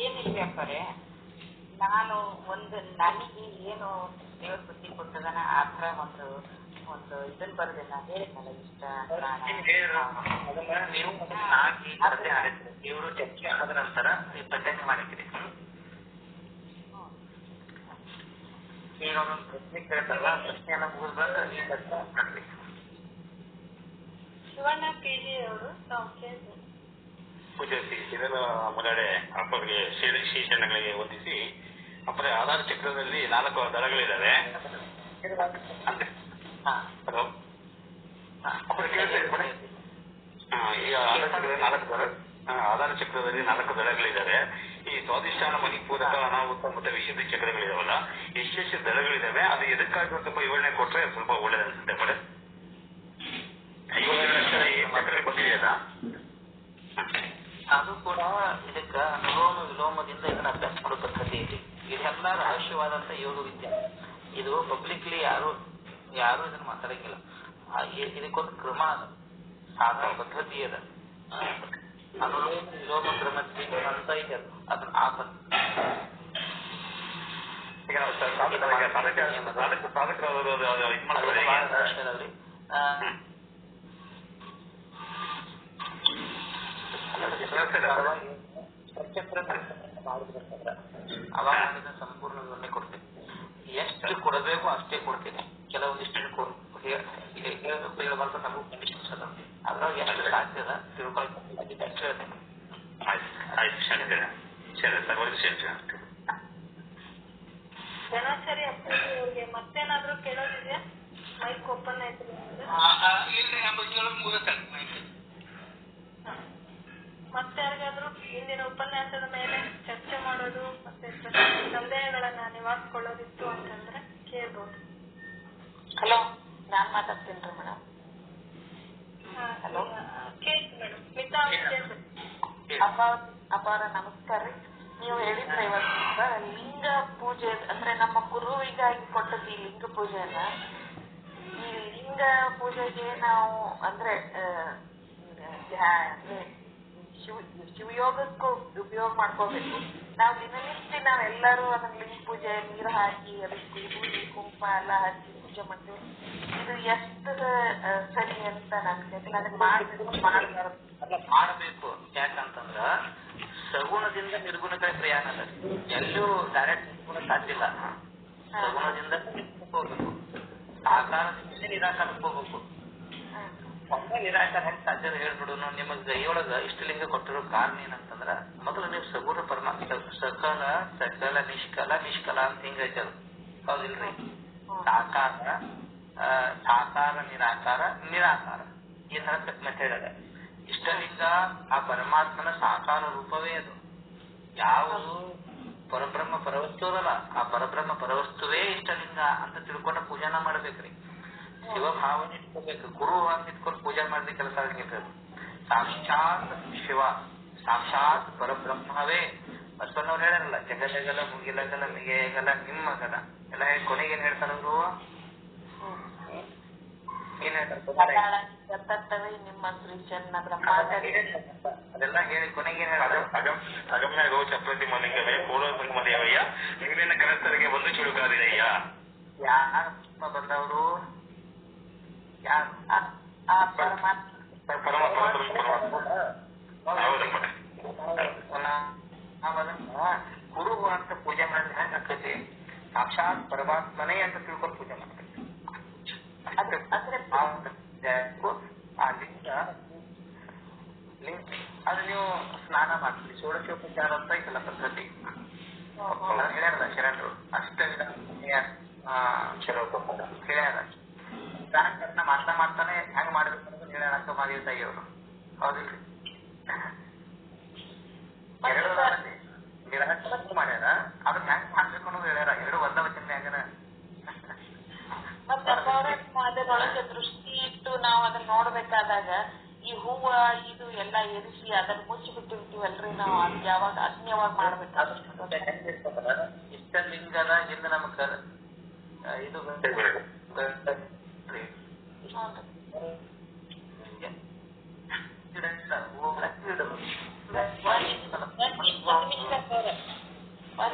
ಏನಿಲ್ಲ ಅಪ್ಪರೇ, ನಾನು ನನಗೆ ಏನು ದೇವ್ರ ಬುದ್ಧಿ ಕೊಟ್ಟದನ ಆ ಥರ ಒಂದು ಇದನ್ನ ಬರೆದೆ. ನಾನು ಹೇಳಿದ್ನಲ್ಲ ಇಷ್ಟ ನೀವು ದೇವರು ಚರ್ಚೆ ಆದ ನಂತರ ನೀವು ಪ್ರತ್ಯಕ್ಷ ಮಾಡಿದ್ರಿ. ಈಗ ಅವರೊಂದು ಪ್ರಶ್ನೆ ಕೇಳ್ತಾರಲ್ಲ, ಪ್ರಶ್ನೆಯನ್ನ ಮುಗಿದ್ಬಂದ್ರೆ ನೀವು ಪ್ರಶ್ನೆ ಮಾಡ್ರಿ. ಶಿವಣ್ಣ ಪಿಜಿ ಅವರು ತಾವು ಕೇಳ್ರಿ. ಪೂಜೆ ಇದರ ಮುನ್ನಡೆ ಅಪ್ಪರಿಗೆ ಶೀರ್ಷಣಗಳಿಗೆ ಹೊಂದಿಸಿ ಅಪ್ಪರ ಆಧಾರ ಚಕ್ರದಲ್ಲಿ 4 ದಳಗಳಿದ್ದಾವೆ. ಹಲೋ, ಈಗ ಆಧಾರ ಚಕ್ರದಲ್ಲಿ 4 ದಳಗಳಿದ್ದಾವೆ. ಈ ಸ್ವಾಧಿಷ್ಠಾನ, ಮಣಿಪೂರಕ, ಅನಾಹುತ ಮತ್ತೆ ವಿಶುದ್ಧಿ ಚಕ್ರಗಳಿದಾವಲ್ಲ, ಎಷ್ಟು ದಳಗಳಿದಾವೆ, ಅದು ಎದಕ್ಕಾಗಿ ಸ್ವಲ್ಪ ವಿವರಣೆ ಕೊಟ್ರೆ ಸ್ವಲ್ಪ ಒಳ್ಳೇದು ಅನ್ಸುತ್ತೆ. ಕಡೆ 52 ಅಕ್ಷರ ಈ ಚಕ್ರ ಬಂದಿದೆಯಲ್ಲ, ಅದು ಕೂಡ ಇದಕ್ಕ ಅನುಲೋಮ ವಿಲೋಮದಿಂದ ಇದನ್ನ ಅಭ್ಯಾಸ ಮಾಡೋ ಪದ್ಧತಿ ಇದೆ. ಇದೆಲ್ಲ ರಹಸ್ಯವಾದಂತ ಯೋಗ ವಿದ್ಯೆ. ಇದು ಪಬ್ಲಿಕ್ಲಿ ಯಾರು ಇದನ್ನ ಮಾತಾಡಂಗಿಲ್ಲ. ಇದಕ್ಕೊಂದು ಕ್ರಮ ಅದ, ಸಾಧನ ಪದ್ಧತಿ ಅದ. ಅನುಲೋಮ ವಿಲೋಮ ಕ್ರಮ ಅಂತ ಇದೆ. ಅದನ್ನ ರಹಸ್ಯದವ್ರಿ. ಅವಾಗ ಸಂಪೂರ್ಣ ವಿವರಣೆ ಕೊಡ್ತೀನಿ. ಎಷ್ಟು ಕೊಡಬೇಕು ಅಷ್ಟೇ ಕೊಡ್ತೀನಿ. ಕೆಲವೊಂದಿಷ್ಟು ಹೇಳಬಾರ್ದು, ನಮಗೂ ಕಂಡೀಷನ್ಸ್ ಅದ. ಅದ್ರಾಗ ಎಷ್ಟು ಸಾಧ್ಯ ಅದ ತಿಳ್ಕೊಳ್ತೀನಿ, ಅಷ್ಟು ಹೇಳ್ತೇನೆ. ಗಣಾಚಾರಿ ಅಪ್ಪಾಜಿ ಅವ್ರಿಗೆ ಮತ್ತೇನಾದ್ರೂ ಕೇಳೋದಿದೆಯಾ? ಮೈಕ್ ಓಪನ್ ಐತ್ರಿ. ಮತ್ತೆ ಯಾರಿಗಾದ್ರೂ ಇಂದಿನ ಉಪನ್ಯಾಸದ ಮೇಲೆ ಚರ್ಚೆ ಮಾಡೋದು ಮತ್ತೆ ಸಂದೇಹಗಳನ್ನ ನಿವಾರಿಸಿಕೊಳ್ಳೋದಿತ್ತು ಅಂತಂದ್ರೆ ಕೇಳ್ಬೋದು. ಹಲೋ, ನಾನ್ ಮಾತಾಡ್ತೀನಿ ಮೇಡಮ್. ಹಲೋ ಕೇಳ್ತಿ ಮೇಡಮ್. ಮಿತಾ ಕೇಳ್ರಿ. ಅಪಾರ ನಮಸ್ಕಾರ ರೀ. ನೀವು ಹೇಳಿದ್ರೆ ಇವತ್ತು ಲಿಂಗ ಪೂಜೆ ಅಂದ್ರೆ ನಮ್ಮ ಗುರುವಿಗಾಗಿ ಕೊಟ್ಟದ್ದು ಈ ಲಿಂಗ ಪೂಜೆಯನ್ನ, ಈ ಲಿಂಗ ಪೂಜೆಗೆ ನಾವು ಅಂದ್ರೆ ಶಿವಯೋಗಕ್ಕೂ ಉಪಯೋಗ ಮಾಡ್ಕೋಬೇಕು. ನಾವು ದಿನನಿತ್ಯ ನಾವೆಲ್ಲರೂ ಅದನ್ನ ಲಿಂಗ ಪೂಜೆ ನೀರು ಹಾಕಿ ಅದಕ್ಕೆ ವಿಭೂತಿ ಕುಂಕುಮ ಎಲ್ಲ ಹಚ್ಚಿ ಪೂಜೆ ಮಾಡ್ತೀವಿ. ಇದು ಎಷ್ಟು ಸರಿ ಅಂತ ನನಗೆ ಮಾಡಬೇಕು. ಯಾಕಂತಂದ್ರ ಸಗುಣದಿಂದ ನಿರ್ಗುಣ ಕಡೆ ಪ್ರಯಾಣ ಅದ. ಎಲ್ಲೂ ಡೈರೆಕ್ಟ್ ನಿರ್ಗುಣ ಸಾಧ್ಯ ಇಲ್ಲ. ಸಗುಣದಿಂದ ಹೋಗ್ಬೇಕು, ಸಾಕಾರದಿಂದ ನಿರಾಕಾರಕ್ಕೆ ಹೋಗ್ಬೇಕು. ಒಮ್ಮೆ ನಿರಾಕಾರ ಹೆಂಗ್ ಸಾಧ್ಯ ಹೇಳ್ಬಿಡುನು. ನಿಮಗ್ ಗೈಯೊಳಗ ಇಷ್ಟಲಿಂಗ ಕೊಟ್ಟಿರೋ ಕಾರಣ ಏನಂತಂದ್ರ, ಮೊದಲು ನೀವು ಸಗುಣ ಪರಮಾತ್ಮ ಸಕಲ ಸಕಲ ನಿಷ್ಕಲ ನಿಷ್ಕಲ ಅಂತ ಹಿಂಗ ಐತದ, ಹೌದಿಲ್ರಿ? ಸಾಕಾರ ನಿರಾಕಾರ ನಿರಾಕಾರ ಈ ತರ ಮೆಥಡ್ ಅದ. ಇಷ್ಟಲಿಂಗ ಆ ಪರಮಾತ್ಮನ ಸಾಕಾರ ರೂಪವೇ ಅದು. ಯಾವುದು ಪರಬ್ರಹ್ಮ ಪರವಸ್ತು ಅದಲ್ಲ, ಆ ಪರಬ್ರಹ್ಮ ಪರವಸ್ತುವೇ ಇಷ್ಟಲಿಂಗ ಅಂತ ತಿಳ್ಕೊಂಡ ಪೂಜಾನ ಮಾಡ್ಬೇಕ್ರಿ. ಶಿವಭಾವನೆ ಇಟ್ಕೋಬೇಕು. ಗುರು ಅಂತ ಇಟ್ಕೊಂಡು ಪೂಜೆ ಮಾಡಿದ ಕೆಲಸ ಆಗಿರ್ತದೆ. ಸಾಕ್ಷಾತ್ ಶಿವ, ಸಾಕ್ಷಾತ್ ಪರಬ್ರಹ್ಮವೇ. ಬಸವಣ್ಣವ್ರು ಹೇಳ್ಯಾರಲ್ಲ, ಜಗದಗಲ ಮುಗಿಲಗಲ ಮಿಗೆಗಲ ನಿಮ್ಮಗಲ ಎಲ್ಲ ಕೊನೆಗೆ ಏನ್ ಹೇಳ್ತಾರವ್ರು? ಏನ್ ಹೇಳ್ತಾರೆ? ಅದೆಲ್ಲ ಹೇಳಿ ಕೊನೆಗೆ ಏನ್ ಹೇಳ್ತಾರೆ? ಅಗಮ್ಯ ಗೋಚ ಪ್ರತಿಮಲಿಂಗವೇ ಪೂರ್ವ ಸಂಗಮದೇವಯ್ಯ ನಿಮ್ಮಿನ ಕನಸರಿಗೆ ಬಂದು ಚುಳುಕಾದಿದೆಯ್ಯ. ಯಾರು ಬಂದವರು? ಯಾರು? ಗುರು ಅಂತ ಪೂಜೆ ಮಾಡಿದ್ರೆ ಹೆಂಗ್ ಆಕತಿ? ಸಾಕ್ಷಾತ್ ಪರಮಾತ್ಮನೇ ಅಂತ ತಿಳ್ಕೊಂಡು ಪೂಜೆ ಮಾಡ್ಬೇಕು. ಆ ಲಿಂಗ ಅದು ನೀವು ಸ್ನಾನ ಮಾಡ್ತೀವಿ, ಷೋಡಶೋಪಚಾರ ಅಂತ ಐತಲ್ಲ ಪದ್ಧತಿ ಹೇಳ್ಯಾರಲ್ಲ ಶರಣರು, ಅಷ್ಟವಿಧ ಹೇಳ್ಯಾರ. ಸ್ನಾನ ಮಾಡ್ತಾನೆ ಹೆಂಗ್ ಮಾಡ್ಬೇಕು ಅಂತ ಹೇಳ್ಯಾರ ಅಕ್ಕಮಾದೇವಿ ತಾಯಿಯವರು, ಹೌದಿಲ್ರಿ? ಎರಡು ಮಾಡ್ಯಾರ, ಅದನ್ನ ಹೆಂಗ್ ಮಾಡ್ಬೇಕು ಅನ್ನೋದು ಹೇಳ್ಯಾರ. ಎರಡು ಒಂದ ವಚನನ್ಯಾಗನ ಅದರೊಳಗೆ ದೃಷ್ಟಿ ಇಟ್ಟು ನಾವು ಅದನ್ನ ನೋಡ್ಬೇಕಾದಾಗ ಈ ಹೂವ ಇದು ಎಲ್ಲಾ ಎರಿಸಿ ಅದನ್ನ ಮುಚ್ಚಿ ಬಿಟ್ಟಿರ್ತೀವಲ್ರಿ ನಾವು, ಅದ್ ಯಾವಾಗ ಅದನ್ನ ಯಾವಾಗ ಮಾಡ್ಬೇಕಾದ್ರೆ ಇಷ್ಟ ಲಿಂಗದ ಹಿಂದೆ ನಮಗ ಇದು ಒಂದ್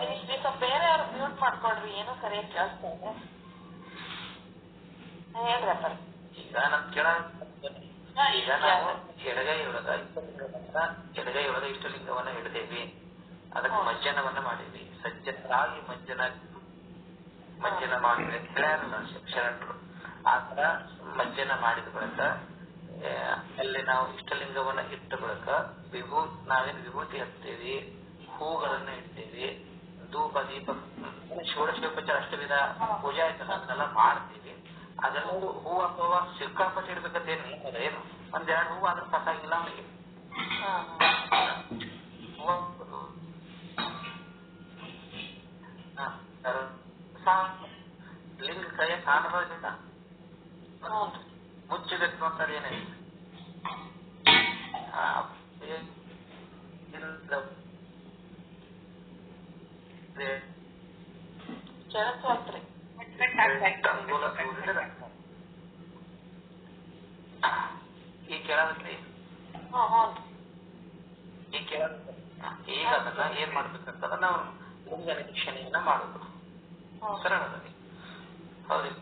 ನಿಮಿಷ ಸ್ವಲ್ಪ ಬೇರೆ ಅವ್ರು ಮ್ಯೂಟ್ ಮಾಡ್ಕೊಳ್ರಿ, ಏನೋ ಸರಿಯಾಗಿ ಕೇಳಿಸ್ತಾ ಇದೆ. ಹೇಳ್ರಪ್ಪ. ಈಗ ನಮ್ ಕೇಳ ಈಗ ನಾವು ಎಡಗೈ ಒಳಗ ಇಷ್ಟಲಿಂಗವನ್ನ ಹಿಡಿದೇವಿ, ಅದಕ್ಕೆ ಮಜ್ಜನವನ್ನ ಮಾಡೀವಿ. ಸಜ್ಜನರಾಗಿ ಮಜ್ಜನ ಮಾಡಿದ್ರೆ ಹೇಳ್ಯಾರಲ್ಲ ಶರಣರು. ಆತರ ಮಜ್ಜನ ಮಾಡಿದ ಬಳಿಕ ಅಲ್ಲಿ ನಾವು ಇಷ್ಟಲಿಂಗವನ್ನ ಇಟ್ಟ ಬಳಿಕ ನಾವೇನು ವಿಭೂತಿ ಹಚ್ತೇವಿ, ಹೂಗಳನ್ನ ಇಡ್ತೇವಿ, ಧೂಪ ದೀಪ ಷೋಡಶೋಪಚಾರ ಅಷ್ಟವಿಧ ಪೂಜಾ ಆಯ್ತಲ್ಲ ಅದನ್ನೆಲ್ಲ ಮಾಡ್ತೀವಿ. ಅದೆಲ್ಲರೂ ಹೂ ಹಾಕುವ ಸಿಕ್ಕಾಪಟ್ಟೆ ಇಡ್ಬೇಕಂತೇನು ಏನು, ಒಂದೆರಡು ಹೂವು ಆದ್ರೂ ಸಾಕಾಗಿಲ್ಲ ಅವನಿಗೆ. ಲಿಂಗ ಕೈಯ ಕಾಣಬಾರ್ದಿಲ್ಲ, ಮುಚ್ಚಬೇಕು ಅಂತಾರೆ ಏನೇ ಈ ಕೇಳಾದ್ರಿ ಈಗ ಅದನ್ನ ಏನ್ ಮಾಡ್ಬೇಕಂತ ನಾವು ಲಿಂಗ ನಿರೀಕ್ಷಣೆಯನ್ನ ಮಾಡುದು ಸರಳದಲ್ಲಿ. ಹೌದಿಲ್ಲ?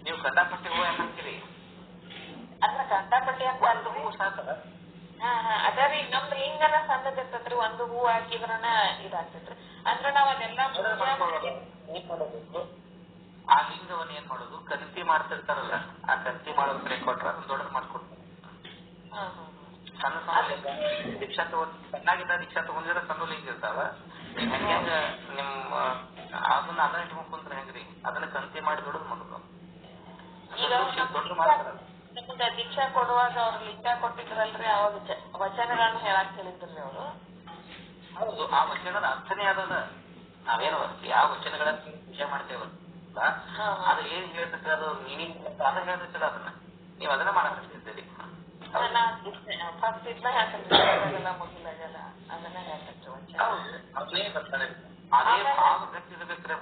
ನೀವು ಕಂಡಾಪಟ್ಟಿ ಹೂವು ಏನ್ ಹಾಕ್ತೀರಿ? ಅದ್ರ ಕಂಡಾಪಟ್ಟಿ ಅಂತ ಹೂವು ಸಾಕಲ್ಲ. ಅದರಿ ನಮ್ದು ಹಿಂಗನ ಸಣ್ಣದಿರ್ತೈತ್ರಿ, ಒಂದು ಹೂ ಹಾಕಿದ್ರನ ಇದಾಗ್ತೈತ್ರಿ. ಅಂದ್ರ ನಾವ್ ಅದೆಲ್ಲ ಆ ಲಿಂಗವನ್ನ ಏನ್ ಮಾಡೋದು, ಕಂತಿ ಮಾಡ್ತಿರ್ತಾರಲ್ಲ, ಆ ಕಂತಿ ಮಾಡೋದ್ ಕಡೆ ಕೊಟ್ರ ಅದನ್ನ ದೊಡ್ಡದ್ ಮಾಡ್ಕೊಡ್ತಾರೆ. ಸಣ್ಣ ಸಣ್ಣ ಲಿಂಗ ದೀಕ್ಷಾ ಚೆನ್ನಾಗಿದ್ದ ದೀಕ್ಷಾ ತಗೊಂಡಿದ್ರೆ ಸಣ್ಣ ಲಿಂಗ ಇರ್ತಾವ. ಹೆಂಗ ನಿಮ್ಮ ಅದನ್ನ ಅದನ್ನ ಇಟ್ಕೊಂಡ್ ಕುಂತ್ರೆ ಹೆಂಗ್ರಿ, ಅದನ್ನ ಕಂತಿ ಮಾಡಿ ದೊಡ್ಡದ್ ಮಾಡೋದು. ದೊಡ್ಡ ಮಾಡ್ತಾರಲ್ಲ, ನಮ್ದ ದೀಕ್ಷಾ ಕೊಡುವಾಗ ಅವ್ರು ಲಿಂಗ ಕೊಟ್ಟಿದ್ರಲ್ರಿ, ಅವಾಗ ವಚನಗಳನ್ನ ಹೇಳಕ್ ಹೇಳಿದ್ರಿ ಅವರು. ಹೌದು, ಆ ವಚನದ ಅರ್ಥನೇ ಅದದ. ನಾವೇನು ಯಾವ ವಚನಗಳನ್ನ ಪೂಜೆ ಮಾಡ್ತೇವಲ್ಲ ಅದು ಏನ್ ಹೇಳ್ತೈತಿ, ಅದು ಮೀನಿಂಗ್ ಅದ ಹೇಳ್ತೈತಿಲ್ಲ, ಅದನ್ನ ನೀವ್ ಅದನ್ನ ಮಾಡಕ್ತಿದ್ದೀರಿ. ಫಸ್ಟ್ ಇದ್ನ ಹೇಳ್ತಿರ್ತೀವಿ ಮುಗಿಲಾಗಲ್ಲ, ಅದನ್ನ ಹೇಳ್ತಿರ್ತೀವಿ ವಚನ. ಅದೇ ಬರ್ತಾರೆ, ಅದೇ ಭಾವ ಗಟ್ಟಿರ್ಬೇಕ್ರೆ.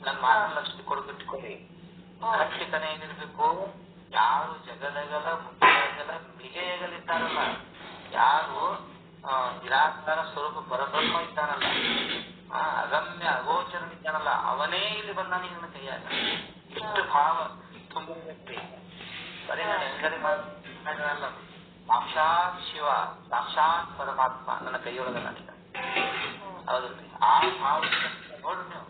ನನ್ ಮಾತನ್ನ ಲಕ್ಷ್ಮಿ ಕೊಡ್ಬಿಟ್ಕೊಡಿ, ಗಟ್ಟಿತನ ಏನಿರ್ಬೇಕು. ಯಾರು ಜಗದಗಲ ಮುಗಿಯಗಲ ಮಿಗೆಯಗಲಿದ್ದಾರಲ್ಲ, ಯಾರು ನಿರಾಕಾರ ಸ್ವರೂಪ ಪರಬ್ರಹ್ಮ ಇದ್ದಾನಲ್ಲ, ಅಗಮ್ಯ ಅಗೋಚರನಿದ್ದಾನಲ್ಲ, ಅವನೇ ಇಲ್ಲಿ ಬಂದಾನ ನನ್ನ ಕೈಯಾಗ. ಇಷ್ಟು ಭಾವ ತುಂಬಿರ್ಬೇಕ್ರಿ. ಬರೀ ನಾನು ಹೆಂಗರಿ ಮಾಡಲ್ಲ, ಸಾಕ್ಷಾತ್ ಶಿವ ಸಾಕ್ಷಾತ್ ಪರಮಾತ್ಮ ನನ್ನ ಕೈಯೊಳಗ ನನಗ. ಹೌದಲ್ರಿ? ಆ ಭಾವ ನೋಡ್ರಿ, ನೀವು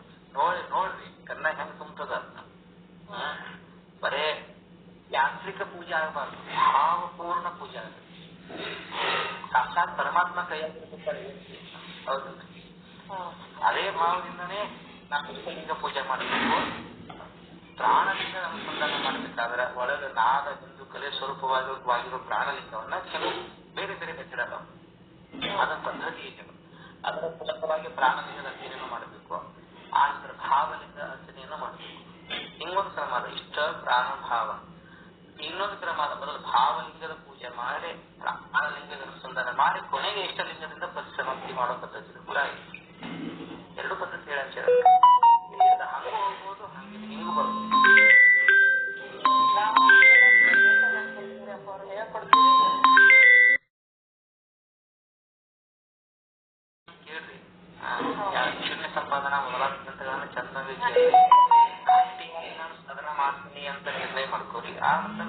ನೋಡ್ರಿ ಕನ್ನ ಹೆಂಗ್ ತುಂಬತದ. ಬರೇ ಯಾಂತ್ರಿಕ ಪೂಜೆ ಆಗಬಾರ್ದು, ಭಾವಪೂರ್ಣ ಪೂಜೆ ಆಗಬೇಕು. ಸಾಕ್ಷಾತ್ ಪರಮಾತ್ಮ ಕೈಯಾಗಿರ್ಬೇಕಾದ್ರೆ ಹೌದಲ್ರಿ? ಅದೇ ಭಾವದಿಂದನೇ ನಾವು ಇಷ್ಟಲಿಂಗ ಪೂಜೆ ಮಾಡಬೇಕು. ಪ್ರಾಣಲಿಂಗ ಅನುಸಂಧಾನ ಮಾಡಬೇಕಾದ್ರೆ ಒಳಗೆ ನಾದ ಬಿಂದು ಕಲೆ ಸ್ವರೂಪವಾಗಿರೋ ಪ್ರಾಣಲಿಂಗವನ್ನ ಕೆಲವು ಬೇರೆ ಬೇರೆ ಹೆಸರಲ್ಲ, ಅದರ ಪದ್ಧತಿ ಇದೆ. ಅದರ ಮೂಲಕವಾಗಿ ಪ್ರಾಣಲಿಂಗದ ಅರ್ಚನೆಯನ್ನು ಮಾಡಬೇಕು, ಆ ನಂತರ ಭಾವಲಿಂಗ ಅರ್ಚನೆಯನ್ನು ಮಾಡಬೇಕು. ಇನ್ನೊಂದು ಕ್ರಮ ಅದ ಇಷ್ಟ ಪ್ರಾಣಭಾವ. ಇನ್ನೊಂದು ಕ್ರಮ ಅದ ಮೊದಲು ಭಾವಲಿಂಗದ ಪೂಜೆ ಮಾಡಿ ಪ್ರಾಣಲಿಂಗದ ಅನುಸಂಧಾನ ಮಾಡಿ ಕೊನೆಗೆ ಇಷ್ಟಲಿಂಗದಿಂದ ಪರಿಸಮಾಪ್ತಿ ಮಾಡೋ ಪದ್ಧತಿ ಕೂಡ ಇದೆ. ಎರಡು ಪದ್ಧತಿ ಹೇಳ ಹಂಗ ಹೋಗ್ಬೋದು, ಹಂಗೆ ಹಿಂಗೂ ಬರ್ಬೋದು. ಕೇಳ್ರಿ, ಶೂನ್ಯ ಸಂಪಾದನಾ ಮೊದಲಾದ ಗ್ರಂಥಗಳನ್ನ ಚಂದಂಗೆ ಕೇಳಿ ಅದನ್ನ ಮಾಡ್ತೀನಿ ಅಂತ ನಿರ್ಣಯ ಮಾಡ್ಕೋರಿ. ಆ ನಂತರ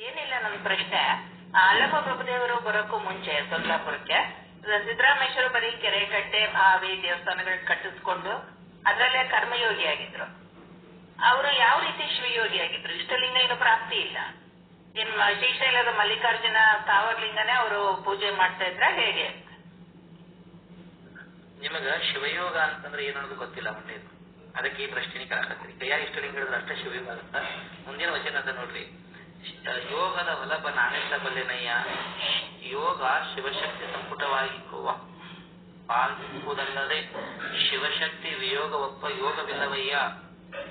ಏನಿಲ್ಲ, ನನ್ನ ಪ್ರಶ್ನೆ ಅಲ್ಲಮ್ಮ ಪ್ರಭುದೇವರು ಬರೋಕ್ಕೂ ಮುಂಚೆ ಸೊಲ್ಲಾಪುರಕ್ಕೆ ಸಿದ್ದರಾಮೇಶ್ವರ ಬರೀ ಕೆರೆ ಕಟ್ಟೆ ಬಾವಿ ದೇವಸ್ಥಾನಗಳು ಕಟ್ಟಿಸ್ಕೊಂಡು ಅದ್ರಲ್ಲೇ ಕರ್ಮಯೋಗಿ ಆಗಿದ್ರು. ಅವರು ಯಾವ ರೀತಿ ಶಿವಯೋಗಿ ಆಗಿದ್ರು? ಇಷ್ಟಲಿಂಗ ಏನು ಪ್ರಾಪ್ತಿ ಇಲ್ಲ. ಏನ್ ಶ್ರೀಶೈಲದ ಮಲ್ಲಿಕಾರ್ಜುನ ತಾವರ್ಲಿಂಗನೇ ಅವರು ಪೂಜೆ ಮಾಡ್ತಾ ಇದ್ರ ಹೇಗೆ? ನಿಮಗ ಶಿವಯೋಗ ಅಂತಂದ್ರೆ ಏನನ್ನೋದು ಗೊತ್ತಿಲ್ಲ ಮುಂದೇನು, ಅದಕ್ಕೆ ಈ ಪ್ರಶ್ನೆ ಕೇಳಕತ್ತೀರಿ. ಕೈಯ ಇಷ್ಟಲಿಂಗ ಹೇಳಿದ್ರೆ ಅಷ್ಟೇ ಶಿವಯೋಗ ಆಗುತ್ತ? ಮುಂದಿನ ವಚನ ಅದ ನೋಡ್ರಿ, ಯೋಗದ ವಲಭ ನಾನೆಲ್ಲ ಬಲ್ಲೆನಯ್ಯ, ಯೋಗ ಶಿವಶಕ್ತಿ ಸಂಪುಟವಾಗಿರುವ ಪಾಲ್ಪುವುದಲ್ಲದೆ ಶಿವಶಕ್ತಿ ವಿಯೋಗ ಒಪ್ಪ ಯೋಗವಿಲ್ಲವಯ್ಯ.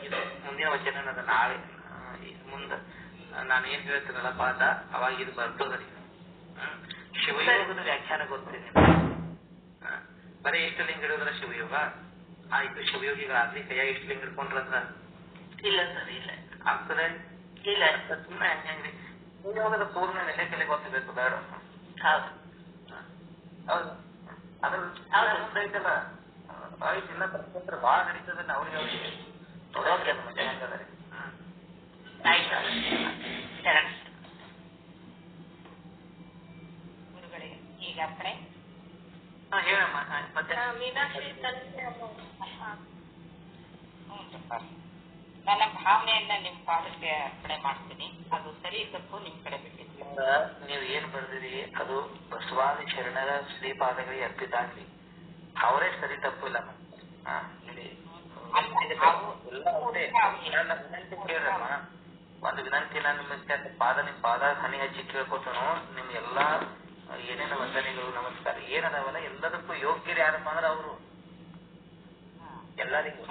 ಇದು ಮುಂದಿನ ವಚನ ಅದ. ನಾಳೆ ಮುಂದೆ ನಾನು ಏನ್ ಹೇಳ್ತೀನಲ್ಲ ಪಾಠ, ಅವಾಗ ಇದು ಬರ್ತದ್ರಿ. ಶಿವಯೋಗದ ವ್ಯಾಖ್ಯಾನ ಗೊತ್ತಿದೆ. ಬರೀ ಇಷ್ಟಲಿಂಗ ಹಿಡಿದ್ರ ಶಿವಯೋಗ ಆಯ್ತು, ಶಿವಯೋಗಿಗಳಾಗ್ಲಿ ಕೈಯ ಇಷ್ಟಲಿಂಗ ಹಿಡ್ಕೊಂಡ್ರಂದ್ರ ಇಲ್ಲ ಸರ್, ಇಲ್ಲ ಆಗ್ತದೆ ಇಲ್ಲ. ಸುಮ್ಮನೆ ಹೆಂಗ್ರಿ? ಶಿವಯೋಗದ ಪೂರ್ಣ ನೆಲೆ ಗೊತ್ತಿರ್ಬೇಕು ಬೇಡ? ಹೌದು ಹೌದು. ಅದ್ರ ಐತಲ್ಲ ಆಯ್ತು, ಇಲ್ಲ ಪ್ರಶ್ನೆ ಭಾಳ ನಡೀತದ. ಅವ್ರಿಗೆ ನೋಡೋಕೆ ಮಜಾ ಹೆಂಗದ ರೀ. ಆಯ್ತು ಗುರುಗಳಿಗೆ ಈಗ ಅರ್ಪಣೆ ಹೇಳಮ್ಮ ಮತ್ತೆ. ಮೀನಾಕ್ಷಿ ನನ್ನ ಭಾವನೆಯನ್ನ ನಿಮ್ ಪಾದಕ್ಕೆ ಅರ್ಪಣೆ ಮಾಡ್ತೀನಿ. ಅದು ಸರಿ ತಪ್ಪು ನಿಮ್ ಕಡೆ ಬಿಟ್ಟಿದ್ವಿ. ನೀವು ಏನ್ ಬರ್ದಿರಿ ಅದು ಬಸವಾದಿ ಶರಣರ ಶ್ರೀಪಾದಗಳಿಗೆ ಅರ್ಪಿತ ಆಗ್ಲಿ. ಅವರೇ ಸರಿ ತಪ್ಪು ಇಲ್ಲ. ಎಲ್ಲ ಅವರೇ. ನನ್ನ ವಿನಂತಿ ಕೇಳ್ರಮ್ಮ, ಒಂದು ವಿನಂತಿ. ನಾನು ನಿಮಗೆ ನಿಮ್ ಪಾದ ಹನಿ ಹಚ್ಚಿ ಕೇಳ್ಕೊತನು, ನಿಮ್ ಎಲ್ಲಾ ಏನೇನು ವಂದನೆಗಳು ನಮಸ್ಕಾರ ಏನದಾವಲ್ಲ ಎಲ್ಲದಕ್ಕೂ ಯೋಗ್ಯರು ಯಾರಪ್ಪ ಅಂದ್ರೆ ಅವರು. ಎಲ್ಲರಿಗೂ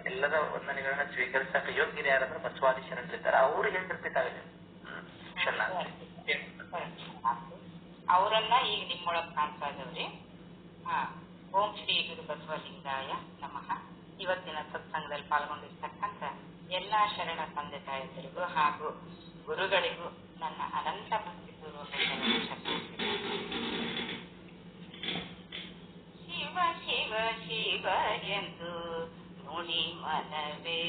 ಎಲ್ಲರ ವಂದನೆಗಳನ್ನ ಸ್ವೀಕರಿಸಕ ಯೋಗ್ಯರು ಯಾರಂದ್ರೆ ಬಸವಾದಿ ಶರಣರಿದ್ದಾರೆ. ಅವರು ಹೆಂಗಿರ್ಬೇಕಾಗಲಿ ಅವರನ್ನ ಈಗ ನಿಮ್ಮೊಳಗ್ ಕಾಣ್ತಾ ಇದ್ದವ್ರಿ. ಓಂ ಶ್ರೀ ಗುರು ಬಸವಲಿಂಗಾಯ ನಮಃ. ಇವತ್ತಿನ ಸತ್ಸಂಗದಲ್ಲಿ ಪಾಲ್ಗೊಂಡಿರ್ತಕ್ಕಂಥ ಎಲ್ಲಾ ಶರಣ ತಂದೆ ತಾಯಿಯರಿಗೂ ಹಾಗೂ ಗುರುಗಳಿಗೂ ನನ್ನ ಅನಂತ ಭಕ್ತಿಪೂರ್ವಕ ಶಿವ ಶಿವ ಶಿವ ಎಂದು ನುಡಿ ಮನವೇ